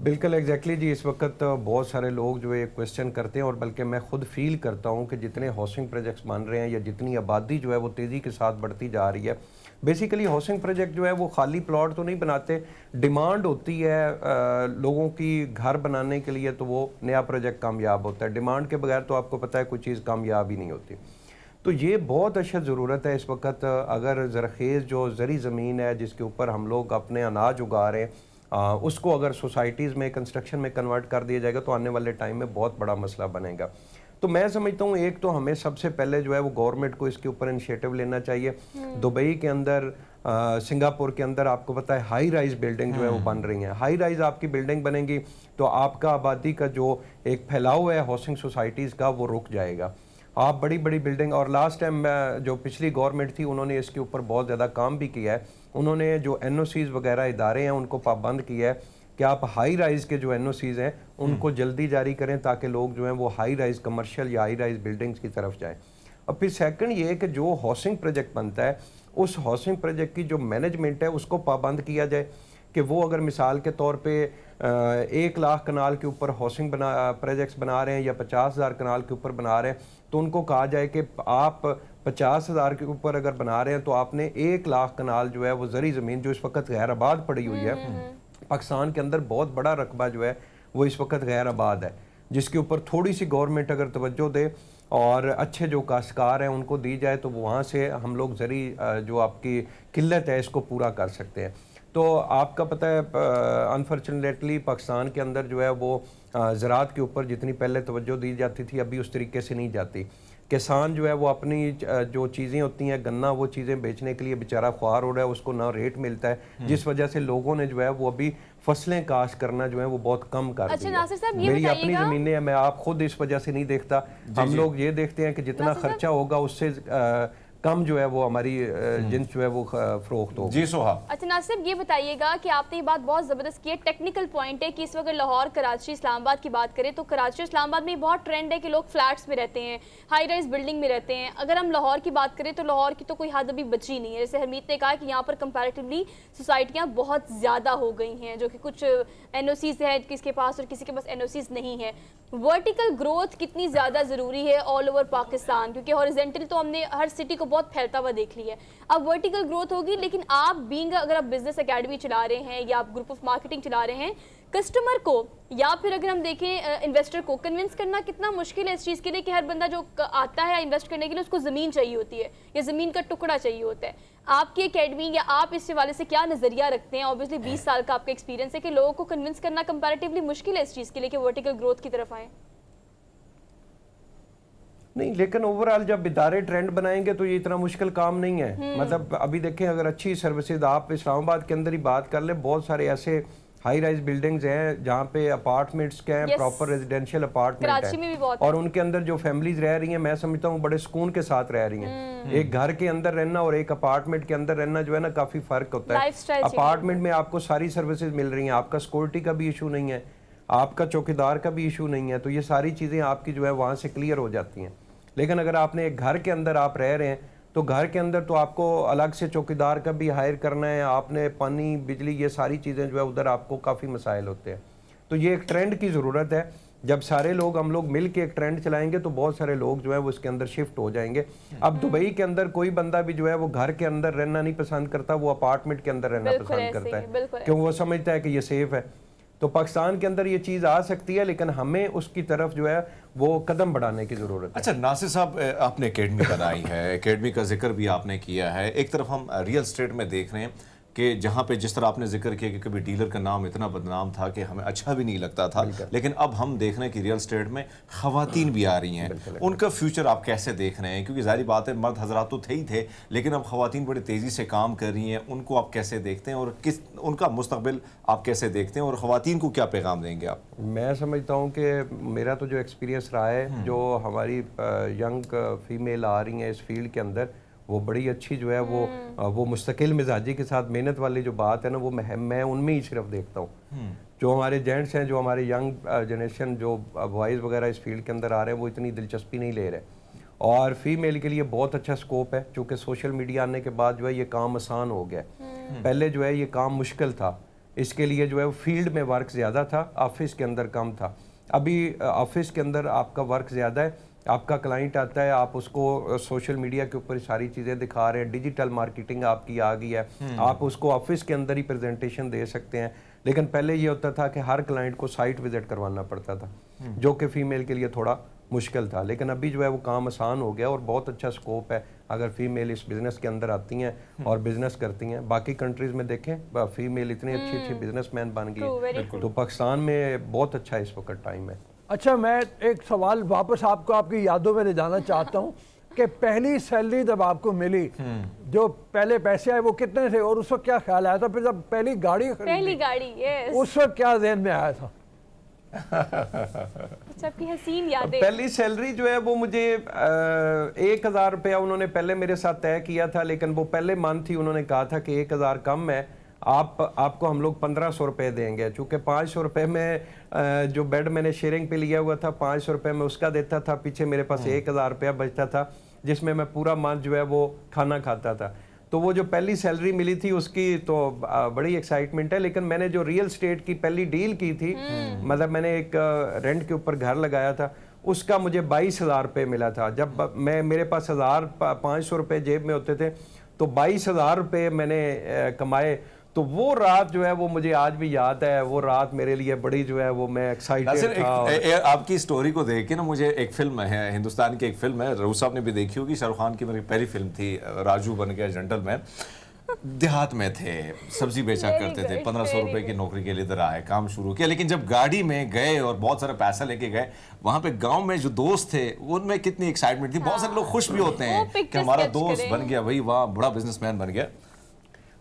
बिल्कुल एग्जैक्टली जी। इस वक्त बहुत सारे लोग जो है क्वेश्चन करते हैं और बल्कि मैं खुद फील करता हूँ कि जितने हाउसिंग प्रोजेक्ट्स बन रहे हैं या जितनी आबादी जो है वो तेज़ी के साथ बढ़ती जा रही है, बेसिकली हाउसिंग प्रोजेक्ट जो है वो खाली प्लॉट तो नहीं बनाते, डिमांड होती है लोगों की घर बनाने के लिए तो वो नया प्रोजेक्ट कामयाब होता है। डिमांड के बगैर तो आपको पता है कोई चीज़ कामयाब ही नहीं होती। तो ये बहुत अच्छा ज़रूरत है इस वक्त, अगर ज़रख़ीज़ जो ज़री ज़मीन है जिसके ऊपर हम लोग अपने अनाज उगा रहे हैं उसको अगर सोसाइटीज़ में कंस्ट्रक्शन में कन्वर्ट कर दिया जाएगा तो आने वाले टाइम में बहुत बड़ा मसला बनेगा। तो मैं समझता हूँ एक तो हमें सबसे पहले जो है वो गवर्नमेंट को इसके ऊपर इनिशिएटिव लेना चाहिए। दुबई के अंदर सिंगापुर के अंदर आपको पता है हाई राइज बिल्डिंग जो है वो बन रही हैं। हाई राइज आपकी बिल्डिंग बनेगी तो आपका आबादी का जो एक फैलाव है हाउसिंग सोसाइटीज़ का वो रुक जाएगा। आप बड़ी बड़ी बिल्डिंग, और लास्ट टाइम जो पिछली गवर्नमेंट थी उन्होंने इसके ऊपर बहुत ज़्यादा काम भी किया है। उन्होंने जो एनओसीज़ वगैरह इदारे हैं उनको पाबंद किया है कि आप हाई राइज़ के जो एनओसीज़ हैं उनको जल्दी जारी करें ताकि लोग जो हैं वो हाई राइज़ कमर्शियल या हाई राइज़ बिल्डिंग्स की तरफ जाएं। अब फिर सेकंड ये है कि जो हाउसिंग प्रोजेक्ट बनता है उस हाउसिंग प्रोजेक्ट की जो मैनेजमेंट है उसको पाबंद किया जाए कि वो अगर मिसाल के तौर पे 1 लाख कनाल के ऊपर हाउसिंग प्रोजेक्ट्स बना रहे हैं या 50,000 कनाल के ऊपर बना रहे हैं तो उनको कहा जाए कि आप 50,000 के ऊपर अगर बना रहे हैं तो आपने 1 लाख कनाल जो है वो ज़री ज़मीन जो इस वक्त गैर आबाद पड़ी हुई है, पाकिस्तान के अंदर बहुत बड़ा रकबा जो है वो इस वक्त गैर आबाद है, जिसके ऊपर थोड़ी सी गवर्नमेंट अगर तवज्जो दे और अच्छे जो काश्तकार हैं उनको दी जाए तो वहाँ से हम लोग ज़री जो आपकी किल्लत है इसको पूरा कर सकते हैं। तो आपका पता है अनफॉर्चुनेटली पाकिस्तान के अंदर जो है वो ज़राअत के ऊपर जितनी पहले तवज्जो दी जाती थी अभी उस तरीके से नहीं जाती। किसान जो है वो अपनी जो चीज़ें होती हैं गन्ना वो चीज़ें बेचने के लिए बेचारा ख्वार हो रहा है, उसको ना रेट मिलता है, जिस वजह से लोगों ने जो है वो अभी फसलें काश्त करना जो है वो बहुत कम कर दी है। मेरी अपनी ज़मीनें हैं, मैं आप खुद इस वजह से नहीं देखता। हम लोग ये देखते हैं कि जितना खर्चा होगा उससे कम जो है वो हमारी जिन्स जो है वो फरोख्त हो। जी सोहा। अच्छा नासिर ये बताइएगा कि आपने ये बात बहुत ज़बरदस्त की है, टेक्निकल पॉइंट है कि इस वक्त लाहौर कराची इस्लामाबाद की बात करें तो कराची इस्लामाबाद में बहुत ट्रेंड है कि लोग फ्लैट्स में रहते हैं, हाई राइज बिल्डिंग में रहते हैं। अगर हम लाहौर की बात करें तो लाहौर की तो कोई हद अभी बची नहीं है। जैसे हरमीत ने कहा कि यहाँ पर कंपैरेटिवली सोसाइटियाँ बहुत ज़्यादा हो गई हैं जो कि कुछ NOCs है किसके पास और किसी के पास NOCs नहीं है। वर्टिकल ग्रोथ कितनी ज़्यादा ज़रूरी है ऑल ओवर पाकिस्तान, क्योंकि हॉरिजेंटल तो हमने हर सिटी को बहुत फैलता हुआ देख लिया है, अब वर्टिकल ग्रोथ होगी, लेकिन आप बीइंग अगर आप बिजनेस एकेडमी चला रहे हैं या आप ग्रुप ऑफ मार्केटिंग चला रहे हैं, कस्टमर को या फिर अगर हम देखें इन्वेस्टर को कन्विंस करना कितना मुश्किल है इस चीज़ के लिए कि हर बंदा जो आता है इन्वेस्ट करने के लिए उसको ज़मीन चाहिए होती है या ज़मीन का टुकड़ा चाहिए होता है। आपकी एकेडमी या आप इस हवाले से क्या नज़रिया रखते हैं? ऑब्वियसली 20 साल का आपका एक्सपीरियंस है कि लोगों को कन्विंस करना कंपैरेटिवली मुश्किल है इस चीज़ के लिए कि वर्टिकल ग्रोथ की तरफ आए। नहीं, लेकिन ओवरऑल जब इदारे ट्रेंड बनाएंगे तो ये इतना मुश्किल काम नहीं है। मतलब अभी देखें, अगर अच्छी सर्विसेज, आप इस्लामाबाद के अंदर ही बात कर ले, बहुत सारे ऐसे हाई राइज बिल्डिंग्स हैं जहाँ पे अपार्टमेंट्स के हैं, प्रॉपर रेजिडेंशियल अपार्टमेंट है, और उनके अंदर जो फैमिलीज रह रही हैं, मैं समझता हूँ बड़े सुकून के साथ रह रही हैं। एक घर के अंदर रहना और एक अपार्टमेंट के अंदर रहना जो है ना, काफी फर्क होता है। अपार्टमेंट में आपको सारी सर्विसेज मिल रही हैं, आपका सिक्योरिटी का भी इशू नहीं है, आपका चौकीदार का भी इशू नहीं है, तो ये सारी चीजें आपकी जो है वहाँ से क्लियर हो जाती हैं। लेकिन अगर आपने एक घर के अंदर आप रह रहे हैं तो घर के अंदर तो आपको अलग से चौकीदार का भी हायर करना है, आपने पानी बिजली ये सारी चीज़ें जो है उधर आपको काफ़ी मसाइल होते हैं। तो ये एक ट्रेंड की ज़रूरत है। जब सारे लोग, हम लोग मिल के एक ट्रेंड चलाएंगे तो बहुत सारे लोग जो है वो इसके अंदर शिफ्ट हो जाएंगे। अब दुबई के अंदर कोई बंदा भी जो है वो घर के अंदर रहना नहीं पसंद करता, वो अपार्टमेंट के अंदर रहना पसंद करता है, क्योंकि वो समझता है कि ये सेफ है। तो पाकिस्तान के अंदर ये चीज़ आ सकती है, लेकिन हमें उसकी तरफ जो है वो कदम बढ़ाने की ज़रूरत है। अच्छा नासिर साहब, आपने एकेडमी बनाई है, एकेडमी का जिक्र भी आपने किया है। एक तरफ हम रियल एस्टेट में देख रहे हैं कि जहाँ पे जिस तरह आपने जिक्र किया कि कभी डीलर का नाम इतना बदनाम था कि हमें अच्छा भी नहीं लगता था, लेकिन अब हम देख रहे हैं कि रियल एस्टेट में खवातीन भी आ रही हैं। उनका फ्यूचर आप कैसे देख रहे हैं? क्योंकि जाहिर बात है मर्द हजरात तो थे ही थे, लेकिन अब खवातीन बड़ी तेज़ी से काम कर रही हैं, उनको आप कैसे देखते हैं और किस उनका मुस्तकबिल आप कैसे देखते हैं और खवातीन को क्या पैगाम देंगे आप? मैं समझता हूँ कि मेरा तो जो एक्सपीरियंस रहा है, जो हमारी यंग फीमेल आ रही हैं इस फील्ड के अंदर, वो बड़ी अच्छी जो है वो मुस्तकिल मिजाजी के साथ मेहनत वाली जो बात है ना, वो मैं उनमें ही सिर्फ देखता हूँ। जो हमारे जेंट्स हैं, जो हमारे यंग जनरेशन, जो बॉयज़ वगैरह इस फील्ड के अंदर आ रहे हैं, वो इतनी दिलचस्पी नहीं ले रहे। और फीमेल के लिए बहुत अच्छा स्कोप है, चूँकि सोशल मीडिया आने के बाद जो है ये काम आसान हो गया। पहले जो है ये काम मुश्किल था, इसके लिए जो है फील्ड में वर्क ज़्यादा था, ऑफिस के अंदर कम था। अभी ऑफिस के अंदर आपका वर्क ज़्यादा है, आपका क्लाइंट आता है, आप उसको सोशल मीडिया के ऊपर सारी चीज़ें दिखा रहे हैं, डिजिटल मार्केटिंग आपकी आ गई है, आप उसको ऑफिस के अंदर ही प्रेजेंटेशन दे सकते हैं। लेकिन पहले ये होता था कि हर क्लाइंट को साइट विजिट करवाना पड़ता था, जो कि फ़ीमेल के लिए थोड़ा मुश्किल था। लेकिन अभी जो है वो काम आसान हो गया और बहुत अच्छा स्कोप है अगर फीमेल इस बिज़नेस के अंदर आती हैं और बिज़नेस करती हैं। बाकी कंट्रीज़ में देखें फीमेल इतनी अच्छी अच्छी बिजनेसमैन बन गई है, तो पाकिस्तान में बहुत अच्छा इस वक्त टाइम है। अच्छा, मैं एक सवाल वापस आपको आपकी यादों में ले जाना चाहता हूँ कि पहली सैलरी जब आपको मिली, जो पहले पैसे आए वो कितने थे और उस वक्त क्या ख्याल आया था? फिर जब पहली गाड़ी उस वक्त क्या ज़हन में आया था? सबकी हसीन यादें। पहली सैलरी जो है वो मुझे 1000 रुपया उन्होंने पहले मेरे साथ तय किया था, लेकिन वो पहले मंथ ही उन्होंने कहा था कि 1000 कम है, आपको हम लोग 1500 रुपये देंगे। चूँकि 500 रुपये में जो बेड मैंने शेयरिंग पे लिया हुआ था, 500 रुपये में उसका देता था, पीछे मेरे पास 1000 रुपया बचता था, जिसमें मैं पूरा मंथ जो है वो खाना खाता था। तो वो जो पहली सैलरी मिली थी उसकी तो बड़ी एक्साइटमेंट है। लेकिन मैंने जो रियल स्टेट की पहली डील की थी, मतलब मैंने एक रेंट के ऊपर घर लगाया था, उसका मुझे 22,000 रुपये मिला था। जब मेरे पास 1500 रुपये जेब में होते थे, तो 22,000 रुपये मैंने कमाए। तो वो रात जो है वो मुझे आज भी याद है, वो रात मेरे लिए बड़ी जो है वो मैं एक्साइटेड था। आपकी स्टोरी को देख के ना मुझे एक फिल्म है, हिंदुस्तान की एक फिल्म है, रऊफ साहब ने भी देखी होगी, शाहरुख खान की मेरी पहली फिल्म थी, राजू बन गया जेंटलमैन। देहात में थे, सब्जी बेचा करते थे, 1500 रुपए की नौकरी के लिए इधर आए, काम शुरू किया। लेकिन जब गाड़ी में गए और बहुत सारा पैसा लेके गए, वहां पे गांव में जो दोस्त थे उनमें कितनी एक्साइटमेंट थी। बहुत सारे लोग खुश भी होते हैं कि हमारा दोस्त बन गया, भाई वाह, बड़ा बिजनेसमैन बन गया।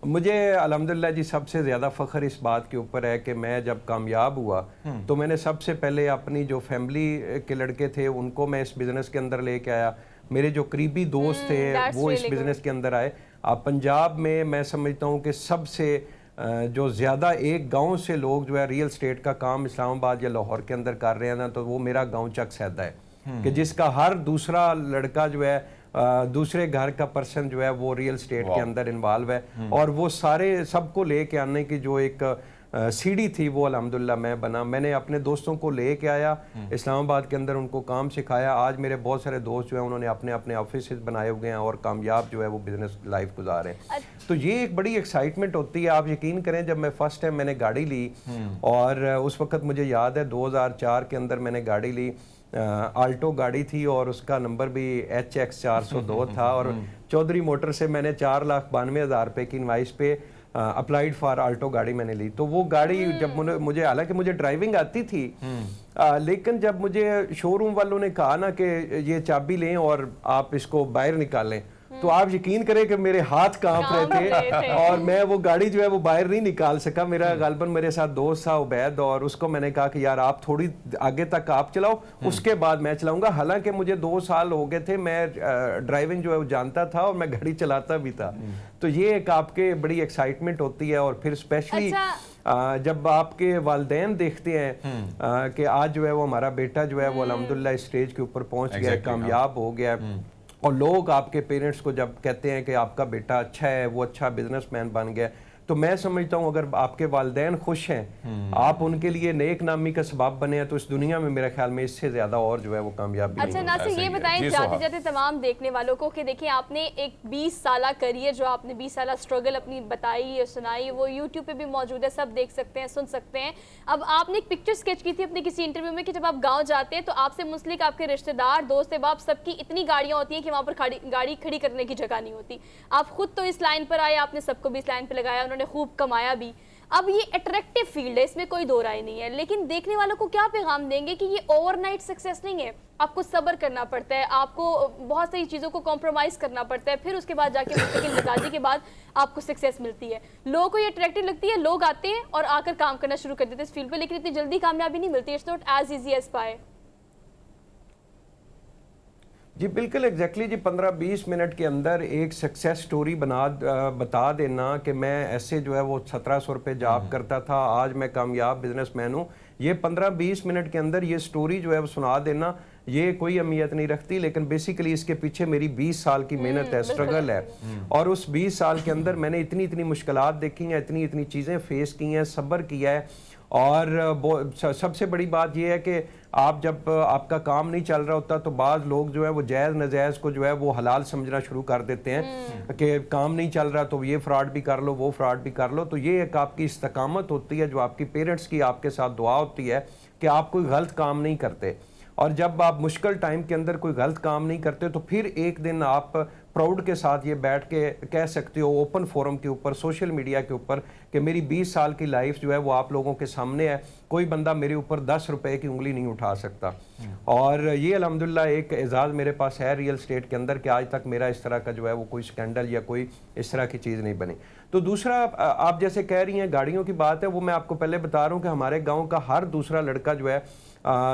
मुझे अल्हम्दुलिल्लाह जी सबसे ज़्यादा फ़ख्र इस बात के ऊपर है कि मैं जब कामयाब हुआ तो मैंने सबसे पहले अपनी जो फैमिली के लड़के थे उनको मैं इस बिज़नेस के अंदर लेके आया। मेरे जो करीबी दोस्त थे वो इस बिज़नेस के अंदर आए। पंजाब में मैं समझता हूँ कि सबसे जो ज़्यादा एक गांव से लोग जो है रियल स्टेट का काम इस्लामाबाद या लाहौर के अंदर कर रहे हैं ना, तो वो मेरा गांव चक सैदा है कि जिसका हर दूसरा लड़का जो है दूसरे घर का पर्सन जो है वो रियल स्टेट के अंदर इन्वॉल्व है। और वो सारे सबको लेके आने की जो एक सीढ़ी थी वो अल्हम्दुलिल्लाह मैं बना। मैंने अपने दोस्तों को ले के आया इस्लामाबाद के अंदर, उनको काम सिखाया। आज मेरे बहुत सारे दोस्त जो हैं उन्होंने अपने अपने ऑफिस बनाए हुए हैं और कामयाब जो है वो बिजनेस लाइफ गुजार रहे हैं। तो ये एक बड़ी एक्साइटमेंट होती है। आप यकीन करें, जब मैं फर्स्ट टाइम मैंने गाड़ी ली और उस वक्त मुझे याद है 2004 के अंदर मैंने गाड़ी ली, आल्टो गाड़ी थी और उसका नंबर भी HX 402 था और चौधरी मोटर से मैंने 4,92,000 रुपये की इनवाइस पे अप्लाइड फॉर आल्टो गाड़ी मैंने ली। तो वो गाड़ी जब मुझे हालांकि मुझे ड्राइविंग आती थी, लेकिन जब मुझे शोरूम वालों ने कहा ना कि ये चाबी लें और आप इसको बाहर निकालें, तो आप यकीन करें कि मेरे हाथ कांप रहे थे और मैं वो गाड़ी जो है वो बाहर नहीं निकाल सका। मेरा गालबन मेरे साथ दोस्त था उबैद, और उसको मैंने कहा कि यार आप थोड़ी आगे तक आप चलाओ, उसके बाद मैं चलाऊंगा। हालांकि मुझे 2 साल हो गए थे, मैं ड्राइविंग जो है वो जानता था और मैं गाड़ी चलाता भी था। तो ये एक आपके बड़ी एक्साइटमेंट होती है। और फिर स्पेशली जब आपके वालिदैन देखते हैं कि आज जो है वो हमारा बेटा जो है वो अल्हम्दुलिल्लाह इस स्टेज के ऊपर पहुंच गया, कामयाब हो गया, और लोग आपके पेरेंट्स को जब कहते हैं कि आपका बेटा अच्छा है, वो अच्छा बिजनेसमैन बन गया, तो मैं समझता हूँ अगर आपके वालिदैन खुश हैं, आप उनके लिए नेक नामी का सबब बने हैं, तो इस दुनिया में मेरे ख्याल में इससे ज्यादा और जो है वो कामयाबी अच्छा नासिर, ये बताएं जाते जाते तमाम देखने वालों को कि देखिए आपने एक 20 साल करियर, जो आपने 20 साल स्ट्रगल अपनी बताई सुनाई, वो यूट्यूब पे भी मौजूद है, सब देख सकते हैं, सुन सकते हैं। अब आपने एक पिक्चर स्केच की थी अपने किसी इंटरव्यू में कि जब आप गाँव जाते हैं तो आपसे मुंसलिक आपके रिश्तेदार, दोस्त बाप सबकी इतनी गाड़ियाँ होती हैं कि वहाँ पर गाड़ी खड़ी करने की जगह नहीं होती। आप खुद तो इस लाइन पर आए, आपने सबको भी इस लाइन पर लगाया, उन्होंने खूब कमाया भी। अब ये अट्रैक्टिव फील्ड है, इसमें कोई दो राय नहीं है, लेकिन देखने वालों को क्या पैगाम देंगे कि ये ओवरनाइट सक्सेस नहीं है, आपको सब्र करना पड़ता है, आपको बहुत सारी चीज़ों को कॉम्प्रोमाइज करना पड़ता है, फिर उसके बाद जाके मुस्तकिल मिजाजी के बाद आपको सक्सेस मिलती है। लोगों को ये अट्रैक्टिव लगती है, लोग आते हैं और आकर काम करना शुरू कर देते हैं इस फील्ड पे, लेकिन इतनी जल्दी कामयाबी नहीं मिलती। It's not as easy as pie. जी बिल्कुल एग्जैक्टली जी, 15-20 मिनट के अंदर एक सक्सेस स्टोरी बता देना कि मैं ऐसे जो है वो 1700 रुपये जॉब करता था, आज मैं कामयाब बिजनेसमैन हूँ, ये 15-20 मिनट के अंदर ये स्टोरी जो है वो सुना देना, ये कोई अहमियत नहीं रखती। लेकिन बेसिकली इसके पीछे मेरी 20 साल की मेहनत है, स्ट्रगल है, और उस 20 साल के अंदर मैंने इतनी इतनी मुश्किलात देखी हैं, इतनी इतनी चीज़ें फेस की हैं, सब्र किया है। और सबसे बड़ी बात यह है कि आप जब आपका काम नहीं चल रहा होता तो बाज़ लोग जो है वो जायज़ नाजायज़ को जो है वो हलाल समझना शुरू कर देते हैं कि काम नहीं चल रहा तो ये फ्रॉड भी कर लो, वो फ्रॉड भी कर लो। तो ये एक आपकी इस्तकामत होती है, जो आपकी पेरेंट्स की आपके साथ दुआ होती है कि आप कोई गलत काम नहीं करते। और जब आप मुश्किल टाइम के अंदर कोई गलत काम नहीं करते तो फिर एक दिन आप प्राउड के साथ ये बैठ के कह सकते हो ओपन फोरम के ऊपर, सोशल मीडिया के ऊपर, कि मेरी 20 साल की लाइफ जो है वो आप लोगों के सामने है, कोई बंदा मेरे ऊपर 10 रुपए की उंगली नहीं उठा सकता। और ये अल्हम्दुलिल्लाह एक एजाज़ मेरे पास है रियल स्टेट के अंदर कि आज तक मेरा इस तरह का जो है वो कोई स्कैंडल या कोई इस तरह की चीज़ नहीं बनी। तो दूसरा, आप जैसे कह रही हैं गाड़ियों की बात है, वो मैं आपको पहले बता रहा हूँ कि हमारे गाँव का हर दूसरा लड़का जो है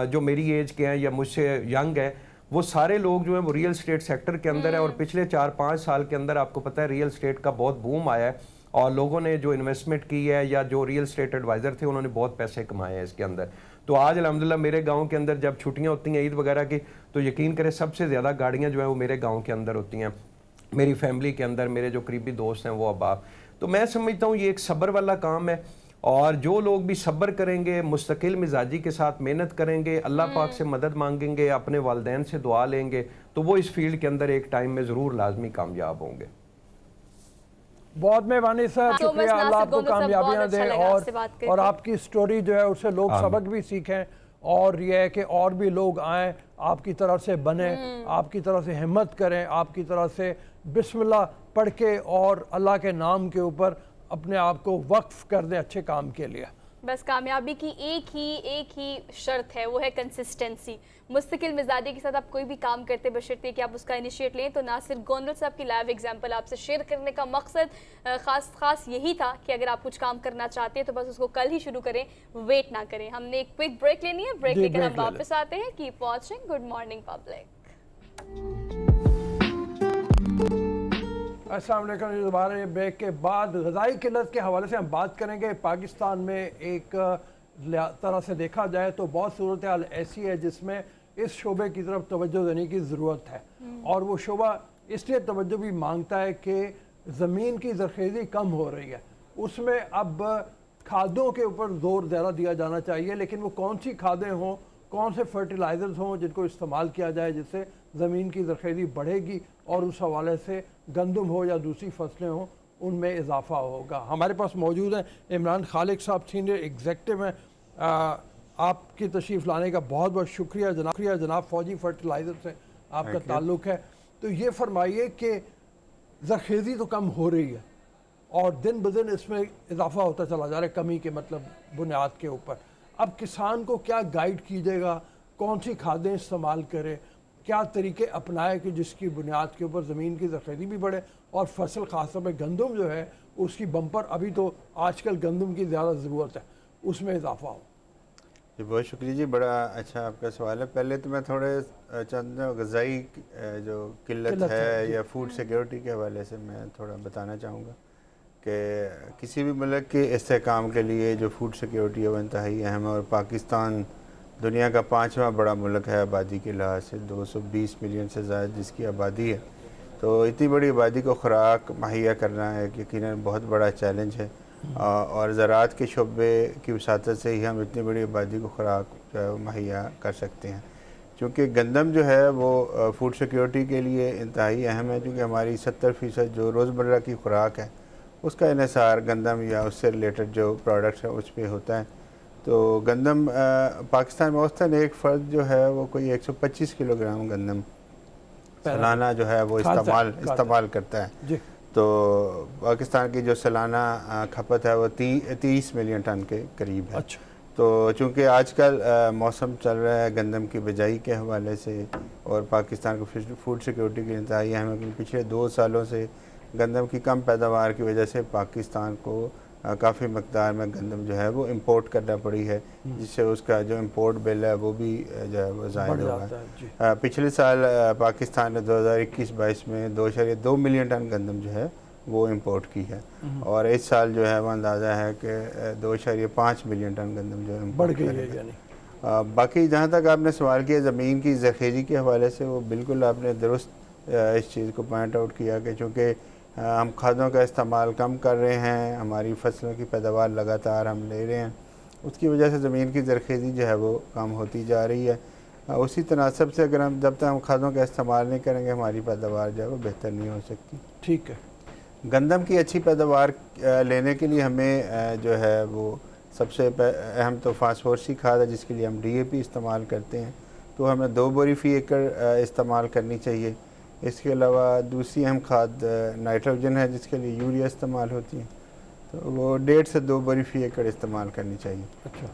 जो मेरी एज के हैं या मुझसे यंग है, वो सारे लोग जो हैं वो रियल स्टेट सेक्टर के अंदर है। और पिछले 4-5 साल के अंदर आपको पता है रियल स्टेट का बहुत बूम आया है, और लोगों ने जो इन्वेस्टमेंट की है या जो रियल स्टेट एडवाइज़र थे उन्होंने बहुत पैसे कमाए हैं इसके अंदर। तो आज अल्हम्दुलिल्लाह मेरे गांव के अंदर जब छुट्टियां होती हैं ईद वगैरह की, तो यकीन करें सबसे ज़्यादा गाड़ियां जो है वो मेरे गाँव के अंदर होती हैं, मेरी फैमिली के अंदर, मेरे जो करीबी दोस्त हैं वो अहबाब। तो मैं समझता हूँ ये एक सब्र वाला काम है, और जो लोग भी सब्र करेंगे, मुस्तकिल मिजाजी के साथ मेहनत करेंगे, अल्लाह पाक से मदद मांगेंगे, अपने वालिदैन से दुआ लेंगे, तो वो इस फील्ड के अंदर एक टाइम में ज़रूर लाजमी कामयाब होंगे। बहुत मेहरबानी सर, शुक्रिया, अल्लाह आपको कामयाबियाँ दे, और आपकी स्टोरी जो है उससे लोग सबक भी सीखें, और यह है कि और भी लोग आएँ, आपकी तरह से बने, आपकी तरह से हिम्मत करें, आपकी तरह से बिस्मिल्लाह पढ़ के और अल्लाह के नाम के ऊपर अपने आप को वक्फ कर दें अच्छे काम के लिए। बस कामयाबी की एक ही शर्त है, वो है कंसिस्टेंसी। मुस्तकिल मिजाजी के साथ आप कोई भी काम करते बशर्ते कि आप उसका इनिशिएट लें। तो नासिर गोंडल साहब की लाइव एग्जांपल आपसे शेयर करने का मकसद खास यही था कि अगर आप कुछ काम करना चाहते हैं तो बस उसको कल ही शुरू करें, वेट ना करें। हमने एक क्विक ब्रेक लेनी है, ब्रेक लेकर हम वापस आते हैं। Keep watching good morning public. अस्सलाम वालेकुम। दोबारा ब्रेक के बाद ग़िज़ाई किल्लत के हवाले से हम बात करेंगे। पाकिस्तान में एक तरह से देखा जाए तो बहुत सूरत हाल ऐसी है जिसमें इस शोबे की तरफ तवज्जो देने की ज़रूरत है, और वो शोबा इसलिए तवज्जो भी मांगता है कि ज़मीन की ज़रख़ेज़ी कम हो रही है, उसमें अब खादों के ऊपर ज़ोर ज़्यादा दिया जाना चाहिए, लेकिन वो कौन सी खादें हों, कौन से फर्टिलाइज़र्स हों जिनको इस्तेमाल किया जाए जिससे ज़मीन की ज़रख़ेज़ी बढ़ेगी और उस हवाले से गंदम हो या दूसरी फसलें हों उनमें इजाफा होगा। हमारे पास मौजूद हैं इमरान खालिक साहब, सीनियर एग्जेक्टिव हैं। आपकी तशरीफ़ लाने का बहुत बहुत शुक्रिया जनाब। फौजी फर्टिलाइज़र से आपका ताल्लुक़ है, तो ये फरमाइए कि ज़रख़ेज़ी तो कम हो रही है और दिन ब दिन इसमें इजाफा होता चला जा रहा है, कमी के मतलब बुनियाद के ऊपर। अब किसान को क्या गाइड कीजिएगा, कौन सी खादें इस्तेमाल करे, क्या तरीके अपनाए कि जिसकी बुनियाद के ऊपर ज़मीन की ज़रख़ेज़ी भी बढ़े और फसल ख़ास तौर पर गंदम जो है उसकी बम्पर, अभी तो आजकल गंदम की ज़्यादा ज़रूरत है, उसमें इजाफा हो। जी बहुत शुक्रिया जी, बड़ा अच्छा आपका सवाल है। पहले तो मैं थोड़े चंद ग़ज़ाई जो किल्लत है या फूड सिक्योरिटी के हवाले से मैं थोड़ा बताना चाहूँगा कि किसी भी मुल्क के इस्तेहकाम के लिए जो फूड सिक्योरिटी है वो इंतहाई अहम है, और पाकिस्तान दुनिया का 5वां बड़ा मुल्क है आबादी के लिहाज से, 220 मिलियन से ज़्यादा जिसकी आबादी है। तो इतनी बड़ी आबादी को ख़ुराक मुहैया करना एक यकीनन बहुत बड़ा चैलेंज है, और ज़राअत के शोबे की वसातत से ही हम इतनी बड़ी आबादी को ख़ुराक मुहैया कर सकते हैं। चूँकि गंदम जो है वो फूड सिक्योरिटी के लिए इंतहाई अहम है, क्योंकि हमारी 70% जो रोज़मर्रा की ख़ुराक है उसका इन्हिसार गंदम या उससे रिलेटेड जो प्रोडक्ट्स है उस पर होता है। तो गंदम पाकिस्तान में औसतन एक फ़र्द जो है वो कोई 125 किलोग्राम गंदम सालाना जो है वो इस्तेमाल करता है। तो पाकिस्तान की जो सालाना खपत है वो 30 मिलियन टन के करीब है। अच्छा। तो चूँकि आजकल मौसम चल रहा है गंदम की बिजाई के हवाले से, और पाकिस्तान को फूड सिक्योरिटी की इंतहाई अहम है, क्योंकि पिछले 2 सालों से गंदम की कम पैदावार की वजह से पाकिस्तान को काफ़ी मकदार में गंदम जो है वो इंपोर्ट करना पड़ी है, जिससे उसका जो इंपोर्ट बिल है वो भी जो है वो ज़ायद होगा। पिछले साल पाकिस्तान ने 2021-22 में 2.2 मिलियन टन गंदम जो है वो इंपोर्ट की है, और इस साल जो है वो अंदाज़ा है कि 2.5 मिलियन टन गंदम जो है बढ़ गई है। यानी बाकी जहाँ तक आपने सवाल किया ज़मीन की ज़रख़ेज़ी के हवाले से, वो बिल्कुल आपने दुरुस्त इस चीज़ को पॉइंट आउट किया कि चूँकि हम खादों का इस्तेमाल कम कर रहे हैं, हमारी फसलों की पैदावार लगातार हम ले रहे हैं, उसकी वजह से ज़मीन की ज़रख़ेज़ी जो है वो कम होती जा रही है। उसी तनासब से अगर हम जब तक हम खादों का इस्तेमाल नहीं करेंगे हमारी पैदावार जो है वो बेहतर नहीं हो सकती। ठीक है। गंदम की अच्छी पैदावार लेने के लिए हमें जो है वो सबसे अहम तो फास्फोरसी खाद है, जिसके लिए हम DAP इस्तेमाल करते हैं, तो हमें 2 बोरी फ़ी एकड़ इस्तेमाल करनी चाहिए। इसके अलावा दूसरी अहम खाद नाइट्रोजन है, जिसके लिए यूरिया इस्तेमाल होती है, तो वो 1.5 से 2 बोरी फ़ी एकड़ इस्तेमाल करनी चाहिए। अच्छा।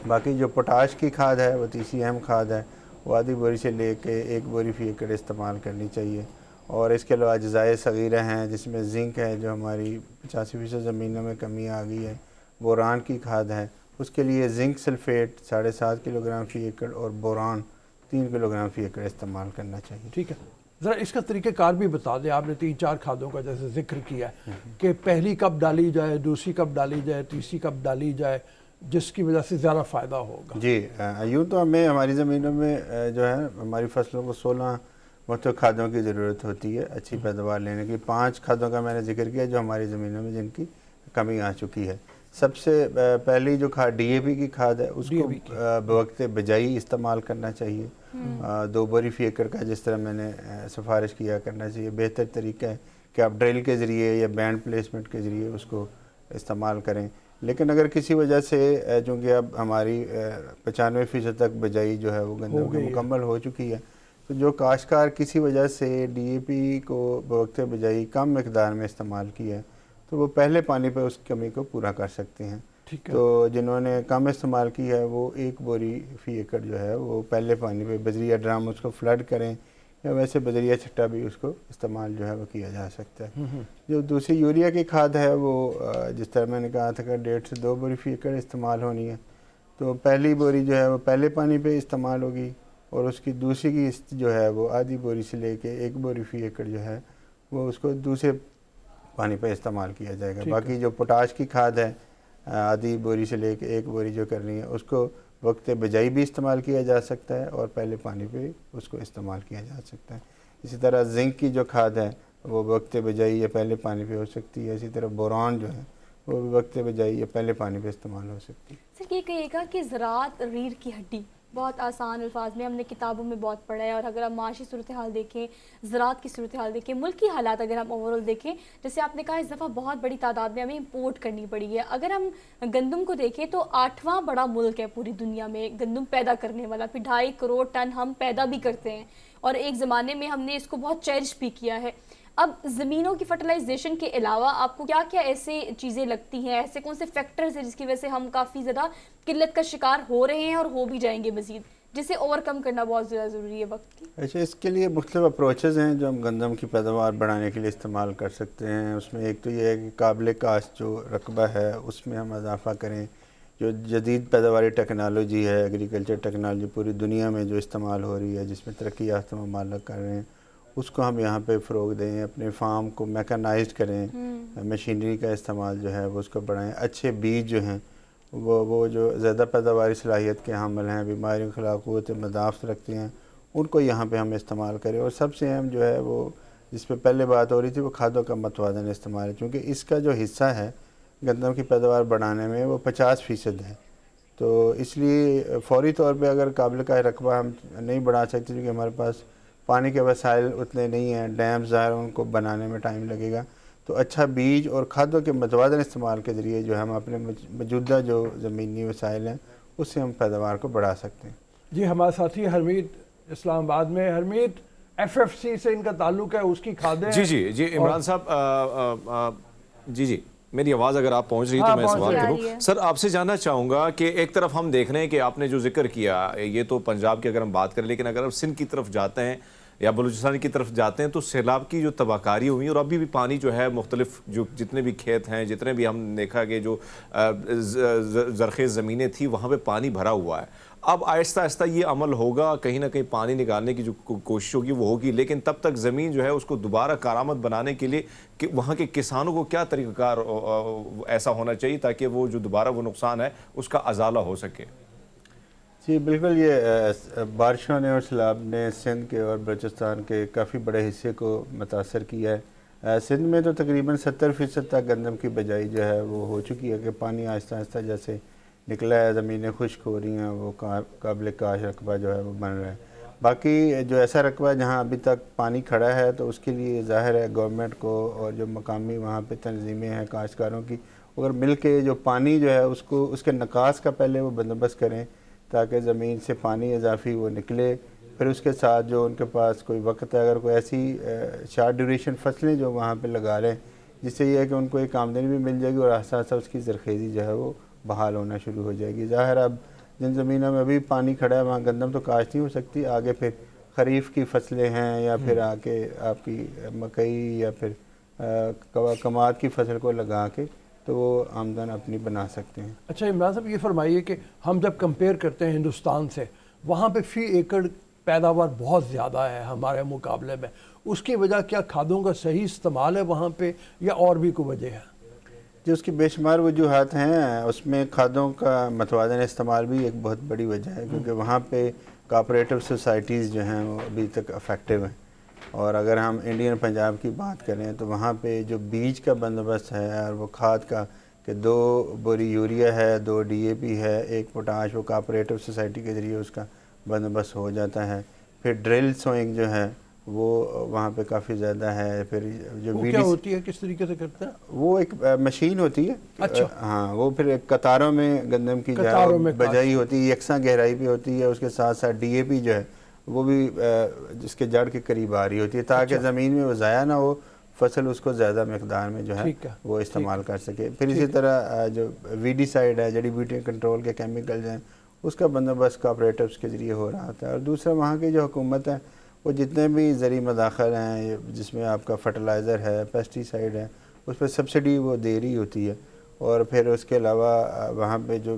बाकी जो पोटाश की खाद है वो तीसरी अहम खाद है, वो आधी बोरी से लेके 1 बोरी फ़ी एकड़ इस्तेमाल करनी चाहिए। और इसके अलावा अज्जाए सगीरा हैं, जिसमें जिंक है, जो हमारी 85% ज़मीनों में कमी आ गई है। बोरान की खाद है, उसके लिए जिंक सल्फेट 7.5 किलोग्राम फ़ी एकड़ और बोरान 3 किलोग्राम फ़ी एकड़ इस्तेमाल करना चाहिए। ठीक है, ज़रा इसका तरीक़ेकार भी बता दें। आपने 3-4 खादों का जैसे जिक्र किया है कि पहली कब डाली जाए, दूसरी कब डाली जाए, तीसरी कब डाली जाए, जिसकी वजह से ज़्यादा फ़ायदा होगा। जी, यूँ तो हमें हमारी ज़मीनों में जो है हमारी फसलों को 16 मुख्तलिफ खादों की ज़रूरत होती है अच्छी पैदावार लेने की। 5 खादों का मैंने जिक्र किया जो हमारी ज़मीनों में जिनकी कमी आ चुकी है। सबसे पहली जो खाद DAP की खाद है, उसको बवक्त बिजाई इस्तेमाल करना चाहिए। 2 बोरी फ़ी एकड़ का जिस तरह मैंने सिफारिश किया करना चाहिए। बेहतर तरीका है कि आप ड्रिल के ज़रिए या बैंड प्लेसमेंट के ज़रिए उसको इस्तेमाल करें। लेकिन अगर किसी वजह से चूँकि अब हमारी 95% तक बिजाई जो है वो गंदम की मुकम्मल हो चुकी है, तो जो काश्तकार किसी वजह से DAP को बवक्त बिजाई कम मकदार में इस्तेमाल किया है, तो वो पहले पानी पे उस कमी को पूरा कर सकते हैं। तो जिन्होंने कम इस्तेमाल की है वो 1 बोरी फ़ी एकड़ जो है वो पहले पानी पे बजरिया ड्राम उसको फ्लड करें, या वैसे बजरिया छट्टा भी उसको इस्तेमाल जो है वो किया जा सकता है। जो दूसरी यूरिया की खाद है वो जिस तरह मैंने कहा था कि 1.5 से 2 बोरी फ़ी एकड़ इस्तेमाल होनी है, तो पहली बोरी जो है वो पहले पानी पे इस्तेमाल होगी, और उसकी दूसरी की जो है वो आधी बोरी से लेके 1 बोरी फ़ी एकड़ जो है वो उसको दूसरे पानी पे इस्तेमाल किया जाएगा। बाकी जो पोटाश की खाद है आधी बोरी से लेके 1 बोरी जो करनी है, उसको वक्त बिजाई भी इस्तेमाल किया जा सकता है और पहले पानी पे उसको इस्तेमाल किया जा सकता है। इसी तरह जिंक की जो खाद है वो वक्त बिजाई या पहले पानी पे हो सकती है। इसी तरह बोरान जो है وہ بھی وقت بجائی یا پہلے پانی پہ استعمال ہو سکتی ہے۔ سر یہ کہیے گا کہ زراعت ریڑھ کی ہڈی، بہت آسان الفاظ میں ہم نے کتابوں میں بہت پڑھا ہے، اور اگر ہم معاشی صورتحال دیکھیں، زراعت کی صورتحال دیکھیں، ملک کی حالات اگر ہم اوورال دیکھیں، جیسے آپ نے کہا اس دفعہ بہت بڑی تعداد میں ہمیں امپورٹ کرنی پڑی ہے۔ اگر ہم گندم کو دیکھیں تو 8واں بڑا ملک ہے پوری دنیا میں گندم پیدا کرنے والا، پھر 2.5 کروڑ ٹن ہم پیدا بھی کرتے ہیں، اور ایک زمانے میں ہم نے اس کو بہت چیریش بھی کیا ہے۔ اب زمینوں کی فرٹیلائزیشن کے علاوہ آپ کو کیا کیا ایسے چیزیں لگتی ہیں، ایسے کون سے فیکٹرز ہیں جس کی وجہ سے ہم کافی زیادہ قلت کا شکار ہو رہے ہیں اور ہو بھی جائیں گے مزید، جسے اوور کم کرنا بہت زیادہ ضروری ہے وقت کی؟ اچھا، اس کے لیے مختلف اپروچز ہیں جو ہم گندم کی پیداوار بڑھانے کے لیے استعمال کر سکتے ہیں۔ اس میں ایک تو یہ ہے کہ قابل کاشت جو رقبہ ہے اس میں ہم اضافہ کریں، جو جدید پیداواری ٹیکنالوجی ہے، ایگریکلچر ٹیکنالوجی پوری دنیا میں جو استعمال ہو رہی ہے، جس میں ترقی یافتہ ممالک کر رہے ہیں، اس کو ہم یہاں پہ فروغ دیں، اپنے فارم کو میکانائزڈ کریں، مشینری کا استعمال جو ہے وہ اس کو بڑھائیں، اچھے بیج جو ہیں وہ جو زیادہ پیداواری صلاحیت کے حامل ہیں، بیماریوں کے خلاف قوت مدافعت رکھتے ہیں، ان کو یہاں پہ ہم استعمال کریں۔ اور سب سے اہم جو ہے وہ جس پہ پہلے بات ہو رہی تھی وہ کھادوں کا متوازن استعمال ہے، کیونکہ اس کا جو حصہ ہے گندم کی پیداوار بڑھانے میں وہ 50% ہے۔ تو اس لیے فوری طور پہ اگر قابل کا رقبہ ہم نہیں بڑھا سکتے کیونکہ ہمارے پاس پانی کے وسائل اتنے نہیں ہیں، ڈیم ظاہر ان کو بنانے میں ٹائم لگے گا، تو اچھا بیج اور کھادوں کے متوازن استعمال کے ذریعے جو ہم اپنے موجودہ جو زمینی وسائل ہیں اس سے ہم پیداوار کو بڑھا سکتے ہیں۔ جی ہمارے ساتھی حرمیت اسلام آباد میں، حرمیت FFC سے ان کا تعلق ہے، اس کی کھادیں جی عمران صاحب، جی میری آواز اگر آپ پہنچ رہی تو میں سوال کروں سر آپ سے جاننا چاہوں گا کہ ایک طرف ہم دیکھ رہے ہیں کہ آپ نے جو ذکر کیا یہ تو پنجاب کی اگر ہم بات کریں، لیکن اگر ہم سندھ کی طرف جاتے ہیں یا بلوچستان کی طرف جاتے ہیں تو سیلاب کی جو تباہ کاری ہوئی اور ابھی بھی پانی جو ہے مختلف جو جتنے بھی کھیت ہیں، جتنے بھی ہم دیکھا کہ جو زرخیز زمینیں تھی وہاں پہ پانی بھرا ہوا ہے۔ اب آہستہ آہستہ یہ عمل ہوگا، کہیں نہ کہیں پانی نکالنے کی جو کوشش ہوگی وہ ہوگی، لیکن تب تک زمین جو ہے اس کو دوبارہ کارآمد بنانے کے لیے کہ وہاں کے کسانوں کو کیا طریقہ کار ایسا ہونا چاہیے تاکہ وہ جو دوبارہ وہ نقصان ہے اس کا ازالہ ہو سکے؟ جی بالکل، یہ بارشوں نے اور سیلاب نے سندھ کے اور بلوچستان کے کافی بڑے حصے کو متاثر کیا ہے۔ سندھ میں تو تقریباً 70% تک گندم کی بجائی جو ہے وہ ہو چکی ہے کہ پانی آہستہ آہستہ جیسے نکلا ہے، زمینیں خشک ہو رہی ہیں، وہ قابل کاشت رقبہ جو ہے وہ بن رہا ہے۔ باقی جو ایسا رقبہ ہے جہاں ابھی تک پانی کھڑا ہے تو اس کے لیے ظاہر ہے گورنمنٹ کو اور جو مقامی وہاں پہ تنظیمیں ہیں کاشتکاروں کی، اگر مل کے جو پانی جو ہے اس کے نکاس کا پہلے وہ بندوبست کریں تاکہ زمین سے پانی اضافی وہ نکلے، پھر اس کے ساتھ جو ان کے پاس کوئی وقت ہے، اگر کوئی ایسی شارٹ ڈیوریشن فصلیں جو وہاں پہ لگا لیں جس سے یہ ہے کہ ان کو ایک آمدنی بھی مل جائے گی اور آہستہ آہستہ اس کی زرخیزی جو ہے وہ بحال ہونا شروع ہو جائے گی۔ ظاہر اب جن زمینوں میں ابھی پانی کھڑا ہے وہاں گندم تو کاشت نہیں ہو سکتی، آگے پھر خریف کی فصلیں ہیں یا پھر آگے آپ کی مکئی یا پھر کماد کی فصل کو لگا کے تو وہ آمدن اپنی بنا سکتے ہیں۔ اچھا عمران صاحب یہ فرمائیے کہ ہم جب کمپیئر کرتے ہیں ہندوستان سے، وہاں پہ فی ایکڑ پیداوار بہت زیادہ ہے ہمارے مقابلے میں، اس کی وجہ کیا کھادوں کا صحیح استعمال ہے وہاں پہ یا اور بھی کوئی وجہ ہے؟ جو اس کی بے شمار وجوہات ہیں، اس میں کھادوں کا متوازن استعمال بھی ایک بہت بڑی وجہ ہے، کیونکہ وہاں پہ کوآپریٹو سوسائٹیز جو ہیں وہ ابھی تک افیکٹو ہیں، اور اگر ہم انڈین پنجاب کی بات کریں تو وہاں پہ جو بیج کا بندوبست ہے اور وہ کھاد کا کہ 2 بوری یوریا ہے، 2 DAP ہے، 1 پوٹاش، وہ کوآپریٹو سوسائٹی کے ذریعے اس کا بندوبست ہو جاتا ہے۔ پھر ڈرل سوئنگ جو ہے وہ وہاں پہ کافی زیادہ ہے۔ پھر جو وہ کیا ہوتی ہے، کس طریقے سے کرتے ہیں؟ وہ ایک مشین ہوتی ہے، اچھا ہاں، وہ پھر قطاروں میں گندم کی بجائی ہوتی ہے، یکساں گہرائی پہ ہوتی ہے، اس کے ساتھ ساتھ DAP جو ہے وہ بھی جس کے جڑ کے قریب آ رہی ہوتی ہے تاکہ زمین میں وہ ضائع نہ ہو، فصل اس کو زیادہ مقدار میں جو ہے وہ استعمال کر سکے۔ پھر اسی طرح جو ویڈی سائیڈ ہے، جڑی بوٹی کنٹرول کے کیمیکلز ہیں، اس کا بندوبست کوآپریٹوز کے ذریعے ہو رہا ہوتا ہے۔ اور دوسرا وہاں کی جو حکومت ہے وہ جتنے بھی زرعی مداخل ہیں جس میں آپ کا فرٹیلائزر ہے، پیسٹی سائیڈ ہے، اس پہ سبسڈی وہ دے رہی ہوتی ہے۔ اور پھر اس کے علاوہ وہاں پہ جو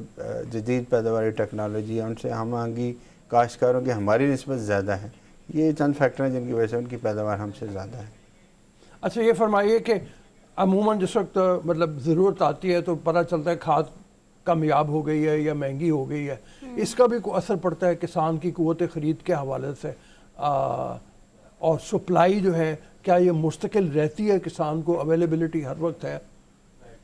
جدید پیداواری ٹیکنالوجی ہے ان سے ہم آہنگی کاشتکاروں کی ہماری نسبت زیادہ ہے۔ یہ چند فیکٹر ہیں جن کی وجہ سے ان کی پیداوار ہم سے زیادہ ہے۔ اچھا یہ فرمائیے کہ عموماً جس وقت مطلب ضرورت آتی ہے تو پتہ چلتا ہے کھاد کمیاب ہو گئی ہے یا مہنگی ہو گئی ہے، اس کا بھی کوئی اثر پڑتا ہے کسان کی قوت خرید کے حوالے سے، اور سپلائی جو ہے کیا یہ مستقل رہتی ہے، کسان کو اویلیبلٹی ہر وقت ہے؟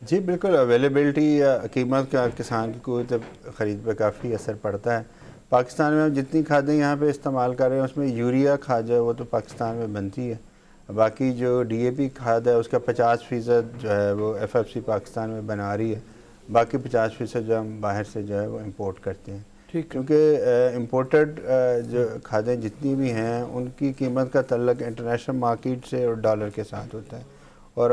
جی بالکل، اویلیبلٹی یا قیمت کا کسان کی قوت خرید پہ کافی اثر پڑتا ہے. پاکستان میں ہم جتنی کھادیں یہاں پہ استعمال کر رہے ہیں اس میں یوریا کھاد جو ہے وہ تو پاکستان میں بنتی ہے. باقی جو ڈی اے پی کھاد ہے اس کا 50% جو ہے وہ ایف ایف سی پاکستان میں بنا رہی ہے. باقی 50% جو ہم باہر سے جو ہے وہ امپورٹ کرتے ہیں. کیونکہ امپورٹڈ جو کھادیں جتنی بھی ہیں ان کی قیمت کا تعلق انٹرنیشنل مارکیٹ سے اور ڈالر کے ساتھ ہوتا ہے. اور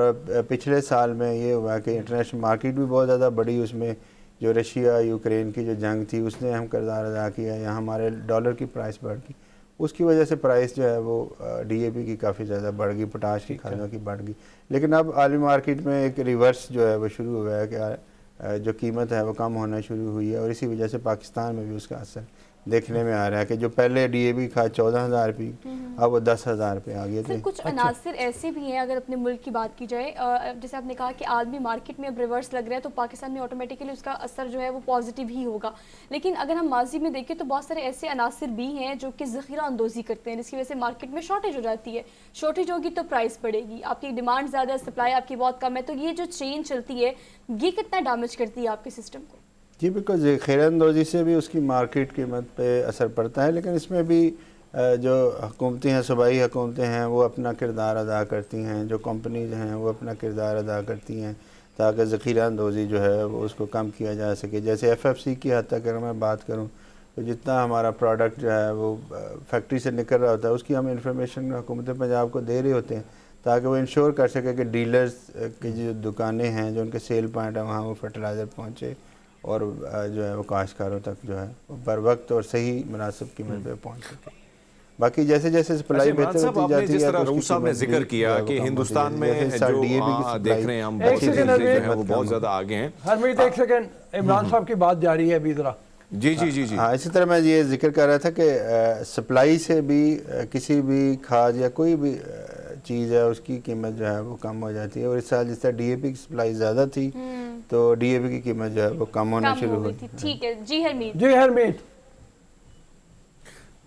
پچھلے سال میں یہ ہوا کہ انٹرنیشنل مارکیٹ بھی بہت زیادہ بڑی، اس میں جو رشیا یوکرین کی جو جنگ تھی اس نے اہم کردار ادا کیا. یہاں ہمارے ڈالر کی پرائس بڑھ گئی، اس کی وجہ سے پرائس جو ہے وہ ڈی اے پی کی کافی زیادہ بڑھ گئی، پوٹاش کی کھادوں کی بڑھ گئی. لیکن اب عالمی مارکیٹ میں ایک ریورس جو ہے وہ شروع ہوا ہے کہ جو قیمت ہے وہ کم ہونا شروع ہوئی ہے، اور اسی وجہ سے پاکستان میں بھی اس کا اثر دیکھنے میں آ رہا ہے کہ جو پہلے ڈی اے پی کھاد 14,000 روپے اب وہ 10,000 روپے آ گئے تھے. کچھ عناصر ایسے بھی ہیں اگر اپنے ملک کی بات کی جائے، جیسے آپ نے کہا کہ عالمی مارکیٹ میں اب ریورس لگ رہا ہے تو پاکستان میں آٹومیٹیکلی اس کا اثر جو ہے وہ پازیٹیو ہی ہوگا. لیکن اگر ہم ماضی میں دیکھیں تو بہت سارے ایسے عناصر بھی ہیں جو کہ ذخیرہ اندوزی کرتے ہیں، جس کی وجہ سے مارکیٹ میں شارٹیج ہو جاتی ہے. شارٹیج ہوگی تو پرائس بڑھے گی، آپ کی ڈیمانڈ زیادہ ہے، سپلائی آپ کی بہت کم ہے، تو یہ جو چین چلتی ہے یہ کتنا ڈیمیج کرتی ہے آپ کے سسٹم کو؟ جی بالکل، ذخیرہ اندوزی سے بھی اس کی مارکیٹ قیمت پہ اثر پڑتا ہے. لیکن اس میں بھی جو حکومتیں ہیں، صوبائی حکومتیں ہیں، وہ اپنا کردار ادا کرتی ہیں. جو کمپنیز ہیں وہ اپنا کردار ادا کرتی ہیں تاکہ ذخیرہ اندوزی جو ہے وہ اس کو کم کیا جا سکے. جیسے ایف ایف سی کی حد تک اگر میں بات کروں تو جتنا ہمارا پروڈکٹ جو ہے وہ فیکٹری سے نکل رہا ہوتا ہے اس کی ہم انفارمیشن حکومت پنجاب کو دے رہے ہوتے ہیں تاکہ وہ انشور کر سکے کہ ڈیلرز کی جو دکانیں ہیں، جو ان کے سیل پوائنٹ ہیں، وہاں وہ فرٹیلائزر پہنچے اور جو ہے وہ کاشتکاروں تک جو ہے بر وقت اور صحیح مناسب قیمت پہ پہنچ سکے. باقی جیسے جیسے سپلائی بہتر ہوتی جاتی ہے، جس طرح رؤوف صاحب نے ذکر کیا کہ ہندوستان میں جو دیکھ رہے ہیں ہم بہت سی چیزیں جو ہیں وہ بہت زیادہ آگے ہیں. ہرمیت ایک سیکنڈ، عمران صاحب کی بات جاری ہے ابھی ذرا. جی جی جی جی ہاں، اسی طرح میں یہ ذکر کر رہا تھا کہ سپلائی سے بھی کسی بھی کھاد یا کوئی بھی چیز ہے اس کی قیمت جو ہے وہ کم ہو جاتی ہے. اور اس سال جس طرح ڈی اے پی کی سپلائی زیادہ تھی تو ڈی اے پی کی قیمت جو ہے وہ کم ہونا شروع ہوئی. ٹھیک ہے جی ہرمیت. جی ہرمیت.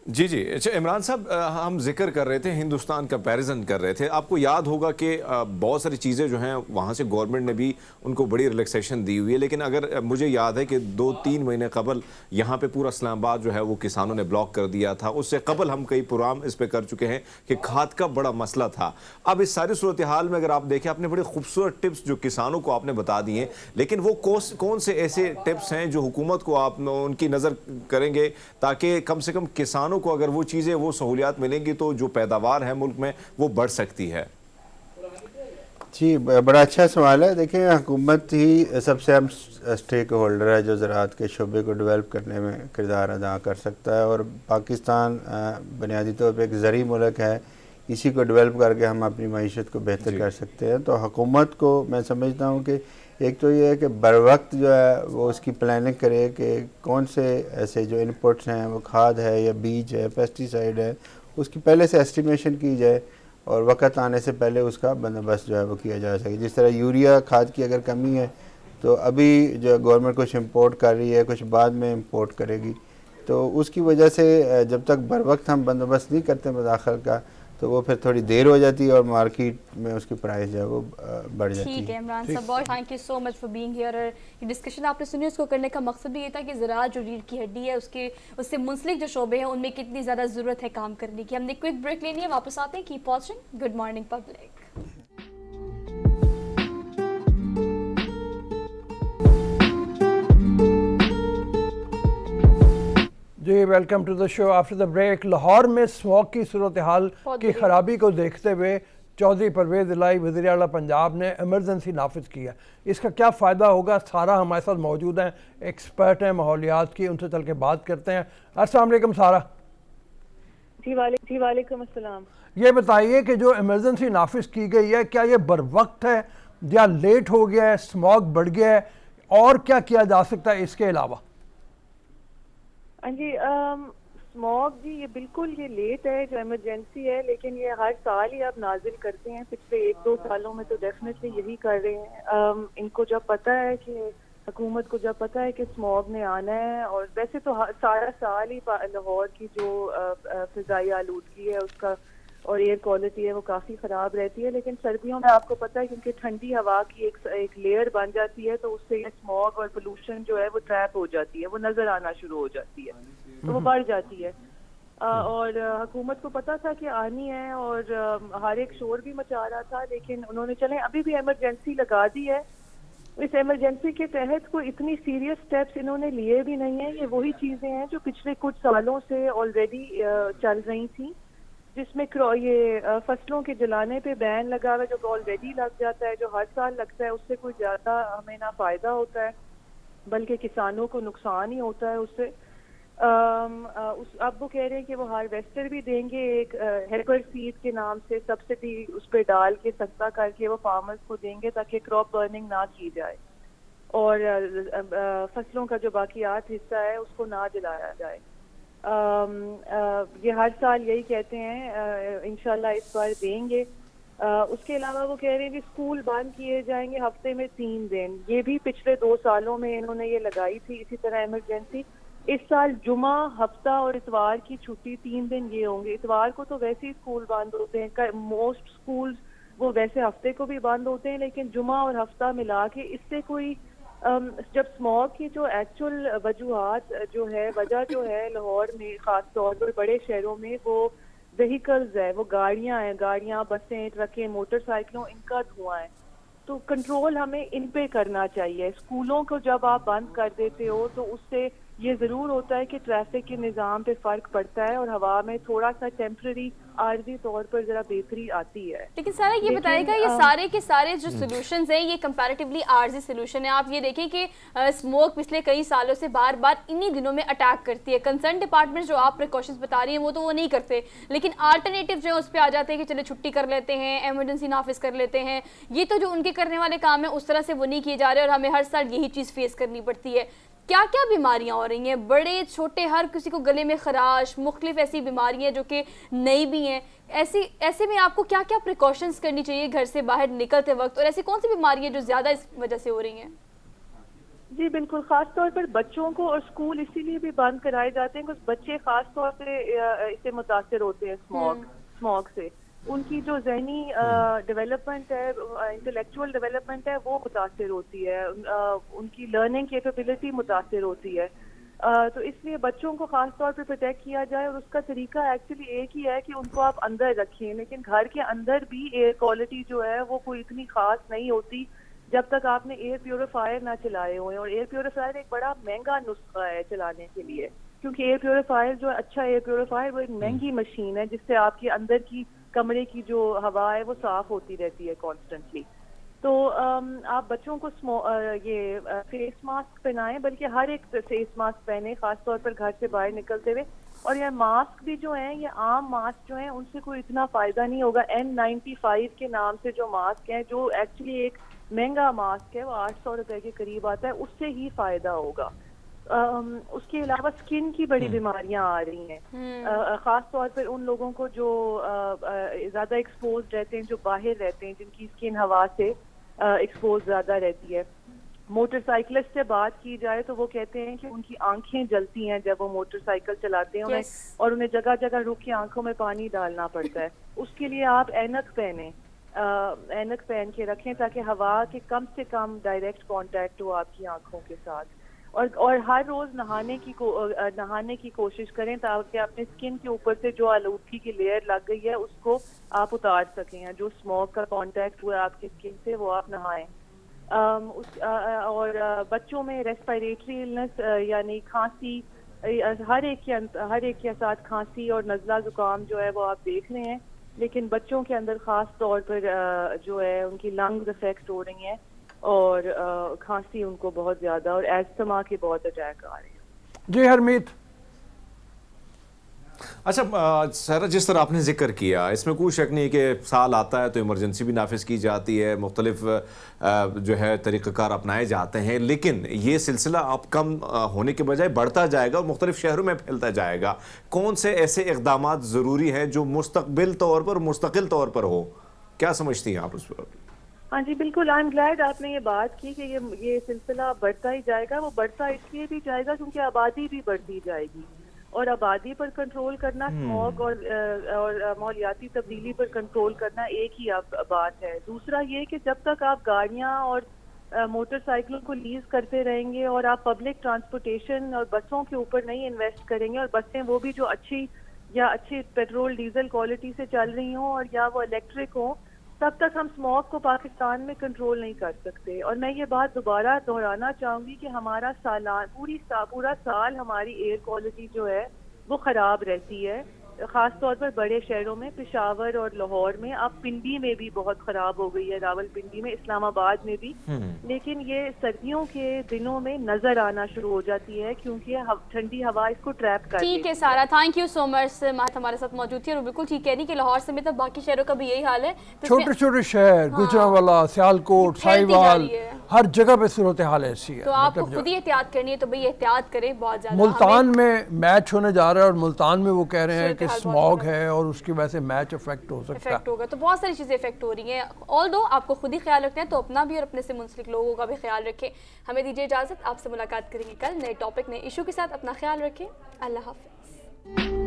جی جی اچھا عمران صاحب، ہم ذکر کر رہے تھے، ہندوستان کمپیریزن کر رہے تھے. آپ کو یاد ہوگا کہ بہت ساری چیزیں جو ہیں وہاں سے گورنمنٹ نے بھی ان کو بڑی ریلیکسیشن دی ہوئی ہے. لیکن اگر مجھے یاد ہے کہ 2-3 مہینے قبل یہاں پہ پورا اسلام آباد جو ہے وہ کسانوں نے بلاک کر دیا تھا. اس سے قبل ہم کئی پروگرام اس پہ کر چکے ہیں کہ کھاد کا بڑا مسئلہ تھا. اب اس ساری صورتحال میں اگر آپ دیکھیں، آپ نے بڑے خوبصورت ٹپس جو کسانوں کو آپ نے بتا دی ہیں، لیکن وہ کون سے ایسے ٹپس ہیں جو حکومت کو آپ ان کی نظر کریں گے تاکہ کم سے کم کسانوں کو اگر وہ چیزیں وہ سہولیات ملیں گی تو جو پیداوار ہے ملک میں وہ بڑھ سکتی ہے؟ جی بڑا اچھا سوال ہے. دیکھیں، حکومت ہی سب سے اہم اسٹیک ہولڈر ہے جو زراعت کے شعبے کو ڈیولپ کرنے میں کردار ادا کر سکتا ہے. اور پاکستان بنیادی طور پہ ایک زرعی ملک ہے، اسی کو ڈیولپ کر کے ہم اپنی معیشت کو بہتر کر سکتے ہیں. تو حکومت کو میں سمجھتا ہوں کہ ایک تو یہ ہے کہ بر وقت جو ہے وہ اس کی پلاننگ کرے کہ کون سے ایسے جو انپٹس ہیں، وہ کھاد ہے یا بیج ہے، پیسٹی سائڈ ہے، اس کی پہلے سے ایسٹیمیشن کی جائے اور وقت آنے سے پہلے اس کا بندوبست جو ہے وہ کیا جا سکے. جس طرح یوریا کھاد کی اگر کمی ہے تو ابھی جو گورنمنٹ کچھ امپورٹ کر رہی ہے، کچھ بعد میں امپورٹ کرے گی، تو اس کی وجہ سے جب تک بر وقت ہم بندوبست نہیں کرتے مداخل کا تو وہ پھر تھوڑی دیر ہو جاتی ہے اور مارکیٹ میں اس کی پرائس جو ہے وہ بڑھ جاتی ہے. ٹھیک ہے عمران صاحب، بہت thank you so much for being here. یہ ڈسکشن آپ نے سنی، اس کو کرنے کا مقصد بھی یہ تھا کہ زراعت جو ریڑھ کی ہڈی ہے اس سے منسلک جو شعبے ہیں ان میں کتنی زیادہ ضرورت ہے کام کرنے کی. ہم نے کوئک بریک لینی ہے، واپس آتے ہیں. Keep watching good morning public. جی welcome to the show. After the break, Lahore میں اسموگ کی صورتحال کی خرابی کو دیکھتے ہوئے چودھری پرویز الہی وزیر اعلیٰ پنجاب نے ایمرجنسی نافذ کیا. اس کا کیا فائدہ ہوگا؟ سارا ہمارے ساتھ موجود ہیں، ایکسپرٹ ہیں ماحولیات کی، ان سے چل کے بات کرتے ہیں. السلام علیکم سارا. جی وعلیکم السلام. یہ بتائیے کہ جو ایمرجنسی نافذ کی گئی ہے کیا یہ بر وقت ہے یا لیٹ ہو گیا ہے؟ اسموگ بڑھ گیا ہے اور کیا کیا جا سکتا ہے اس کے علاوہ؟ ہاں جی، اسموگ جی یہ بالکل یہ لیٹ ہے جو ایمرجنسی ہے، لیکن یہ ہر سال ہی آپ نازل کرتے ہیں. پچھلے 1-2 سالوں میں تو ڈیفینیٹلی یہی کر رہے ہیں. ان کو جب پتہ ہے کہ حکومت کو جب پتہ ہے کہ اسموگ نے آنا ہے، اور ویسے تو سارا سال ہی لاہور کی جو فضائی آلودگی ہے اس کا اور ایئر کوالٹی ہے وہ کافی خراب رہتی ہے. لیکن سردیوں میں آپ کو پتہ ہے کیونکہ ٹھنڈی ہوا کی ایک لیئر بن جاتی ہے تو اس سے اسموگ اور پولوشن جو ہے وہ ٹریپ ہو جاتی ہے, وہ نظر آنا شروع ہو جاتی ہے, تو وہ بڑھ جاتی ہے. اور حکومت کو پتا تھا کہ آنی ہے اور ہر ایک شور بھی مچا رہا تھا, لیکن انہوں نے چلیں ابھی بھی ایمرجنسی لگا دی ہے. اس ایمرجنسی کے تحت کوئی اتنی سیریس سٹیپس انہوں نے لیے بھی نہیں ہیں. یہ وہی چیزیں ہیں جو پچھلے کچھ سالوں سے آلریڈی چل رہی تھیں, جس میں یہ فصلوں کے جلانے پہ بین لگا ہوا ہے جو آلریڈی لگ جاتا ہے, جو ہر سال لگتا ہے. اس سے کوئی زیادہ ہمیں نہ فائدہ ہوتا ہے بلکہ کسانوں کو نقصان ہی ہوتا ہے اس سے. اب وہ کہہ رہے ہیں کہ وہ ہارویسٹر بھی دیں گے, ایک ہیلپر سیڈ کے نام سے سبسڈی اس پہ ڈال کے سستا کر کے وہ فارمرز کو دیں گے تاکہ کراپ برننگ نہ کی جائے اور فصلوں کا جو باقیات حصہ ہے اس کو نہ جلایا جائے. یہ ہر سال یہی کہتے ہیں, انشاءاللہ اس بار دیں گے. اس کے علاوہ وہ کہہ رہے ہیں کہ اسکول بند کیے جائیں گے ہفتے میں 3 دن. یہ بھی پچھلے 2 سالوں میں انہوں نے یہ لگائی تھی اسی طرح ایمرجنسی. اس سال جمعہ, ہفتہ اور اتوار کی چھٹی 3 دن یہ ہوں گے. اتوار کو تو ویسے ہی اسکول بند ہوتے ہیں, موسٹ اسکول وہ ویسے ہفتے کو بھی بند ہوتے ہیں, لیکن جمعہ اور ہفتہ ملا کے اس سے کوئی جب اسموگ کی جو ایکچوئل وجوہات جو ہے وجہ جو ہے لاہور میں خاص طور پر بڑے شہروں میں وہ وہیکلز ہے, وہ گاڑیاں بسیں ٹرکیں موٹر سائیکلوں ان کا دھواں ہے. تو کنٹرول ہمیں ان پہ کرنا چاہیے. اسکولوں کو جب آپ بند کر دیتے ہو تو اس سے یہ ضرور ہوتا ہے کہ ٹریفک کے نظام پہ فرق پڑتا ہے اور ہوا میں تھوڑا سا ٹیمپرری عارضی طور پر ذرا بہتری آتی ہے. لیکن سارا یہ بتائے گا یہ سارے کے سارے جو سولوشنز ہیں یہ کمپیریٹیولی عارضی سولوشن ہے. آپ یہ دیکھیں کہ اسموگ پچھلے کئی سالوں سے بار بار انہی دنوں میں اٹیک کرتی ہے. کنسرن ڈپارٹمنٹ جو آپ پریکاشنز بتا رہی ہیں وہ تو وہ نہیں کرتے, لیکن آلٹرنیٹیو جو ہے اس پہ آ جاتے ہیں کہ چلے چھٹی کر لیتے ہیں, ایمرجنسی نافذ کر لیتے ہیں. یہ تو جو ان کے کرنے والے کام ہیں اس طرح سے وہ نہیں کیے جا رہے اور ہمیں ہر سال یہی چیز فیس کرنی پڑتی ہے. کیا کیا بیماریاں ہو رہی ہیں, بڑے چھوٹے ہر کسی کو گلے میں خراش, مختلف ایسی بیماریاں جو کہ نئی بھی ہیں. ایسے میں آپ کو کیا کیا پریکاشنز کرنی چاہیے گھر سے باہر نکلتے وقت, اور ایسی کون سی بیماریاں جو زیادہ اس وجہ سے ہو رہی ہیں؟ جی بالکل, خاص طور پر بچوں کو اور اسکول اسی لیے بھی بند کرائے جاتے ہیں کہ بچے خاص طور پہ اس سے متاثر ہوتے ہیں اسموگ سے. ان کی جو ذہنی ڈیولپمنٹ ہے, انٹلیکچوئل ڈیولپمنٹ ہے, وہ متاثر ہوتی ہے, ان کی لرننگ کیپیبلٹی متاثر ہوتی ہے. تو اس لیے بچوں کو خاص طور پہ پروٹیکٹ کیا جائے, اور اس کا طریقہ ایکچولی ایک ہی ہے کہ ان کو آپ اندر رکھیں. لیکن گھر کے اندر بھی ایئر کوالٹی جو ہے وہ کوئی اتنی خاص نہیں ہوتی جب تک آپ نے ایئر پیوریفائر نہ چلائے ہوئے. اور ایئر پیوریفائر ایک بڑا مہنگا نسخہ ہے چلانے کے لیے, کیونکہ ایئر پیوریفائر جو اچھا ایئر پیوریفائر وہ ایک مہنگی مشین ہے جس سے آپ کے اندر کی کمرے کی جو ہوا ہے وہ صاف ہوتی رہتی ہے کانسٹنٹلی. تو آپ بچوں کو یہ فیس ماسک پہنائیں, بلکہ ہر ایک فیس ماسک پہنے خاص طور پر گھر سے باہر نکلتے ہوئے. اور یہ ماسک بھی جو ہیں یہ عام ماسک جو ہیں ان سے کوئی اتنا فائدہ نہیں ہوگا. N95 کے نام سے جو ماسک ہیں جو ایکچولی ایک مہنگا ماسک ہے, وہ 800 روپے کے قریب آتا ہے, اس سے ہی فائدہ ہوگا. اس کے علاوہ اسکن کی بڑی بیماریاں آ رہی ہیں, خاص طور پر ان لوگوں کو جو زیادہ ایکسپوز رہتے ہیں, جو باہر رہتے ہیں, جن کی اسکن ہوا سے ایکسپوز زیادہ رہتی ہے. موٹر سائیکلسٹ سے بات کی جائے تو وہ کہتے ہیں کہ ان کی آنکھیں جلتی ہیں جب وہ موٹر سائیکل چلاتے ہیں, اور انہیں جگہ جگہ رک کے آنکھوں میں پانی ڈالنا پڑتا ہے. اس کے لیے آپ اینک پہنیں, اینک پہن کے رکھیں تاکہ ہوا کے کم سے کم ڈائریکٹ کانٹیکٹ ہو آپ کی آنکھوں کے ساتھ. اور ہر روز نہانے کی کوشش کریں تاکہ اپنے اسکن کے اوپر سے جو آلودگی کی لیئر لگ گئی ہے اس کو آپ اتار سکیں, جو اسموگ کا کانٹیکٹ ہوا ہے آپ کی اسکن سے وہ آپ نہائیں. اور بچوں میں ریسپائریٹری النس یعنی کھانسی, ہر ایک کے ساتھ کھانسی اور نزلہ زکام جو ہے وہ آپ دیکھ رہے ہیں, لیکن بچوں کے اندر خاص طور پر جو ہے ان کی لنگز افیکٹ ہو رہی ہیں اور کھانسی ان کو بہت زیادہ, اور ایستھما کے بہت اٹیک آ رہے ہیں. جی ہرمیت. اچھا سارا, جس طرح آپ نے ذکر کیا اس میں کوئی شک نہیں کہ سال آتا ہے تو ایمرجنسی بھی نافذ کی جاتی ہے, مختلف جو ہے طریقہ کار اپنائے جاتے ہیں, لیکن یہ سلسلہ اب کم ہونے کے بجائے بڑھتا جائے گا اور مختلف شہروں میں پھیلتا جائے گا. کون سے ایسے اقدامات ضروری ہیں جو مستقل طور پر ہو, کیا سمجھتی ہیں آپ اس پر؟ ہاں جی بالکل, آئی ایم گلیڈ آپ نے یہ بات کی کہ یہ سلسلہ بڑھتا ہی جائے گا. وہ بڑھتا اس لیے بھی جائے گا کیونکہ آبادی بھی بڑھتی جائے گی, اور آبادی پر کنٹرول کرنا، اسموگ اور ماحولیاتی تبدیلی پر کنٹرول کرنا ایک ہی بات ہے. دوسرا یہ کہ جب تک آپ گاڑیاں اور موٹر سائیکلوں کو لیز کرتے رہیں گے اور آپ پبلک ٹرانسپورٹیشن اور بسوں کے اوپر نہیں انویسٹ کریں گے، اور بسیں وہ بھی جو اچھی پیٹرول ڈیزل کوالٹی سے چل رہی ہوں اور یا وہ الیکٹرک ہوں، تب تک ہم اسموگ کو پاکستان میں کنٹرول نہیں کر سکتے. اور میں یہ بات دوبارہ دہرانا چاہوں گی کہ ہمارا پورا سال ہماری ایئر کوالٹی جو ہے وہ خراب رہتی ہے، خاص طور پر بڑے شہروں میں، پشاور اور لاہور میں. اب پنڈی میں بھی بہت خراب ہو گئی ہے، راول پنڈی میں، اسلام آباد میں بھی. لیکن یہ سردیوں کے دنوں میں نظر آنا شروع ہو جاتی ہے کیونکہ ٹھنڈی ہوا اس کو ٹریپ کرتی ہے. ٹھیک ہے سارا، تھینک یو سو مچ. ماہت ہمارے ساتھ موجود تھی اور بالکل ٹھیک کہہ رہی کہ لاہور سمیت اب باقی شہروں کا بھی یہی حال ہے. چھوٹے چھوٹے شہر گوجرانوالا، سیالکوٹ، سائیوال، ہر جگہ پہ صورتحال ایسی ہے. تو آپ کو خود ہی احتیاط کرنی ہے، تو بھئی احتیاط کریں بہت زیادہ. ملتان میں میچ ہونے جا رہا ہے اور ملتان میں وہ کہہ رہے ہیں کہ اسموگ ہے اور اس کی وجہ سے میچ افیکٹ ہو سکتا ہے. افیکٹ ہوگا، تو بہت ساری چیزیں افیکٹ ہو رہی ہیں. آل دو آپ کو خود ہی خیال رکھنا ہے، تو اپنا بھی اور اپنے سے منسلک لوگوں کا بھی خیال رکھیں. ہمیں دیجیے اجازت، آپ سے ملاقات کریں گے کل نئے ٹاپک، نئے ایشو کے ساتھ. اپنا خیال رکھیں. اللہ حافظ.